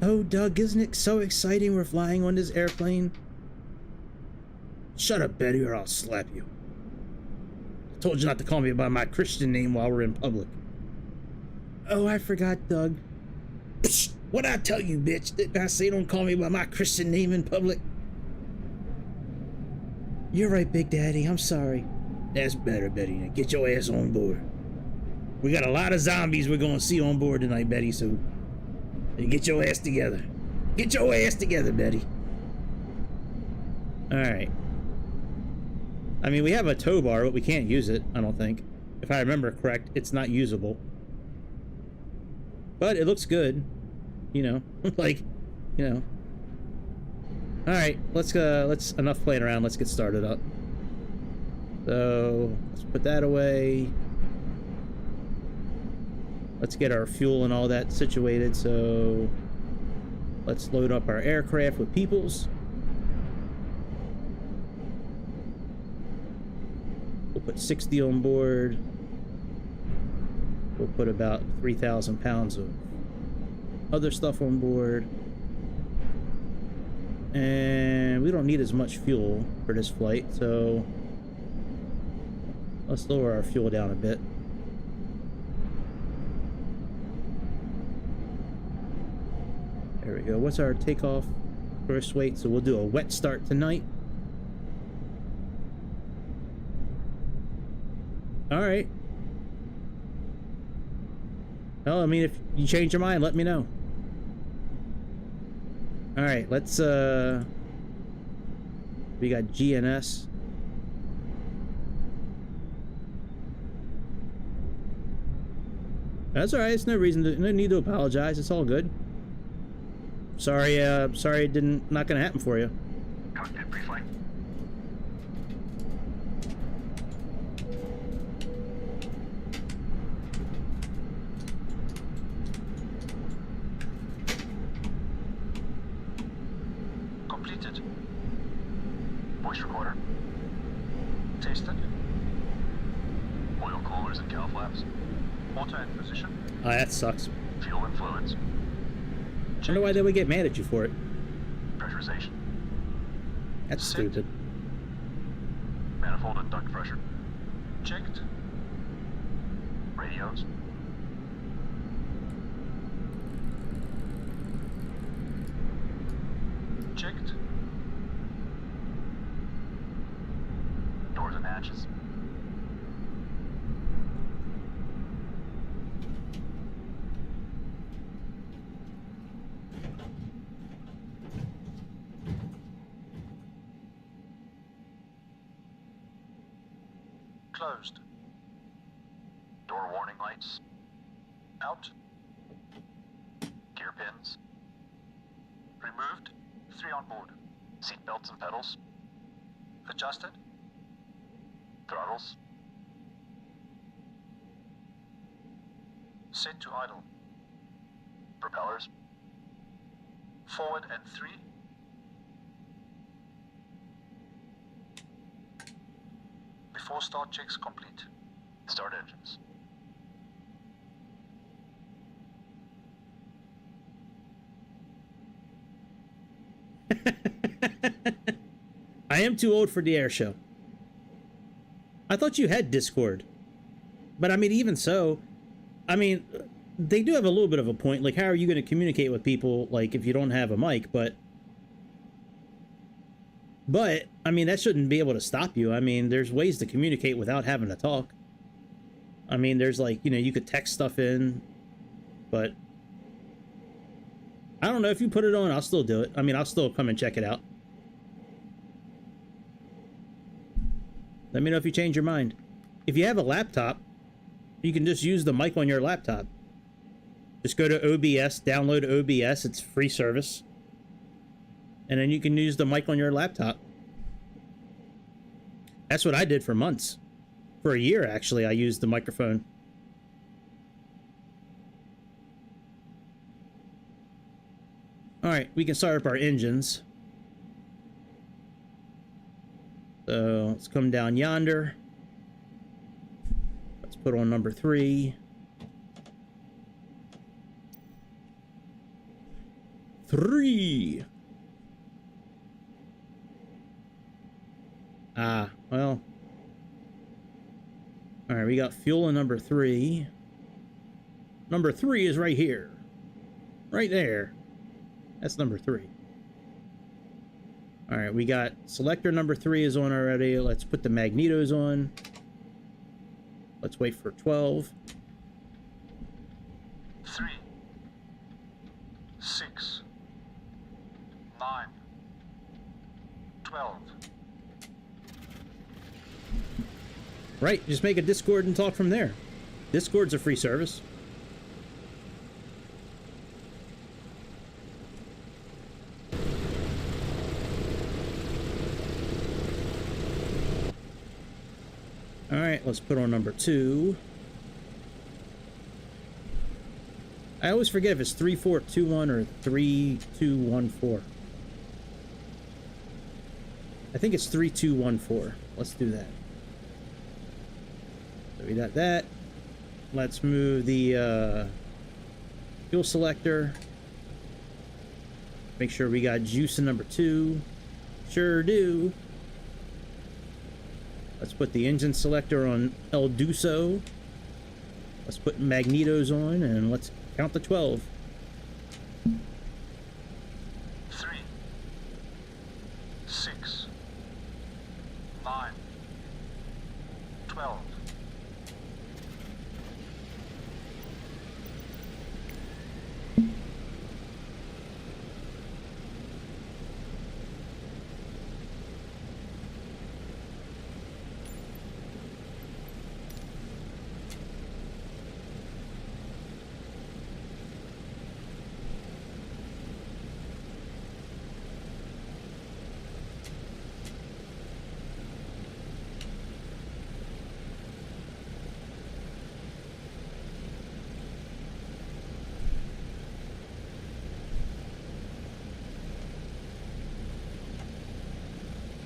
Oh, Doug, isn't it so exciting we're flying on this airplane? Shut up, Betty, or I'll slap you. I told you not to call me by my Christian name while we're in public. Oh, I forgot, Doug. Psst, what'd I tell you, bitch? Did I say don't call me by my Christian name in public? You're right, Big Daddy. I'm sorry. That's better, Betty. Now get your ass on board. We got a lot of zombies we're gonna see on board tonight, Betty, so get your ass together. Get your ass together, Betty. Alright. I mean, we have a tow bar, but we can't use it, I don't think. If I remember correct, it's not usable. But it looks good. You know, like, you know. Alright, let's enough playing around, let's get started up. So, let's put that away. Let's get our fuel and all that situated, so let's load up our aircraft with peoples. We'll put 60 on board. We'll put about 3,000 pounds of other stuff on board. And we don't need as much fuel for this flight, so let's lower our fuel down a bit. There we go. What's our takeoff first weight? So we'll do a wet start tonight. Alright. Well, I mean, if you change your mind, let me know. Alright, let's, we got GNS. That's alright, it's no need to apologize, it's all good. Sorry, sorry it not gonna happen for you. Cockpit pre-flight. Completed. Voice recorder. Tasted. Oil coolers and cow flaps. Auto in position. Oh, that sucks. Fuel and fluids. I wonder why they would get mad at you for it. Pressurization. That's Set. stupid. Manifold and duct pressure. Checked. Radios. Checked. Doors and hatches. Closed. Door warning lights. Out. Gear pins. Removed. 3 on board. Seat belts and pedals. Adjusted. Throttles. Set to idle. Propellers. Forward and 3. Before start checks complete. Start engines. I am too old for the air show. I thought you had Discord. But I mean, even so, I mean, they do have a little bit of a point. Like, how are you going to communicate with people, like, if you don't have a mic? But, I mean, that shouldn't be able to stop you. I mean, there's ways to communicate without having to talk. I mean, there's, like, you know, you could text stuff in, but I don't know if you put it on, I'll still do it. I mean, I'll still come and check it out. Let me know if you change your mind. If you have a laptop, you can just use the mic on your laptop. Just go to OBS, download OBS, it's free service. And then you can use the mic on your laptop. That's what I did for months. For a year, actually, I used the microphone. Alright, we can start up our engines. So, let's come down yonder. Let's put on number 3. 3! Ah, well. Alright, we got fuel in number 3. Number 3 is right here. Right there. That's number 3. Alright, we got selector number 3 is on already. Let's put the magnetos on. Let's wait for 12. 3, 6, 9, 12. Right, just make a Discord and talk from there. Discord's a free service. Alright, let's put on number 2. I always forget if it's 3421 or 3214. I think it's 3214. Let's do that. So we got that. Let's move the fuel selector. Make sure we got juice in number 2. Sure do. Let's put the engine selector on El Duso. Let's put magnetos on and let's count to 12. 3, 6, 9, 12.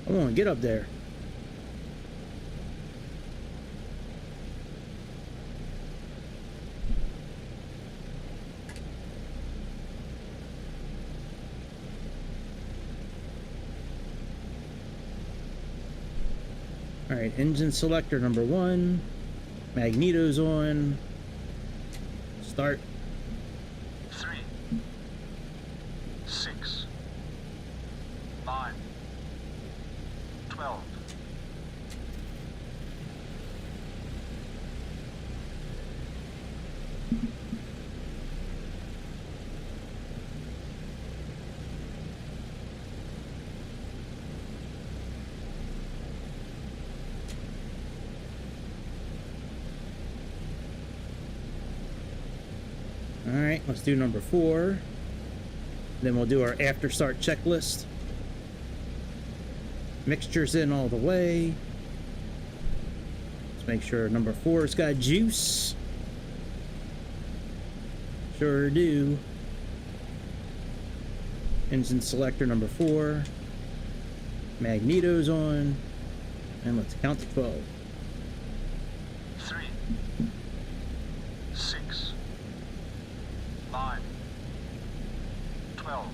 Come on, get up there. Alright, engine selector number 1. Magnetos on. Start. 3, 6, 9, 12. Alright, let's do number 4. Then we'll do our after start checklist. Mixtures in all the way. Let's make sure number 4's got juice. Sure do. Engine selector number 4. Magnetos on. And let's count to 12. 3, 6, 9, 12.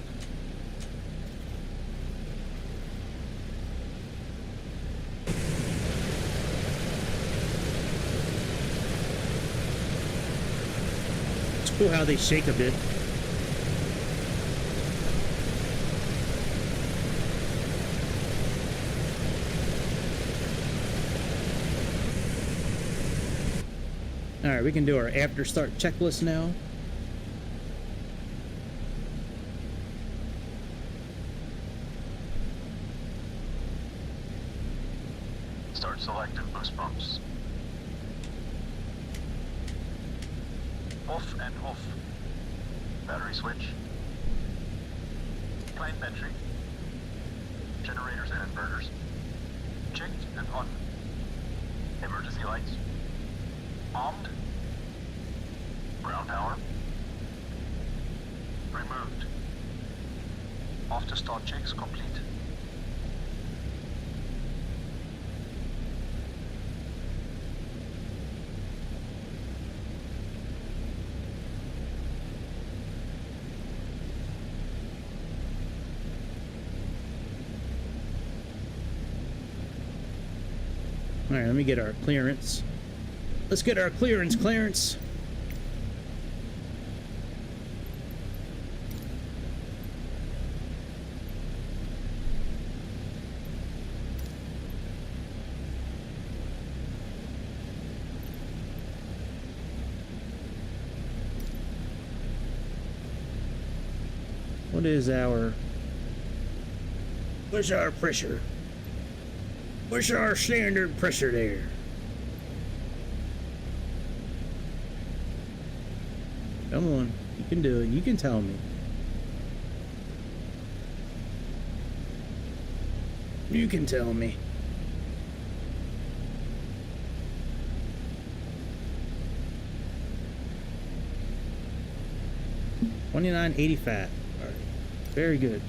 It's cool how they shake a bit. Alright, we can do our after start checklist now. Boost pumps. Off and off. Battery switch. Plane battery. Generators and inverters. Checked and on. Emergency lights. Armed. Ground power. Removed. After start checks complete. All right, let me get our clearance. Let's get our clearance. Where's our pressure? What's our standard pressure there? Come on, you can do it. You can tell me. You can tell me. $29.85. All right, very good.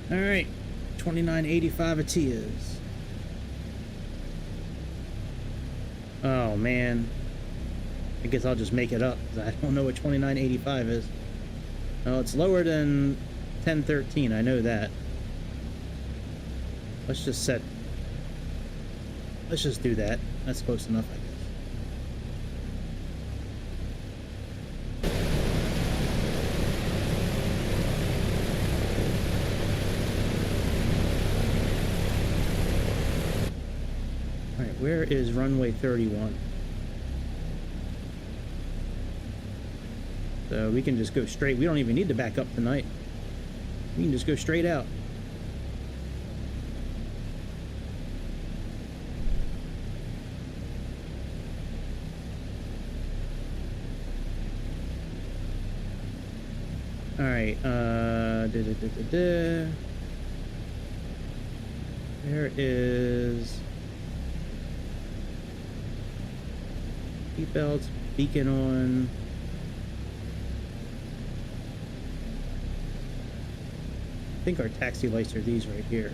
All right, $29.85 it is. Oh man, I guess I'll just make it up because I don't know what $29.85 is. Oh, it's lower than $10.13. I know that. Let's just do that. That's close enough, I guess. Where is runway 31? So we can just go straight. We don't even need to back up tonight. We can just go straight out. All right. There is seatbelts, beacon on. I think our taxi lights are these right here.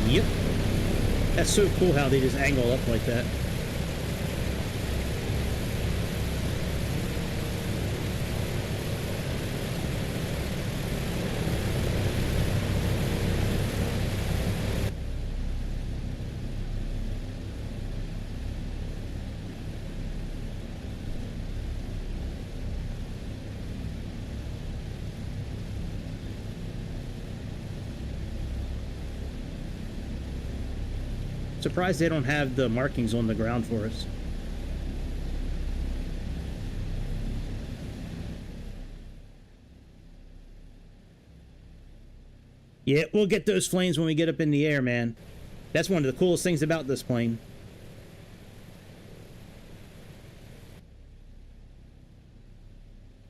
Yep. That's so cool how they just angle up like that. Surprised they don't have the markings on the ground for us. Yeah, we'll get those flames when we get up in the air, man. That's one of the coolest things about this plane.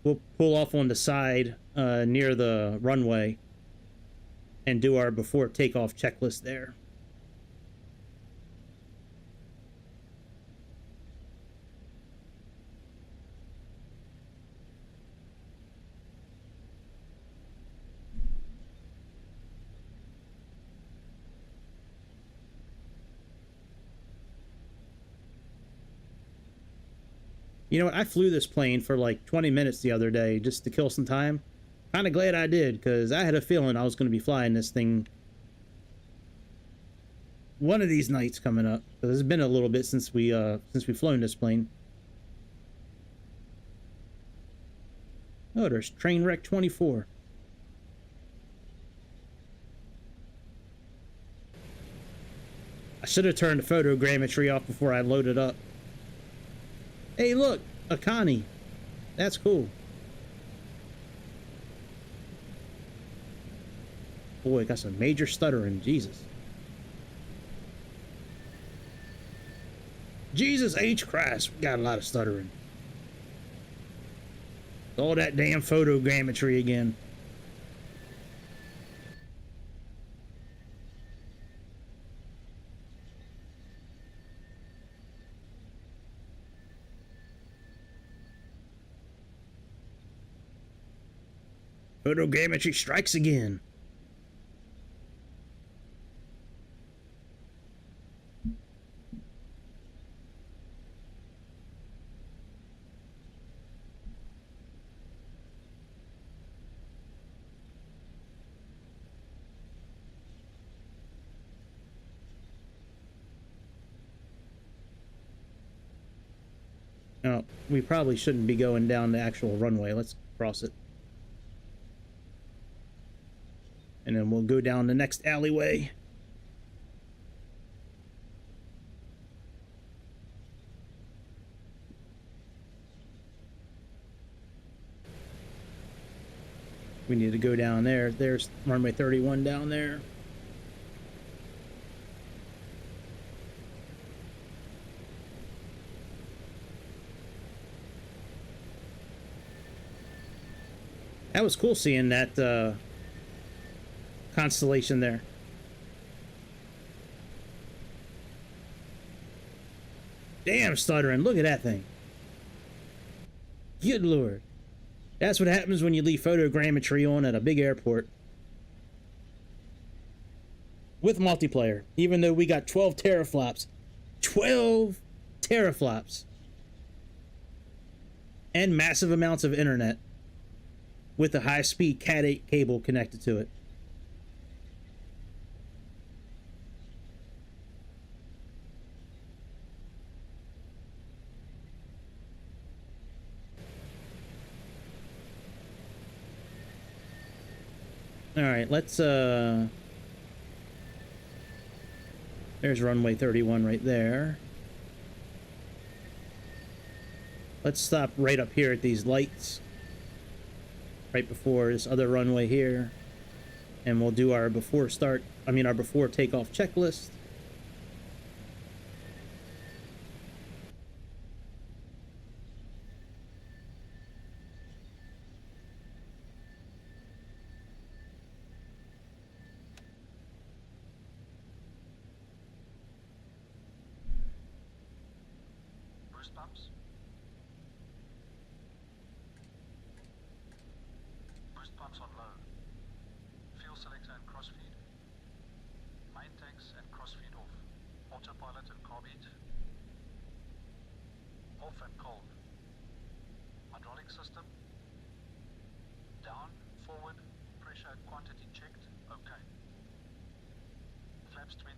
We'll pull off on the side near the runway and do our before takeoff checklist there. You know what? I flew this plane for like 20 minutes the other day just to kill some time. Kind of glad I did, because I had a feeling I was going to be flying this thing one of these nights coming up. Because it's been a little bit since we've flown this plane. Oh, there's Trainwreck 24. I should have turned the photogrammetry off before I loaded up. Hey, look, a Connie. That's cool. Boy, got some major stuttering. Jesus. Jesus H. Christ, we got a lot of stuttering. All that damn photogrammetry again. Photogrammetry strikes again. Oh, we probably shouldn't be going down the actual runway. Let's cross it. And then we'll go down the next alleyway. We need to go down there. There's runway 31 down there. That was cool seeing that constellation there. Damn stuttering. Look at that thing. Good lord. That's what happens when you leave photogrammetry on at a big airport. With multiplayer. Even though we got 12 teraflops. 12 teraflops. And massive amounts of internet. With a high-speed Cat 8 cable connected to it. Alright, let's, there's runway 31 right there. Let's stop right up here at these lights. Right before this other runway here. And we'll do our before takeoff checklist. Boost pumps. Boost pumps on low. Fuel selector and crossfeed. Main tanks and crossfeed off. Autopilot and carb heat. Off and cold. Hydraulic system. Down, forward, pressure and quantity checked. Okay. Flaps 20.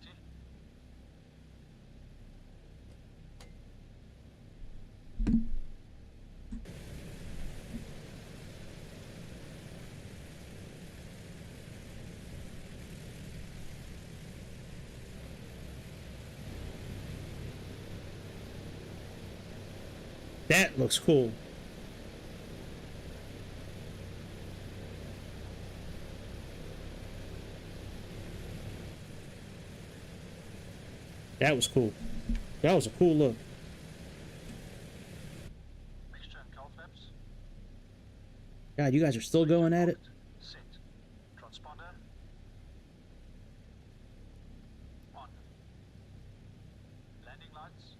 That looks cool. That was cool. That was a cool look. Mixture and cowl flaps. God, you guys are still going at it? Set. Transponder. On. Landing lights.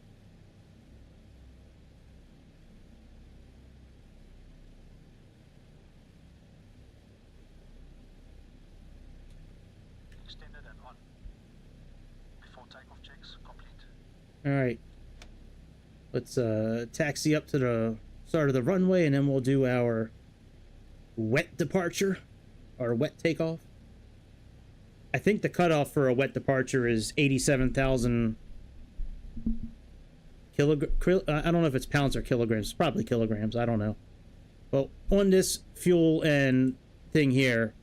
Extended and on. Before takeoff checks complete. Alright. Let's taxi up to the start of the runway and then we'll do our wet departure. Our wet takeoff. I think the cutoff for a wet departure is 87,000 I don't know if it's pounds or kilograms. It's probably kilograms. I don't know. Well, on this fuel and thing here,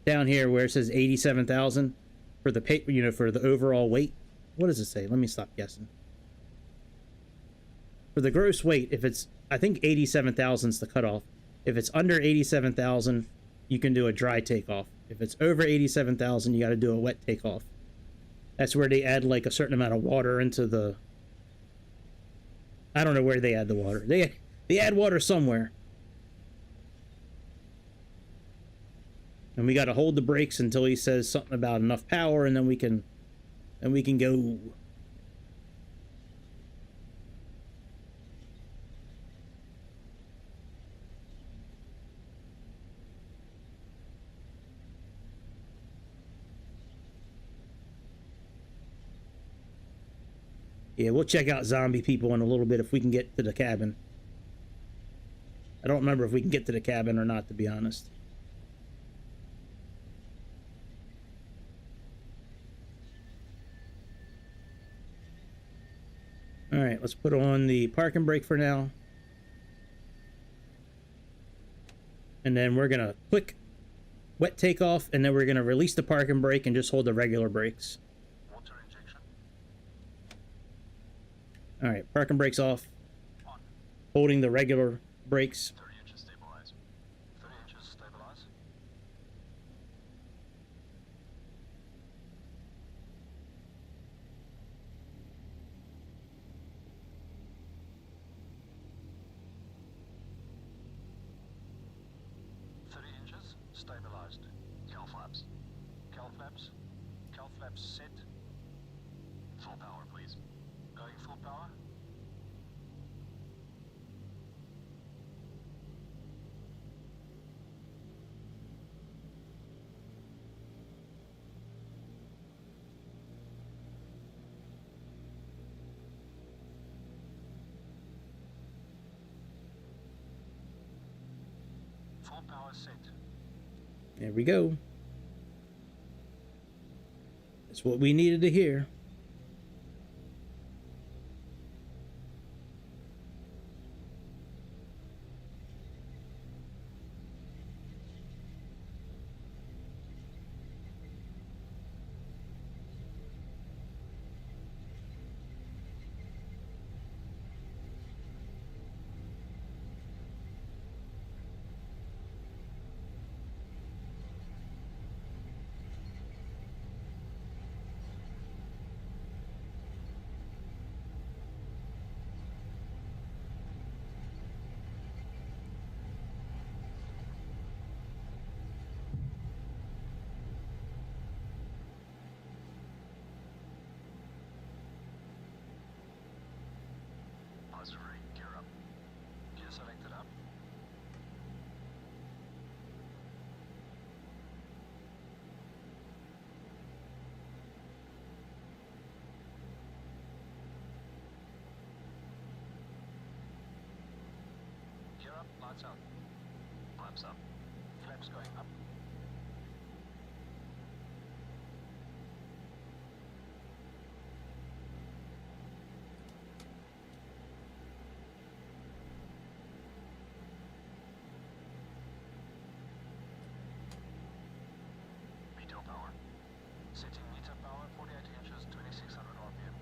down here where it says 87,000 for the pay, you know, for the overall weight. What does it say? Let me stop guessing. For the gross weight, if it's, I think 87,000 is the cutoff. If it's under 87,000, you can do a dry takeoff. If it's over 87,000, you got to do a wet takeoff. That's where they add like a certain amount of water into the. I don't know where they add the water. They add water somewhere. And we got to hold the brakes until he says something about enough power, and then we can go. Yeah, we'll check out zombie people in a little bit if we can get to the cabin. I don't remember if we can get to the cabin or not, to be honest. Alright, let's put on the parking brake for now. And then we're going to click wet takeoff, and then we're going to release the parking brake and just hold the regular brakes. Water injection. Alright, parking brakes off. On. Holding the regular brakes. 30 inches stabilize. 30 inches stabilize. Stabilized. Cowl flaps. Cowl flaps. Cowl flaps set. Full power, please. Going full power. Full power set. There we go. That's what we needed to hear. Auxiliary, gear up. Gear selected up. Gear up, lights out. Flaps up. Flaps going up. Meter power. Setting meter power 48 inches, 2600 RPM.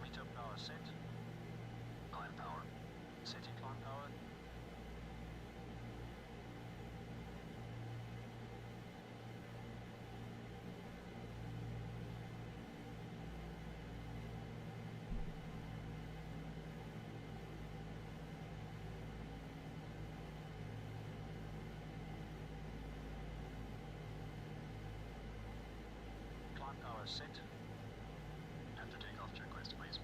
Meter power set. Climb power. Setting climb power. Climb power set. And the takeoff checklist, please.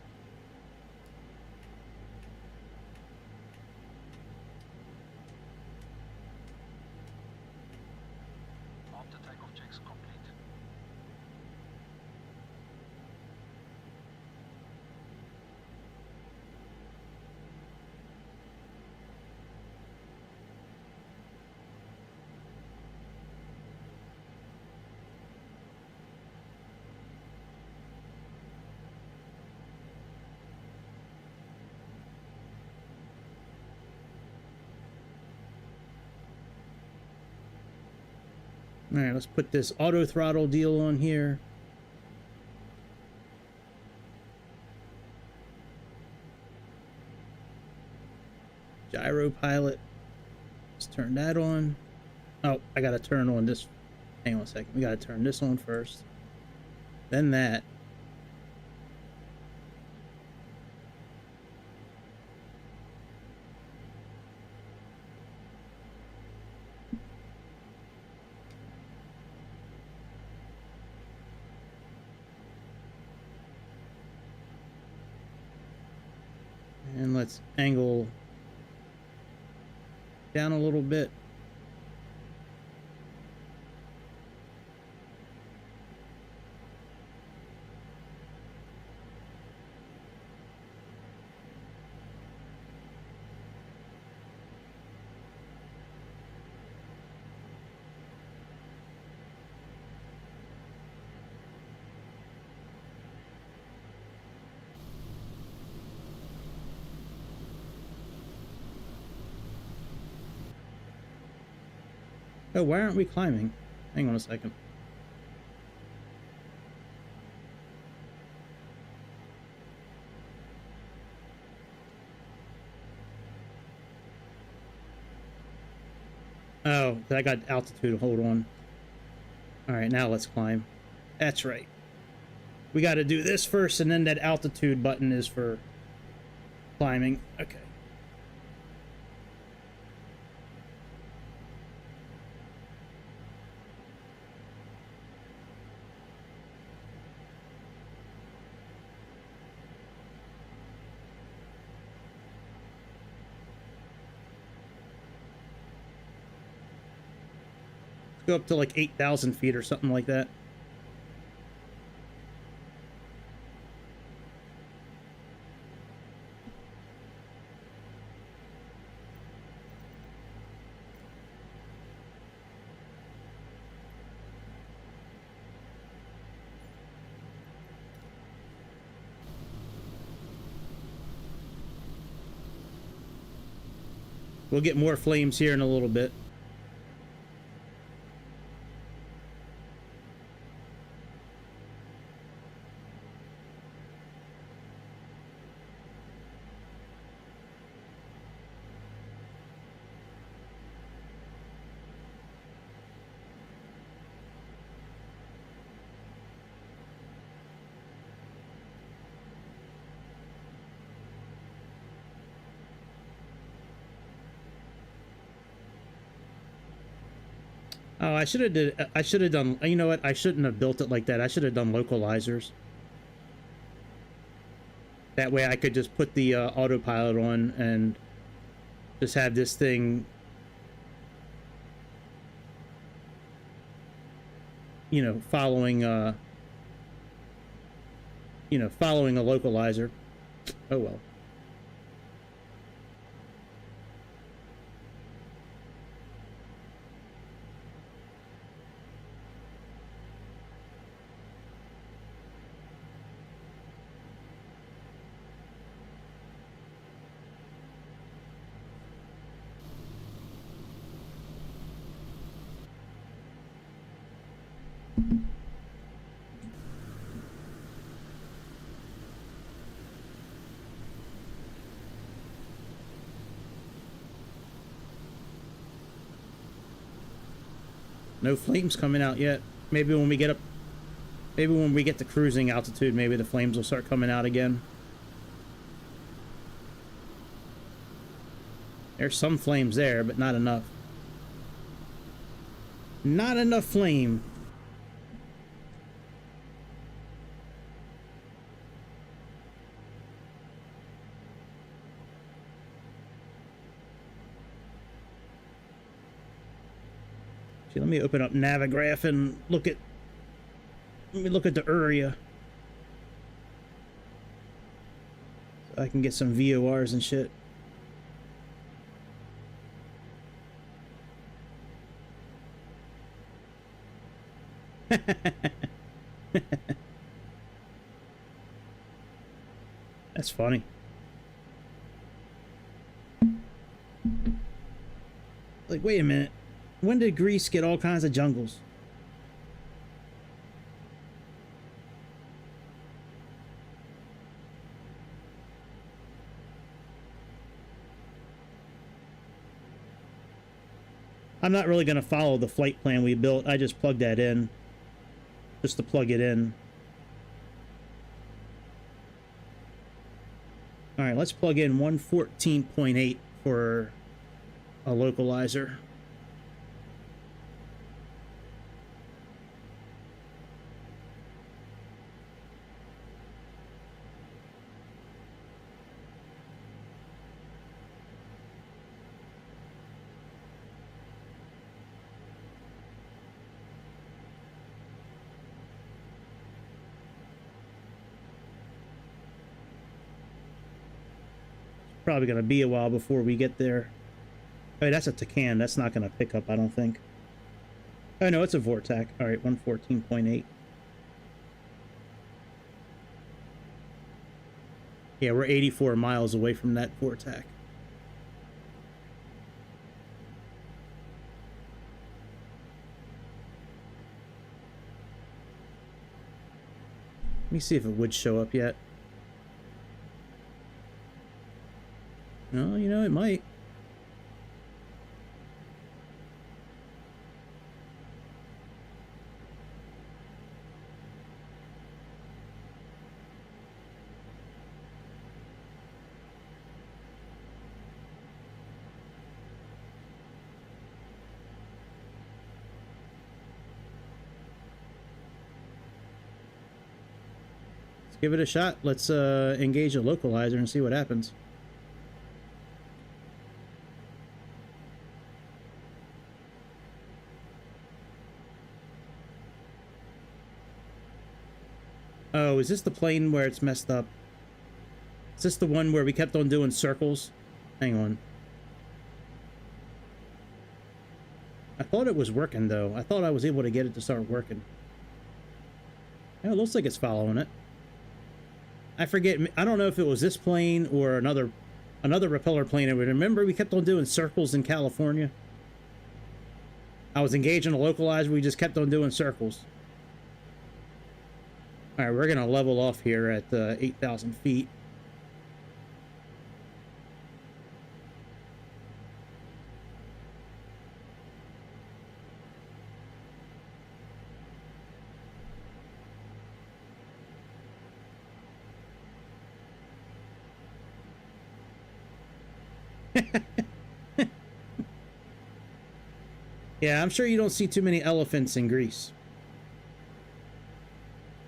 All right, let's put this auto throttle deal on here. Gyro pilot. Let's turn that on. Oh, I gotta turn on this. Hang on a second. We gotta turn this on first. Then that. And let's angle down a little bit. Oh, why aren't we climbing? Hang on a second. Oh, I got altitude. Hold on. All right, now let's climb. That's right. We got to do this first, and then that altitude button is for climbing. Okay. Go up to like 8,000 feet or something like that. We'll get more flames here in a little bit. Oh, I should have done, you know what? I shouldn't have built it like that. I should have done localizers. That way I could just put the autopilot on and just have this thing, you know, following a localizer. Oh well. No flames coming out yet. Maybe when we get to cruising altitude, maybe the flames will start coming out again. There's some flames there, but not enough. Not enough flame. Let me open up Navigraph and look at the area. So I can get some VORs and shit. That's funny. Like, wait a minute. When did Greece get all kinds of jungles? I'm not really going to follow the flight plan we built. I just plugged that in. Just to plug it in. Alright, let's plug in 114.8 for a localizer. Probably going to be a while before we get there. Oh, that's a Tacan. That's not going to pick up, I don't think. Oh, no, it's a Vortac. All right, 114.8. Yeah, we're 84 miles away from that Vortac. Let me see if it would show up yet. No, you know, it might. Let's give it a shot. Let's engage a localizer and see what happens. Oh, is this the plane where it's messed up? Is this the one where we kept on doing circles? Hang on. I thought it was working, though. I thought I was able to get it to start working. Yeah, it looks like it's following it. I forget. I don't know if it was this plane or another repeller plane. I would remember we kept on doing circles in California. I was engaging a localizer. We just kept on doing circles. All right, we're going to level off here at 8,000 feet. Yeah, I'm sure you don't see too many elephants in Greece.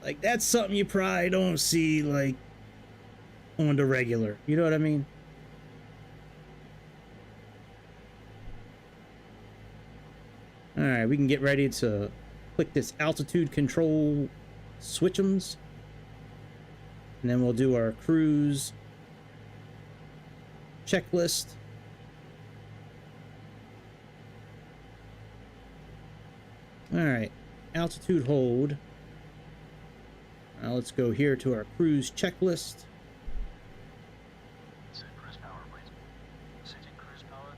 Like, that's something you probably don't see, like, on the regular. You know what I mean? Alright, we can get ready to click this altitude control switch'ems. And then we'll do our cruise checklist. Alright, altitude hold. Now let's go here to our cruise checklist. Set cruise power, please. Setting cruise power.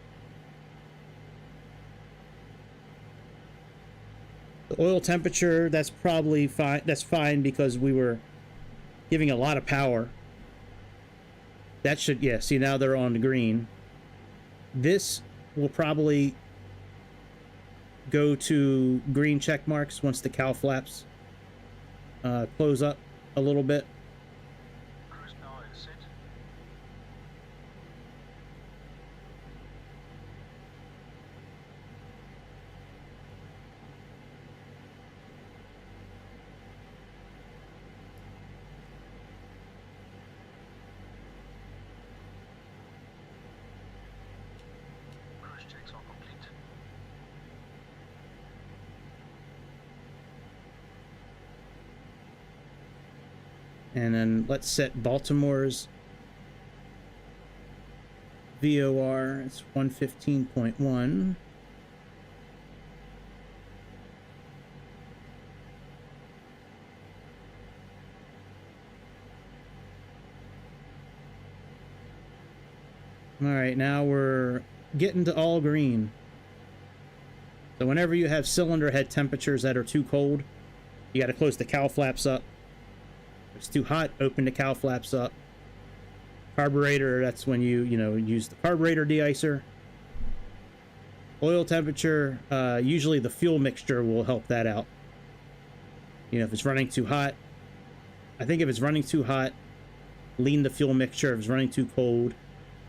The oil temperature, that's probably fine. That's fine because we were giving a lot of power. That should, yeah, see now they're on the green. This will probably go to green check marks once the cow flaps close up a little bit. Cruise power is set. Cruise checks are complete. And then let's set Baltimore's VOR. It's 115.1. All right, now we're getting to all green. So whenever you have cylinder head temperatures that are too cold, you got to close the cowl flaps up. If it's too hot, open the cowl flaps up. Carburetor, that's when you use the carburetor de-icer. Oil temperature, usually the fuel mixture will help that out. You know, if it's running too hot, I think if it's running too hot, lean the fuel mixture. If it's running too cold,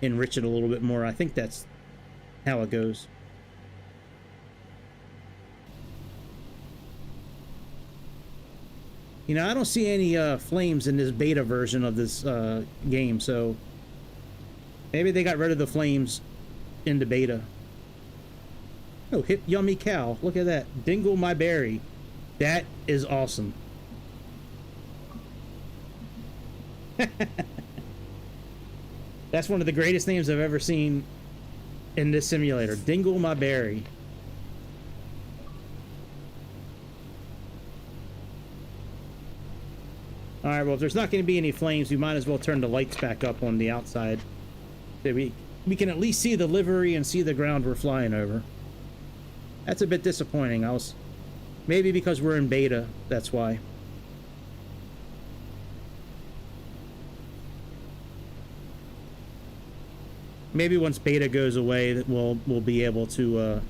enrich it a little bit more. I think that's how it goes. You know, I don't see any flames in this beta version of this game, so maybe they got rid of the flames in the beta. Oh, hip yummy cow. Look at that. Dingle my berry. That is awesome. That's one of the greatest names I've ever seen in this simulator. Dingle my berry. Alright, well, if there's not going to be any flames, we might as well turn the lights back up on the outside. So we can at least see the livery and see the ground we're flying over. That's a bit disappointing. Maybe because we're in beta, that's why. Maybe once beta goes away, that we'll be able to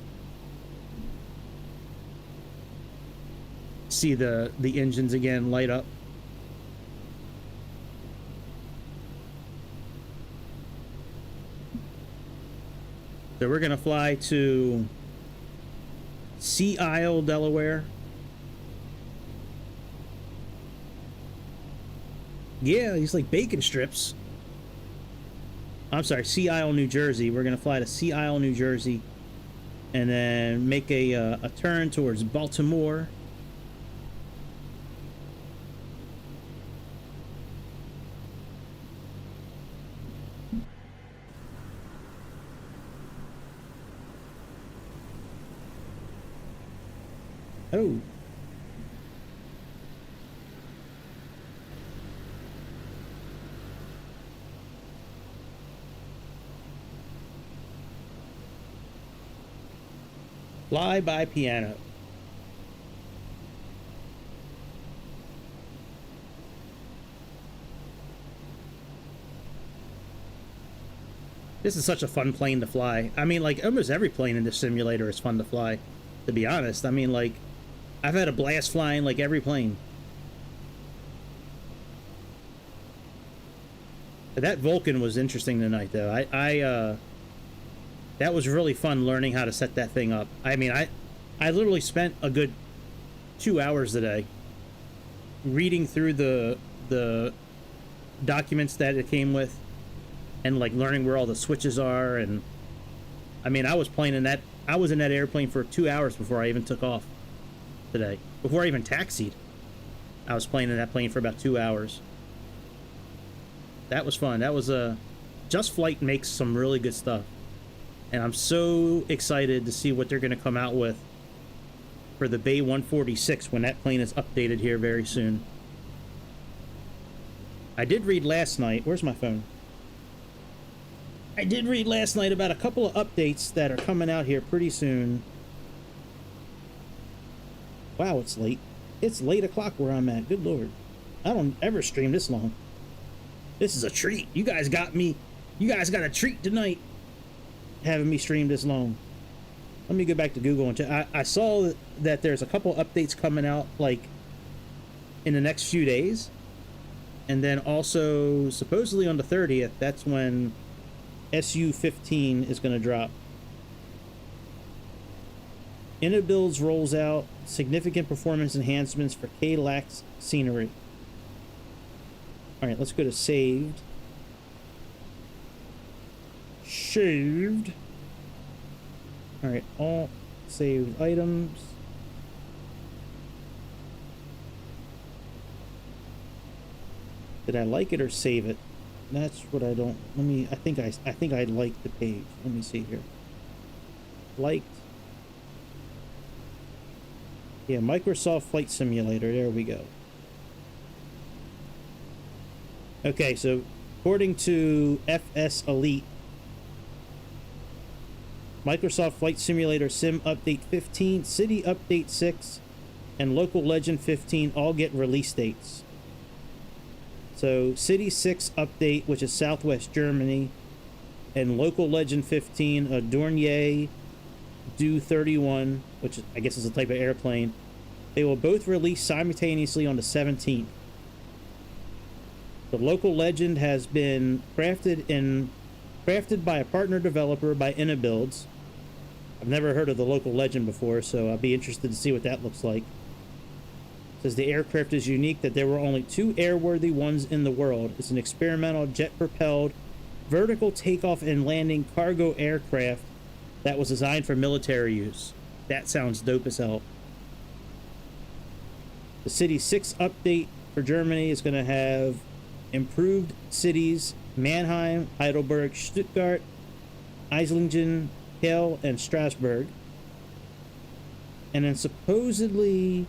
see the engines again light up. So we're gonna fly to Sea Isle, Delaware. Yeah, these like bacon strips. I'm sorry, Sea Isle, New Jersey. We're gonna fly to Sea Isle, New Jersey, and then make a turn towards Baltimore. Oh. Fly by piano. This is such a fun plane to fly. I mean, like, almost every plane in this simulator is fun to fly, to be honest. I mean, like, I've had a blast flying, like, every plane. But that Vulcan was interesting tonight, though. That was really fun learning how to set that thing up. I mean, I literally spent a good 2 hours today reading through the documents that it came with and like learning where all the switches are. And I mean, I was in that airplane for 2 hours before I even took off today. Before I even taxied, I was playing in that plane for about 2 hours. That was fun. That was Just Flight makes some really good stuff. And I'm so excited to see what they're going to come out with for the Bay 146 when that plane is updated here very soon. I did read last night. Where's my phone? I did read last night about a couple of updates that are coming out here pretty soon. Wow, it's late. It's late o'clock where I'm at. Good Lord. I don't ever stream this long. This is a treat. You guys got me. You guys got a treat tonight, having me stream this long. Let me go back to Google and check. I saw that there's a couple updates coming out like in the next few days, and then also supposedly on the 30th, that's when SU-15 is going to drop. InnoBuilds rolls out significant performance enhancements for K-Lax scenery. All right, let's go to saved. Saved. All right, all saved items. Did I like it or save it? That's what I don't. Let me. I think I liked the page. Let me see here. Liked. Yeah, Microsoft Flight Simulator. There we go. Okay, so according to FS Elite, Microsoft Flight Simulator Sim Update 15, City Update 6, and Local Legend 15 all get release dates. So City 6 Update, which is Southwest Germany, and Local Legend 15, Dornier, Do-31, which I guess is a type of airplane. They will both release simultaneously on the 17th. The local legend has been crafted by a partner developer by Builds. I've never heard of the local legend before, so I'll be interested to see what that looks like. It says the aircraft is unique, that there were only 2 airworthy ones in the world. It's an experimental jet-propelled vertical takeoff and landing cargo aircraft that was designed for military use. That sounds dope as hell. The City 6 update for Germany is going to have improved cities: Mannheim, Heidelberg, Stuttgart, Eislingen, Halle, and Strasbourg. And then supposedly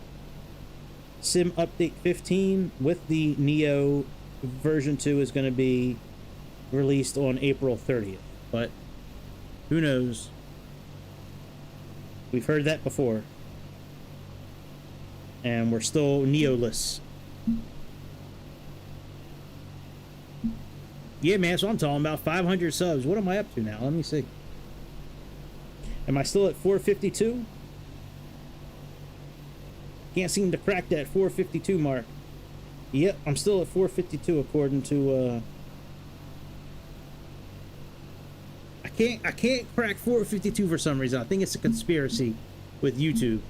Sim Update 15 with the Neo version 2 is going to be released on April 30th. But who knows? We've heard that before. And we're still Neo-less. Yeah, man, so I'm talking about 500 subs. What am I up to now? Let me see. Am I still at 452? Can't seem to crack that 452 mark. Yep, I'm still at 452 according to I can't crack 452 for some reason. I think it's a conspiracy with YouTube.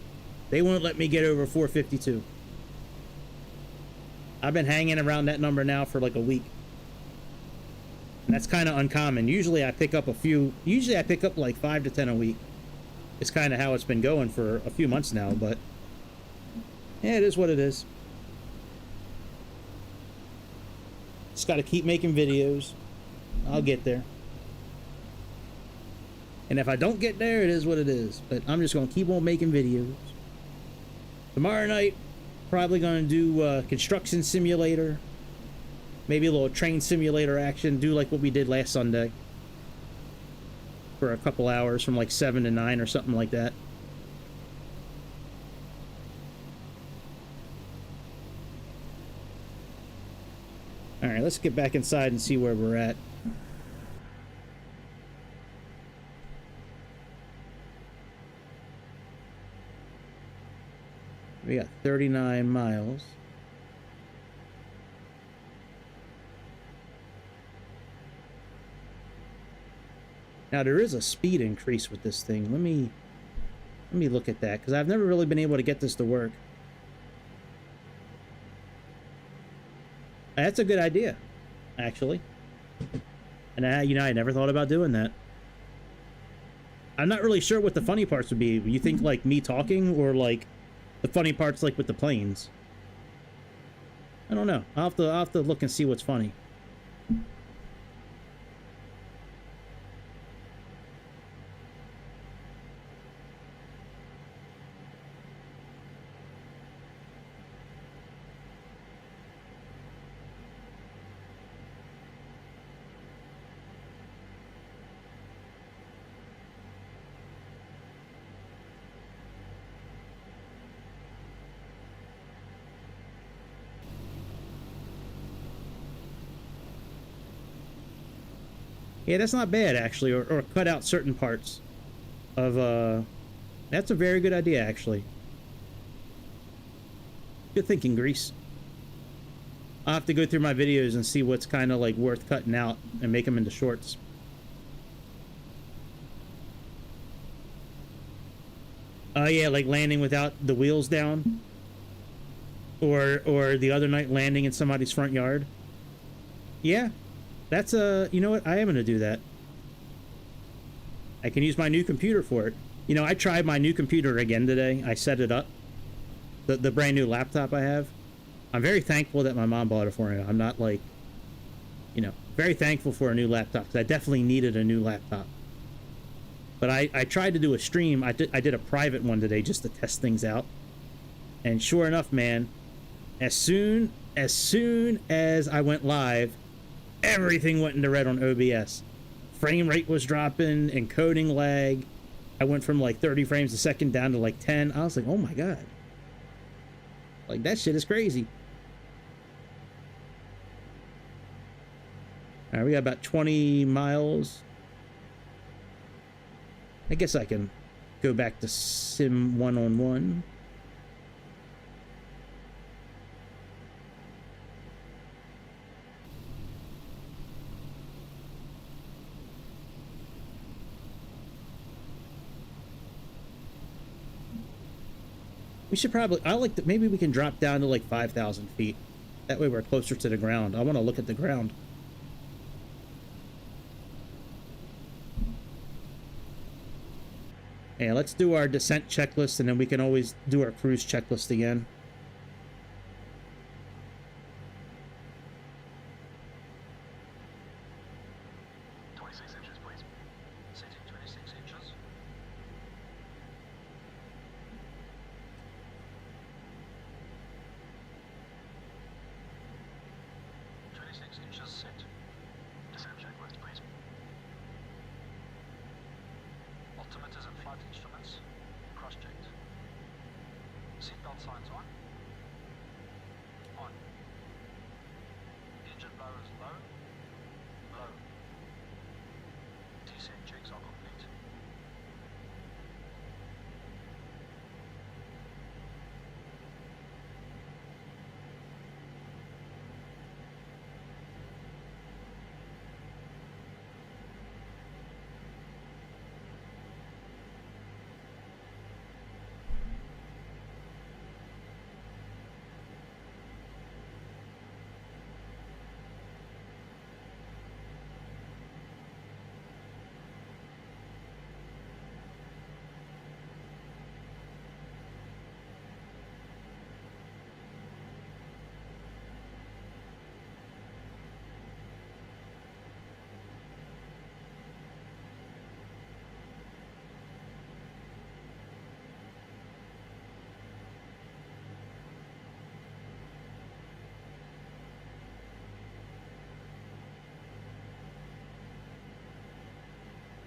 They won't let me get over 452. I've been hanging around that number now for like a week. And that's kind of uncommon. Usually I pick up like 5 to 10 a week. It's kind of how it's been going for a few months now, but yeah, it is what it is. Just got to keep making videos. I'll get there. And if I don't get there, it is what it is. But I'm just going to keep on making videos. Tomorrow night, probably going to do construction simulator. Maybe a little train simulator action. Do like what we did last Sunday. For a couple hours from like 7 to 9 or something like that. Alright, let's get back inside and see where we're at. We got 39 miles. Now there is a speed increase with this thing. Let me look at that, because I've never really been able to get this to work. That's a good idea, actually. And I never thought about doing that. I'm not really sure what the funny parts would be. You think like me talking, or like the funny parts like with the planes? I don't know. I'll have to look and see what's funny. Yeah, that's not bad, actually, or cut out certain parts of, that's a very good idea, actually. Good thinking, Grease. I'll have to go through my videos and see what's kind of, like, worth cutting out and make them into shorts. Yeah, like landing without the wheels down. Or the other night landing in somebody's front yard. Yeah. That's you know what? I am going to do that. I can use my new computer for it. You know, I tried my new computer again today. I set it up. The brand new laptop I have. I'm very thankful that my mom bought it for me. I'm not like, you know, very thankful for a new laptop, because I definitely needed a new laptop. But I tried to do a stream. I did a private one today just to test things out. And sure enough, man, as soon as I went live, everything went into red on OBS. Frame rate was dropping, encoding lag. I went from like 30 frames a second down to like 10. I was like, oh my god. Like, that shit is crazy. Alright, we got about 20 miles. I guess I can go back to Sim 1-on-1. We should probably, I like that, maybe we can drop down to like 5,000 feet. That way we're closer to the ground. I want to look at the ground. Yeah, let's do our descent checklist, and then we can always do our cruise checklist again.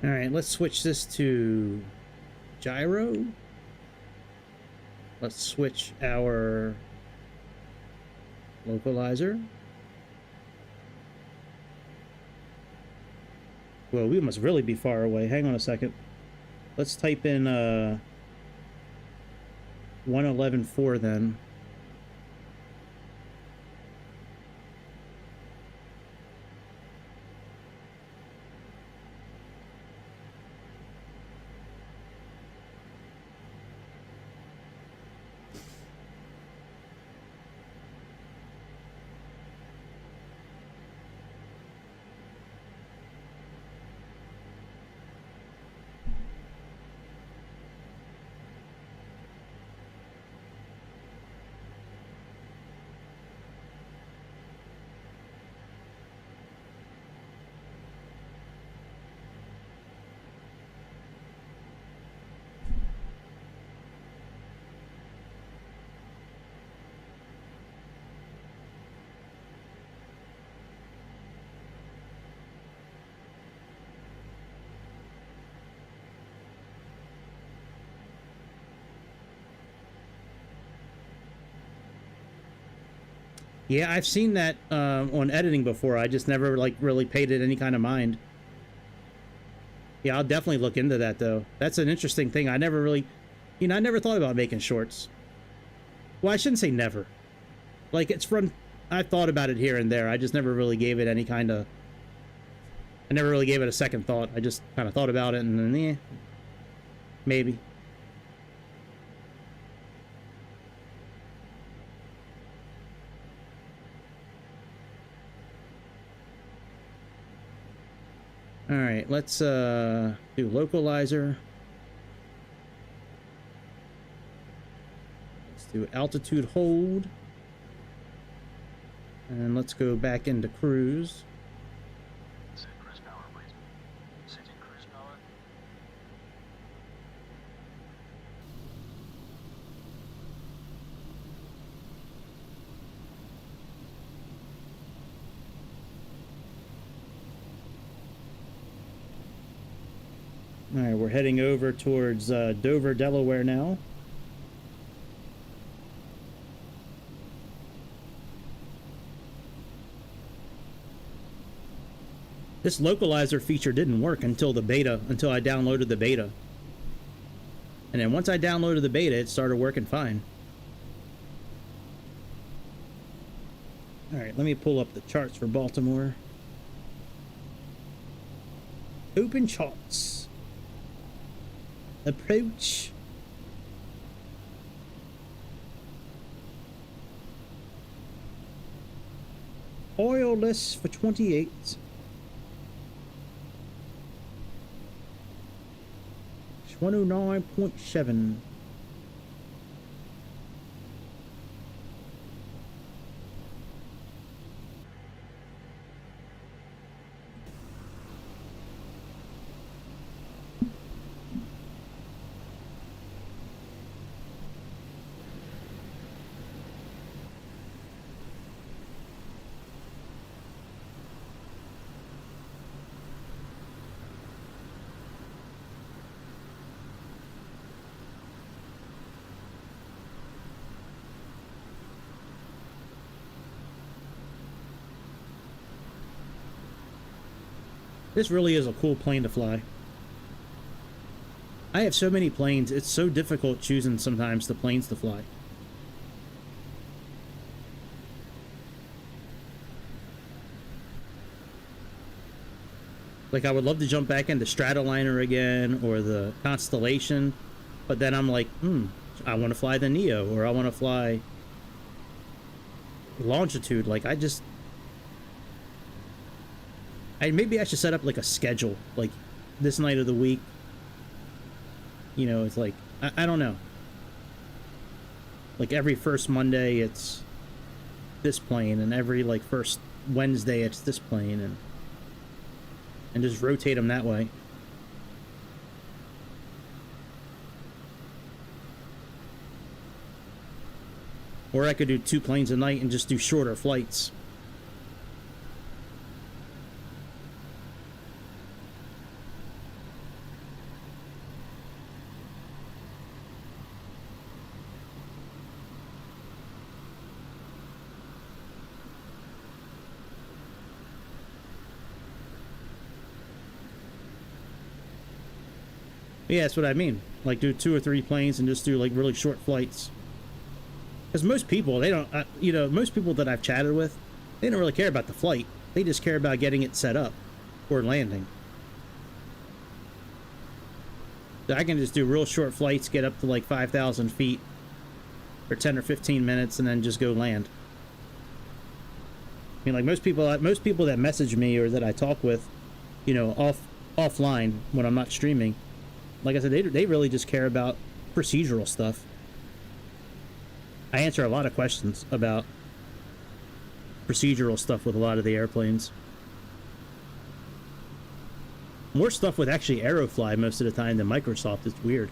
All right, let's switch this to gyro. Let's switch our localizer. Well, we must really be far away. Hang on a second. Let's type in 111.4 then. Yeah, I've seen that on editing before. I just never like really paid it any kind of mind. Yeah, I'll definitely look into that though. That's an interesting thing. I never really, you know, I never thought about making shorts. Well, I shouldn't say never. Like it's from, I thought about it here and there. I just never really gave it any kind of, I never really gave it a second thought. I just kind of thought about it and then, yeah, maybe. All right, let's do localizer. Let's do altitude hold. And let's go back into cruise. Set cruise power, please. Setting cruise power. All right, we're heading over towards Dover, Delaware now. This localizer feature didn't work until the beta, until I downloaded the beta. And then once I downloaded the beta, it started working fine. All right, let me pull up the charts for Baltimore. Open charts. Approach. Oilless for 28. 109.7. This really is a cool plane to fly. I have so many planes, it's so difficult choosing sometimes the planes to fly. Like, I would love to jump back into Stratoliner again, or the Constellation, but then I'm like, I want to fly the Neo, or I want to fly Longitude. Like, maybe I should set up like a schedule, like this night of the week. You know, it's like, I don't know. Like every first Monday it's this plane, and every like first Wednesday it's this plane, and just rotate them that way. Or I could do 2 planes a night and just do shorter flights. Yeah, that's what I mean. Like, do 2 or 3 planes and just do like really short flights. Because most people, they don't, you know, most people that I've chatted with, they don't really care about the flight. They just care about getting it set up or landing. So I can just do real short flights, get up to like 5,000 feet for 10 or 15 minutes, and then just go land. I mean, like most people that message me or that I talk with, you know, offline when I'm not streaming, like I said, they really just care about procedural stuff. I answer a lot of questions about procedural stuff with a lot of the airplanes. More stuff with actually Aerofly most of the time than Microsoft. It's weird.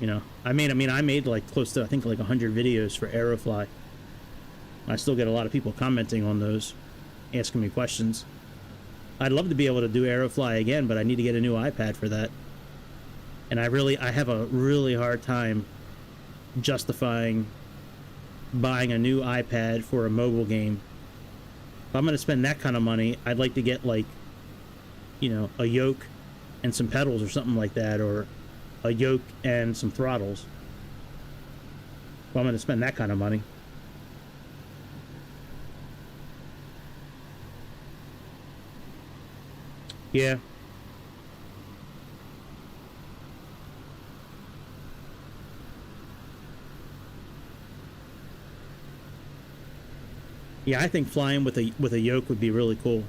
You know, I made like close to, I think, like 100 videos for Aerofly. I still get a lot of people commenting on those, asking me questions. I'd love to be able to do Aerofly again, but I need to get a new iPad for that. And I have a really hard time justifying buying a new iPad for a mobile game. If I'm going to spend that kind of money, I'd like to get, like, you know, a yoke and some pedals or something like that, or a yoke and some throttles. If I'm going to spend that kind of money. Yeah. Yeah, I think flying with a yoke would be really cool.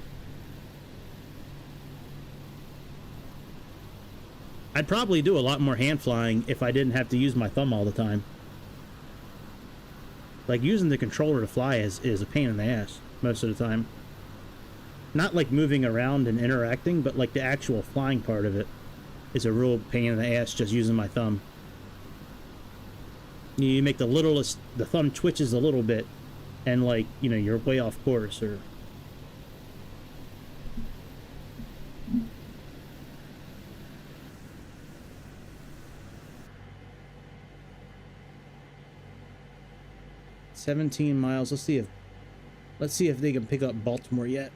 I'd probably do a lot more hand flying if I didn't have to use my thumb all the time. Like, using the controller to fly is a pain in the ass most of the time. Not like moving around and interacting, but like the actual flying part of it is a real pain in the ass just using my thumb. You make the thumb twitches a little bit, and, like, you know, you're way off course, or... $17 miles. Let's see if they can pick up Baltimore yet.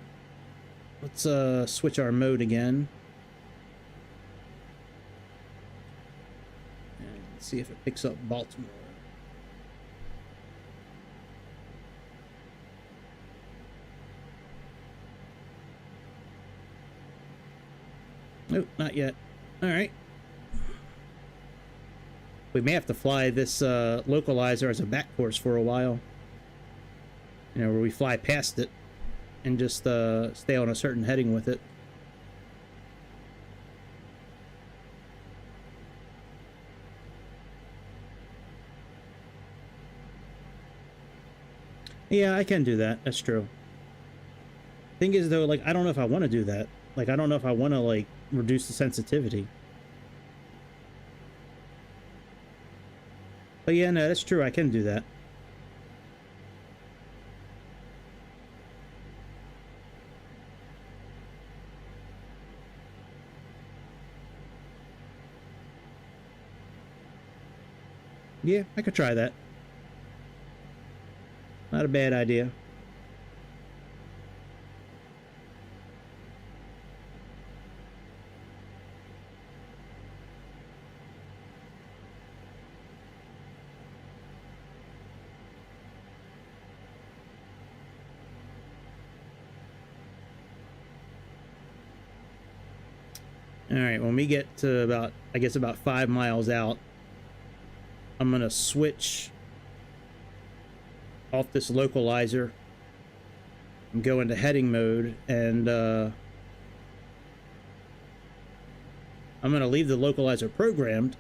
Let's switch our mode again. see if it picks up Baltimore. Nope, not yet. All right. We may have to fly this localizer as a back course for a while. You know, where we fly past it and just stay on a certain heading with it. Yeah, I can do that. That's true. Thing is, though, like, I don't know if I want to do that. Like, I don't know if I want to, like, reduce the sensitivity. But yeah, no, that's true. I can do that. Yeah, I could try that. Not a bad idea. All right, when we get to about, I guess about 5 miles out, I'm gonna switch off this localizer and go into heading mode, and I'm gonna leave the localizer programmed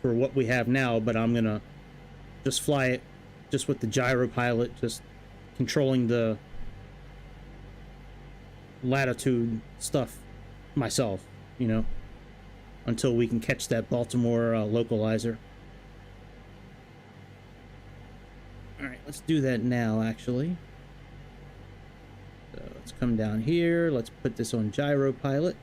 for what we have now, but I'm gonna just fly it just with the gyro pilot, just controlling the latitude stuff myself, you know, until we can catch that Baltimore localizer. Alright, let's do that now, actually. So let's come down here. Let's put this on gyro pilot.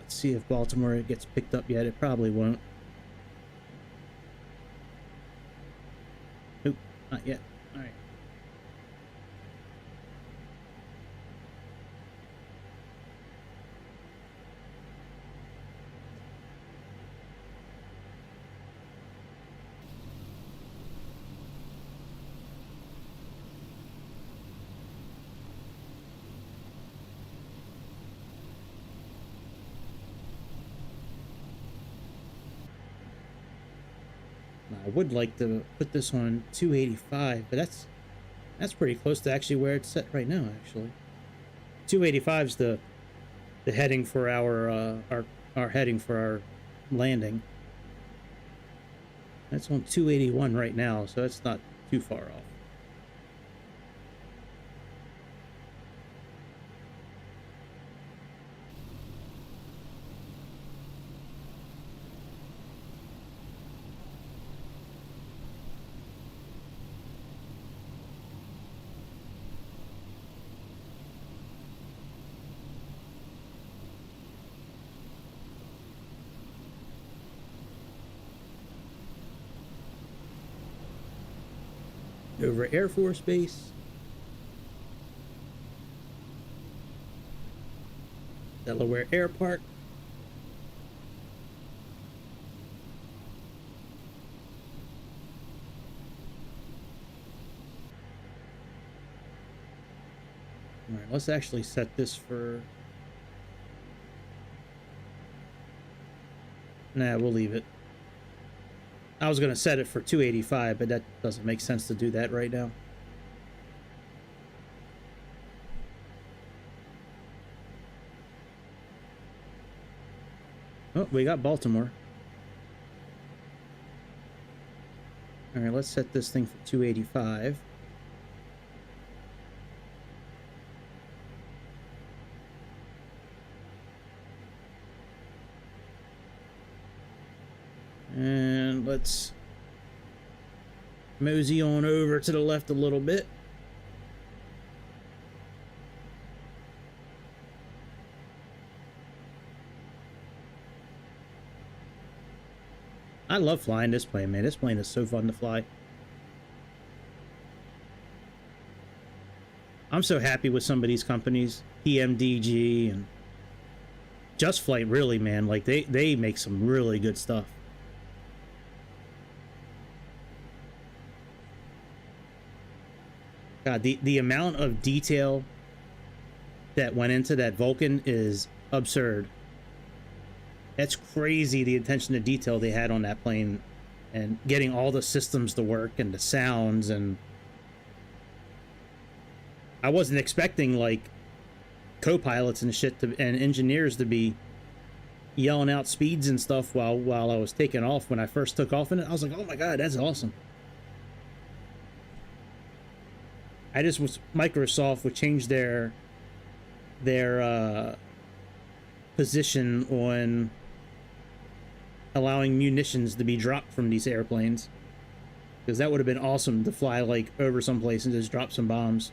Let's see if Baltimore gets picked up yet. It probably won't. Nope, not yet. Alright. I would like to put this on 285, but that's pretty close to actually where it's set right now. Actually, 285 is the heading for our heading for our landing. That's on 281 right now, so that's not too far off. Over Air Force Base. Delaware Air Park. All right, let's actually set this for... Nah, we'll leave it. I was going to set it for 285, but that doesn't make sense to do that right now. Oh, we got Baltimore. All right, let's set this thing for 285. And let's mosey on over to the left a little bit. I love flying this plane, man. This plane is so fun to fly. I'm so happy with some of these companies, PMDG and Just Flight, really, man. Like, they make some really good stuff. God, the amount of detail that went into that Vulcan is absurd. That's crazy, the attention to detail they had on that plane, and getting all the systems to work and the sounds. And I wasn't expecting, like, co-pilots and shit and engineers to be yelling out speeds and stuff while I was taking off. When I first took off in it, I was like, oh my god, that's awesome. I just wish Microsoft would change their position on allowing munitions to be dropped from these airplanes, because that would have been awesome to fly like over someplace and just drop some bombs.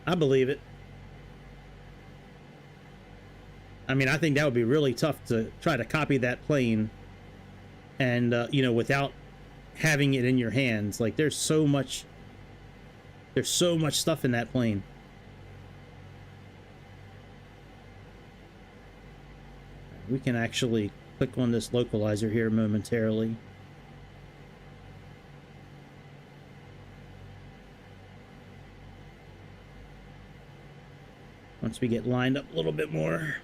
I believe it. I mean, I think that would be really tough to try to copy that plane and, you know, without having it in your hands. Like, there's so much stuff in that plane. We can actually click on this localizer here momentarily. Once we get lined up a little bit more.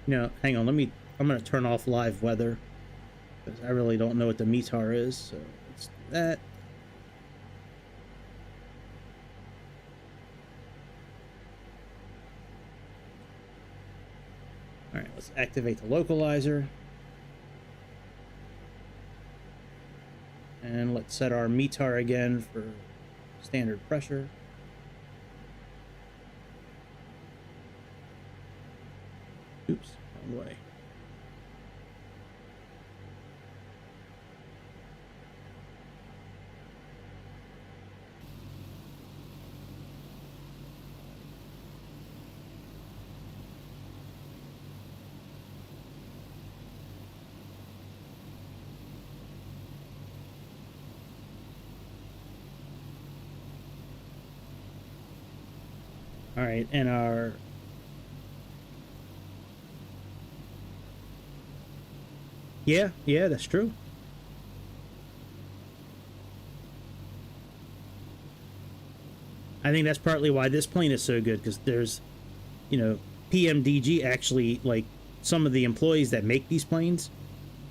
No, hang on, I'm gonna turn off live weather, because I really don't know what the METAR is, so let's do that. Alright, let's activate the localizer. And let's set our METAR again for standard pressure. Oops, wrong way. All right, and our yeah, that's true. I think that's partly why this plane is so good, because there's, you know, PMDG actually, like, some of the employees that make these planes,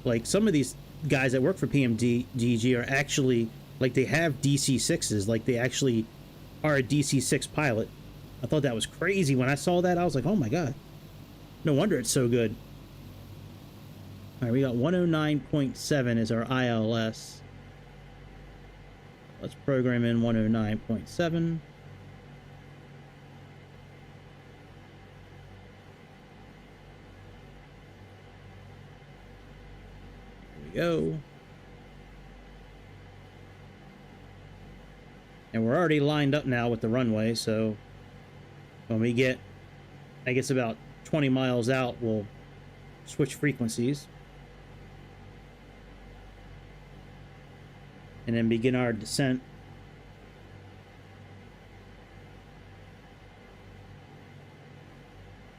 like, some of these guys that work for PMDG are actually, like, they have DC-6s, like, they actually are a DC-6 pilot. I thought that was crazy. When I saw that, I was like, oh my god. No wonder it's so good. Alright, we got 109.7 is our ILS. Let's program in 109.7. Here we go. And we're already lined up now with the runway, so when we get, I guess, about 20 miles out, we'll switch frequencies. And then begin our descent.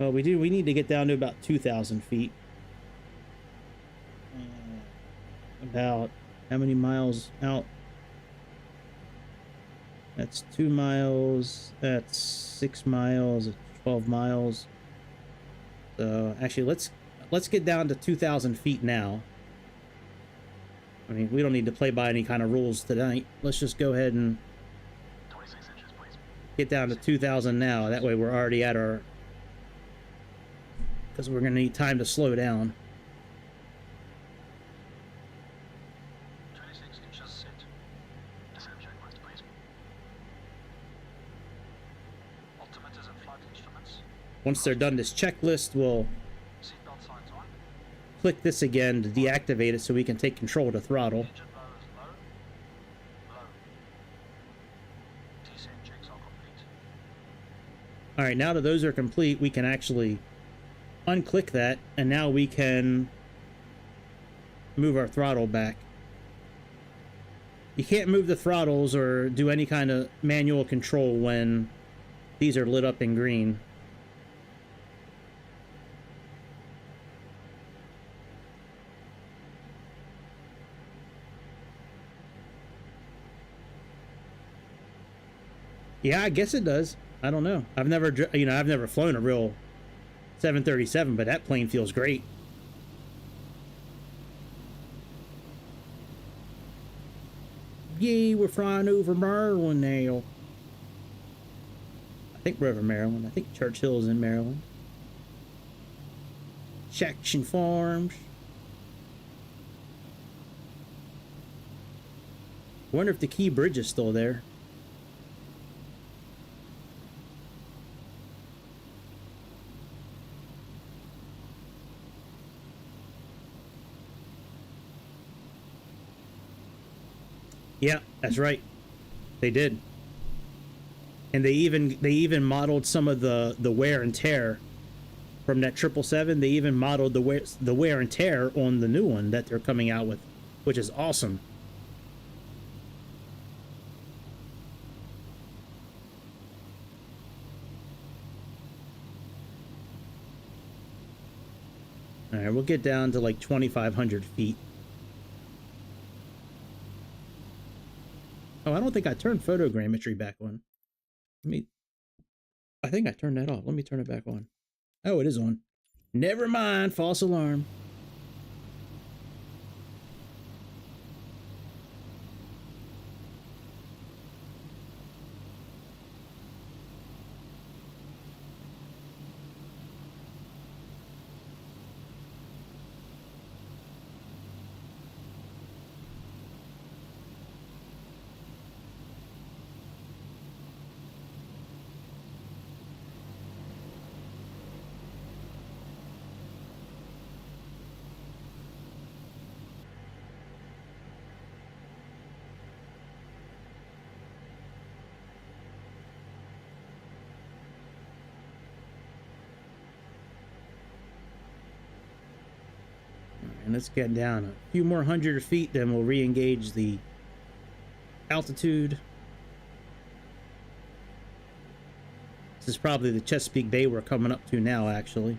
Well, we need to get down to about 2,000 feet. About how many miles out? That's 2 miles, that's 6 miles, 12 miles. So actually, let's get down to 2,000 feet now. I mean, we don't need to play by any kind of rules tonight. Let's just go ahead and 26 inches, please. get down to 2,000 now. That way we're already at our... because we're going to need time to slow down. 26 inches, sit. Once they're done this checklist, we'll Seatbelt signs on. click this again to deactivate it so we can take control of the throttle. Engine blow is low. Low. Descent checks are complete. All right, now that those are complete, we can actually unclick that, and now we can move our throttle back. You can't move the throttles or do any kind of manual control when these are lit up in green. Yeah, I guess it does. I don't know. I've never flown a real 737, but that plane feels great. Yay, we're flying over Maryland now. I think we're over Maryland. I think Churchill's in Maryland. Section Farms. I wonder if the Key Bridge is still there. Yeah, that's right. They did. And they even modeled some of the wear and tear from that 777. They even modeled the wear and tear on the new one that they're coming out with, which is awesome. All right, we'll get down to like 2,500 feet. Oh, I don't think I turned photogrammetry back on. I think I turned that off. Let me turn it back on. Oh, it is on. Never mind, false alarm. And let's get down a few more 100 feet, then we'll re-engage the altitude. This is probably the Chesapeake Bay we're coming up to now, actually.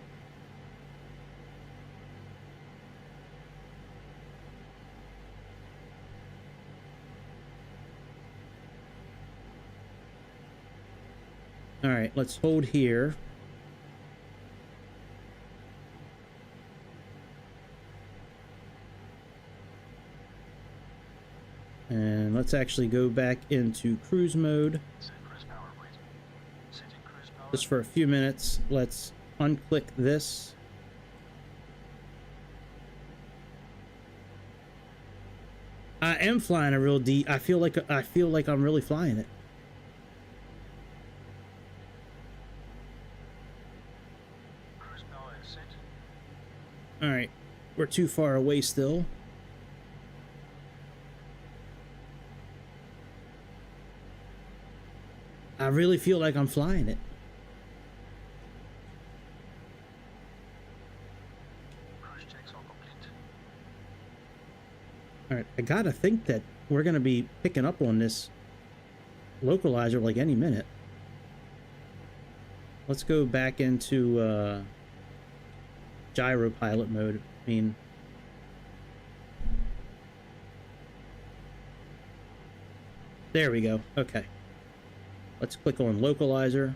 All right, let's hold here. And let's actually go back into cruise mode. Set cruise power, please. Setting cruise power. Just for a few minutes. Let's unclick this. I am flying a real D. I feel like I'm really flying it. Cruise power is set. All right, we're too far away still. I really feel like I'm flying it. Cruise checks are complete. All right, I gotta think that we're gonna be picking up on this localizer like any minute. Let's go back into gyro pilot mode. I mean, there we go. Okay. Let's click on localizer.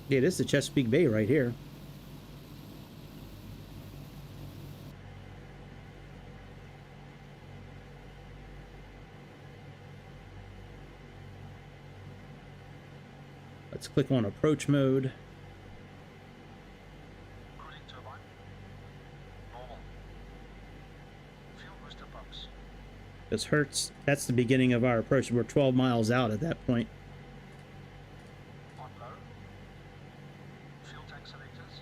Yeah, this is the Chesapeake Bay right here. Let's click on approach mode. Checks. Because Hertz, that's the beginning of our approach. We're 12 miles out at that point. On low. Fuel tank selectors.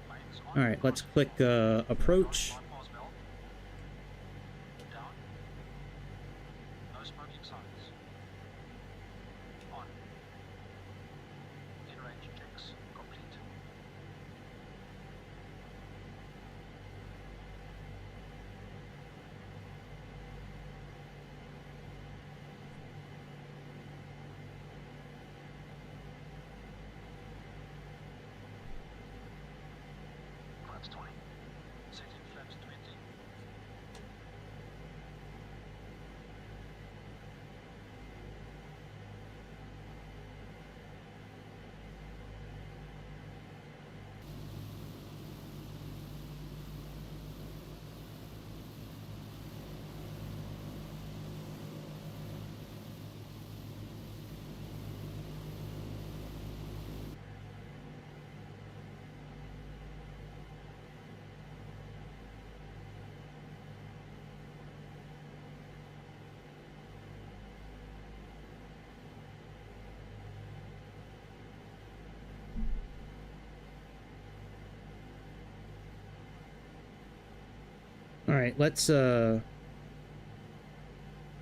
Mains on. All right, let's click approach. Bypass valve. Down. No smoking signs. On. In-range checks complete. Flaps 20. Setting flaps 20. All right, let's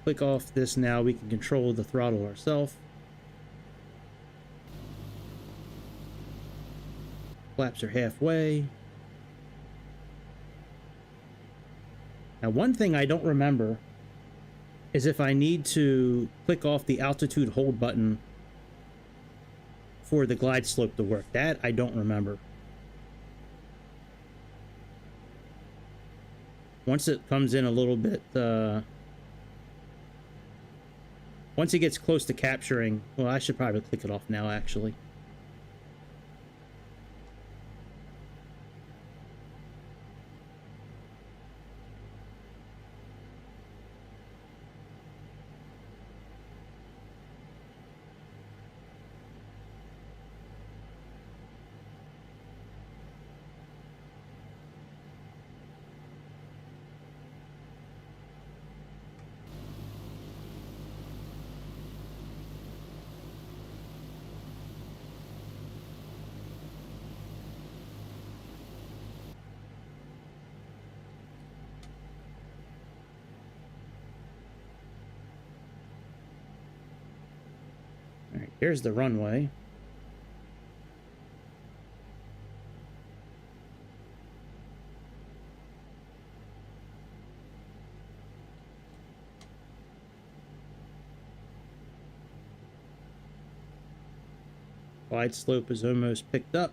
click off this now. We can control the throttle ourselves. Flaps are halfway. Now, one thing I don't remember is if I need to click off the altitude hold button for the glide slope to work. That I don't remember. Once it comes in a little bit, once it gets close to capturing, well, I should probably click it off now, actually. All right, here's the runway. Glide slope is almost picked up.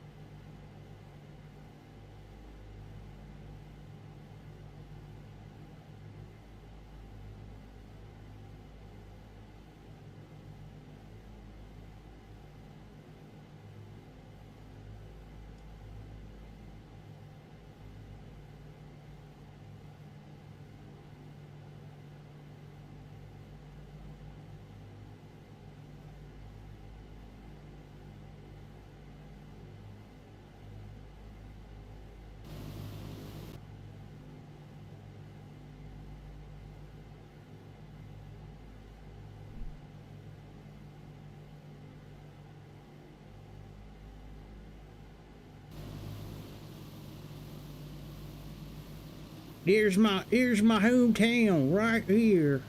Here's my hometown right here.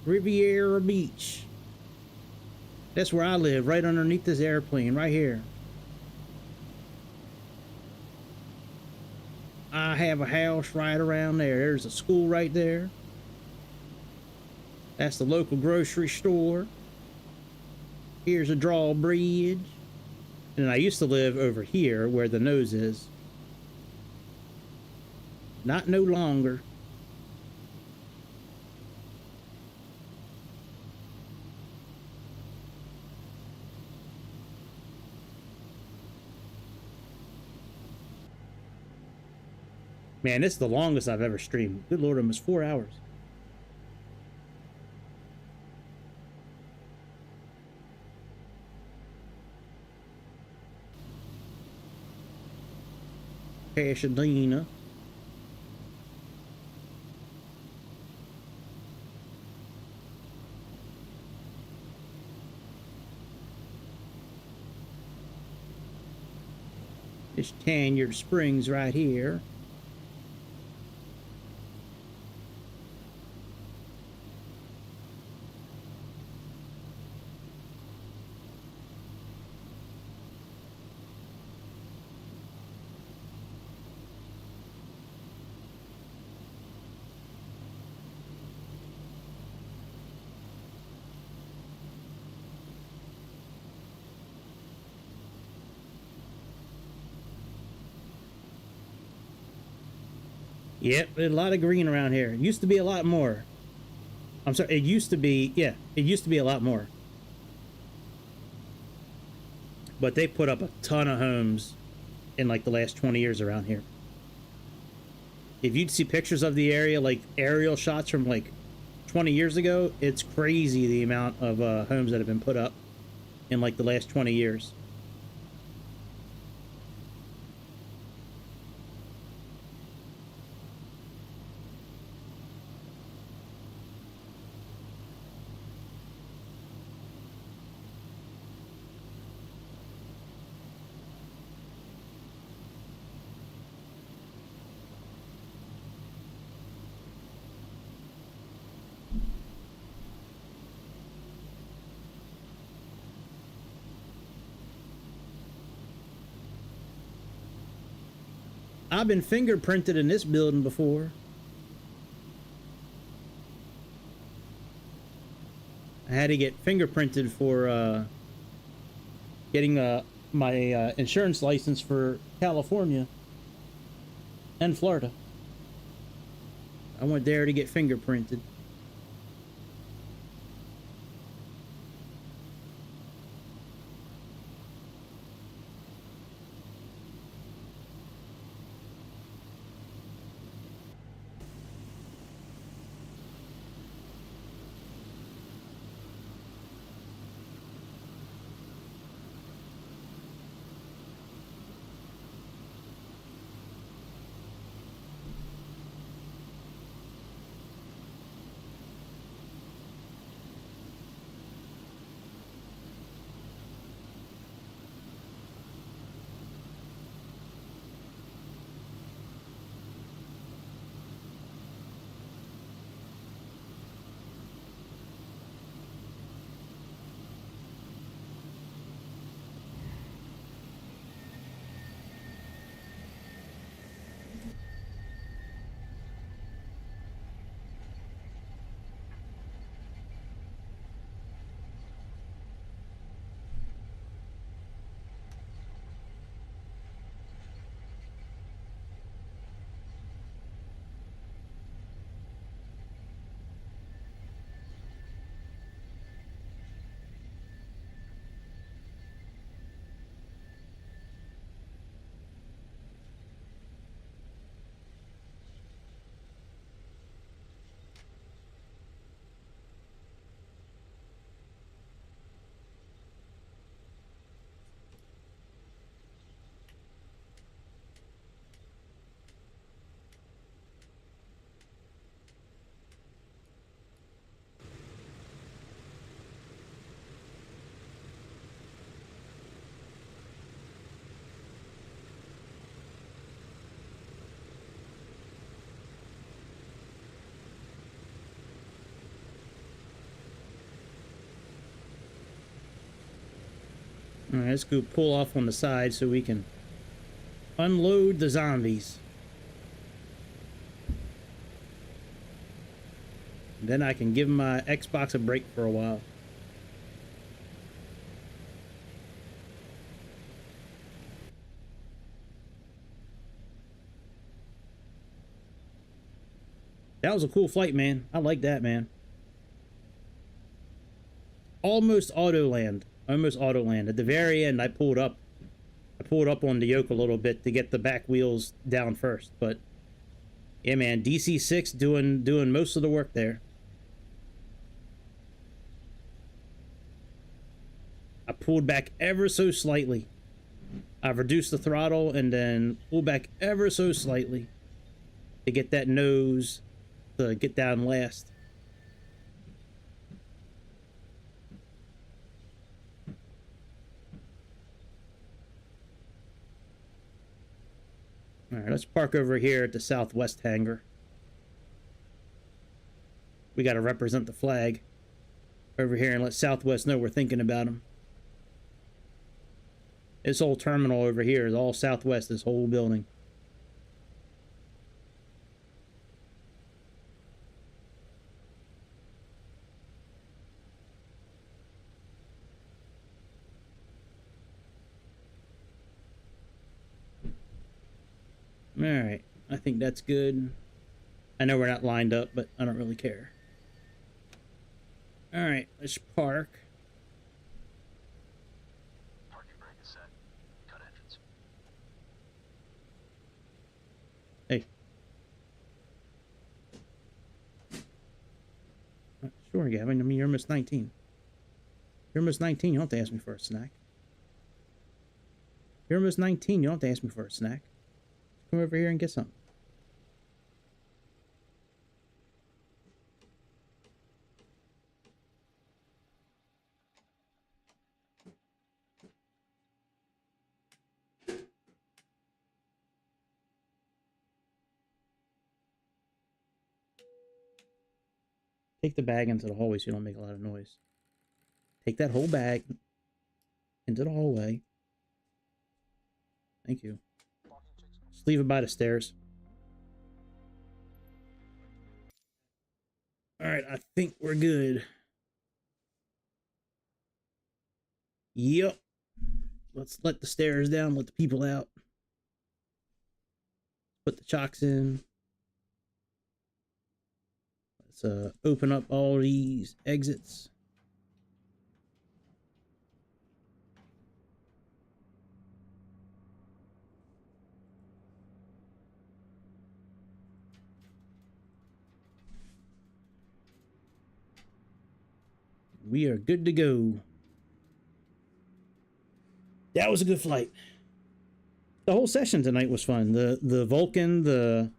Riviera Beach. That's where I live, right underneath this airplane, right here. I have a house right around there. There's a school right there. That's the local grocery store. Here's a drawbridge. And I used to live over here where the nose is. Not no longer. Man, this is the longest I've ever streamed. Good Lord, almost 4 hours. Pasadena. This Tanyard Springs right here. Yep, a lot of green around here. It used to be a lot more. I'm sorry, it used to be, yeah, it used to be a lot more. But they put up a ton of homes in like the last 20 years around here. If you'd see pictures of the area, like aerial shots from like 20 years ago, it's crazy the amount of homes that have been put up in like the last 20 years. I've been fingerprinted in this building before. I had to get fingerprinted for getting my insurance license for California and Florida. I went there to get fingerprinted. All right, let's go pull off on the side so we can unload the zombies. Then I can give my Xbox a break for a while. That was a cool flight, man. I like that, man. Almost auto land. Almost auto land. At the very end, I pulled up on the yoke a little bit to get the back wheels down first. But yeah, man, DC-6 doing most of the work there. I pulled back ever so slightly. I've reduced the throttle and then pulled back ever so slightly to get that nose to get down last. All right, let's park over here at the southwest hangar. We got to represent the flag over here and let Southwest know we're thinking about them. This whole terminal over here is all Southwest, this whole building. Alright, I think that's good. I know we're not lined up, but I don't really care. Alright, let's park. Parking brake is set. Cut entrance. Hey. Sure, Gavin. I mean, you're almost 19. You're almost 19. You don't have to ask me for a snack. You're almost 19. You don't have to ask me for a snack. Come over here and get something. Take the bag into the hallway so you don't make a lot of noise. Take that whole bag into the hallway. Thank you. Just leave it by the stairs. Alright, I think we're good. Yep. Let's let the stairs down, let the people out. Put the chocks in. Let's open up all these exits. We are good to go. That was a good flight. The whole session tonight was fun. The Vulcan, the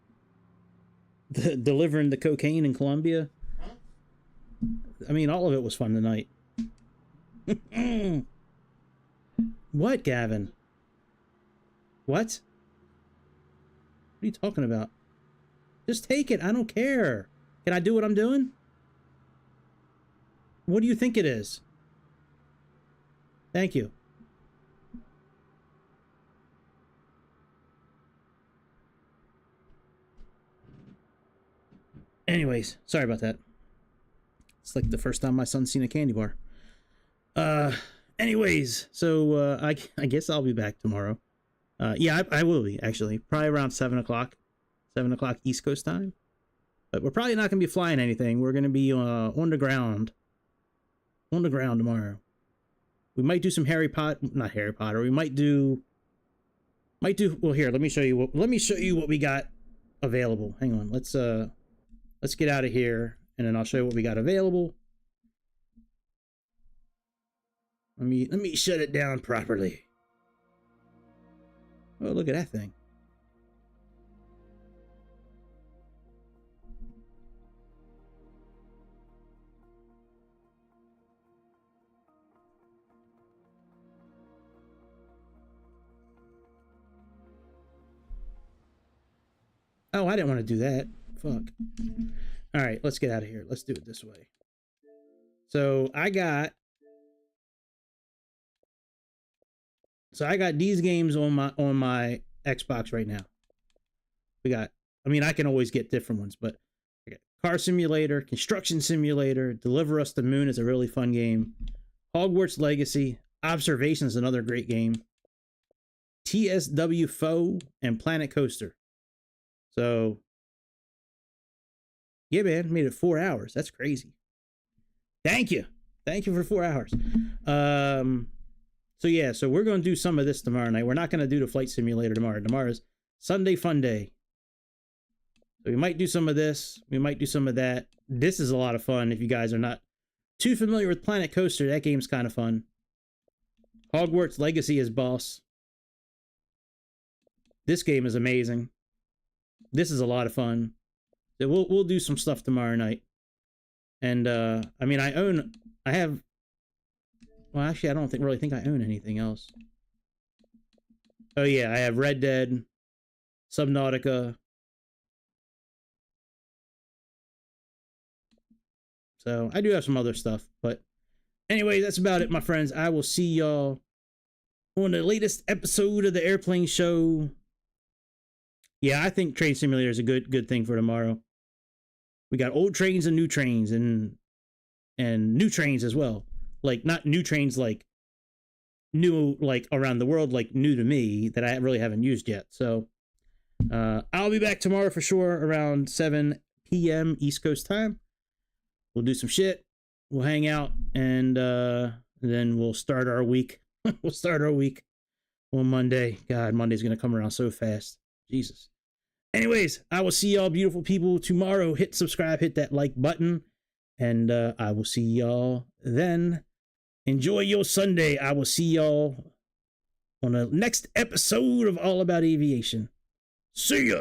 delivering the cocaine in Colombia. I mean, all of it was fun tonight. What, Gavin? What? What are you talking about? Just take it. I don't care. Can I do what I'm doing? What do you think it is? Thank you. Anyways, sorry about that. It's like the first time my son's seen a candy bar. Anyways, so I guess I'll be back tomorrow. Yeah, I will be, actually. Probably around 7 o'clock. 7 o'clock East Coast time. But we're probably not going to be flying anything. We're going to be on the ground. On the ground tomorrow. We might do some not Harry Potter. We might do well, here, let me show you what we got available. Hang on. Let's get out of here and then I'll show you what we got available. Let me shut it down properly. Oh, look at that thing. Oh, I didn't want to do that. Fuck. All right, let's get out of here. Let's do it this way. So I got these games on my Xbox right now. I mean, I can always get different ones, but I got Car Simulator, Construction Simulator, Deliver Us the Moon is a really fun game. Hogwarts Legacy, Observation is another great game. TSW Foe and Planet Coaster. So, yeah, man, made it 4 hours. That's crazy. Thank you for 4 hours. So yeah, so we're going to do some of this tomorrow night. We're not going to do the flight simulator tomorrow. Tomorrow's Sunday Fun Day. So we might do some of this. We might do some of that. This is a lot of fun. If you guys are not too familiar with Planet Coaster, that game's kind of fun. Hogwarts Legacy is boss. This game is amazing. This is a lot of fun. So we'll do some stuff tomorrow night. And I mean, well, actually, I don't really think I own anything else. Oh yeah, I have Red Dead, Subnautica. So I do have some other stuff, but anyway, that's about it, my friends. I will see y'all on the latest episode of the Airplane Show. Yeah, I think Train Simulator is a good thing for tomorrow. We got old trains and new trains, and new trains as well. Like, not new trains like new, like around the world, like new to me, that I really haven't used yet. So I'll be back tomorrow for sure around 7 p.m. East Coast time. We'll do some shit. We'll hang out, and then we'll start our week. We'll start our week on Monday. God, Monday's gonna come around so fast. Jesus. Anyways, I will see y'all beautiful people tomorrow. Hit subscribe, hit that like button, and I will see y'all then. Enjoy your Sunday. I will see y'all on the next episode of All About Aviation. See ya!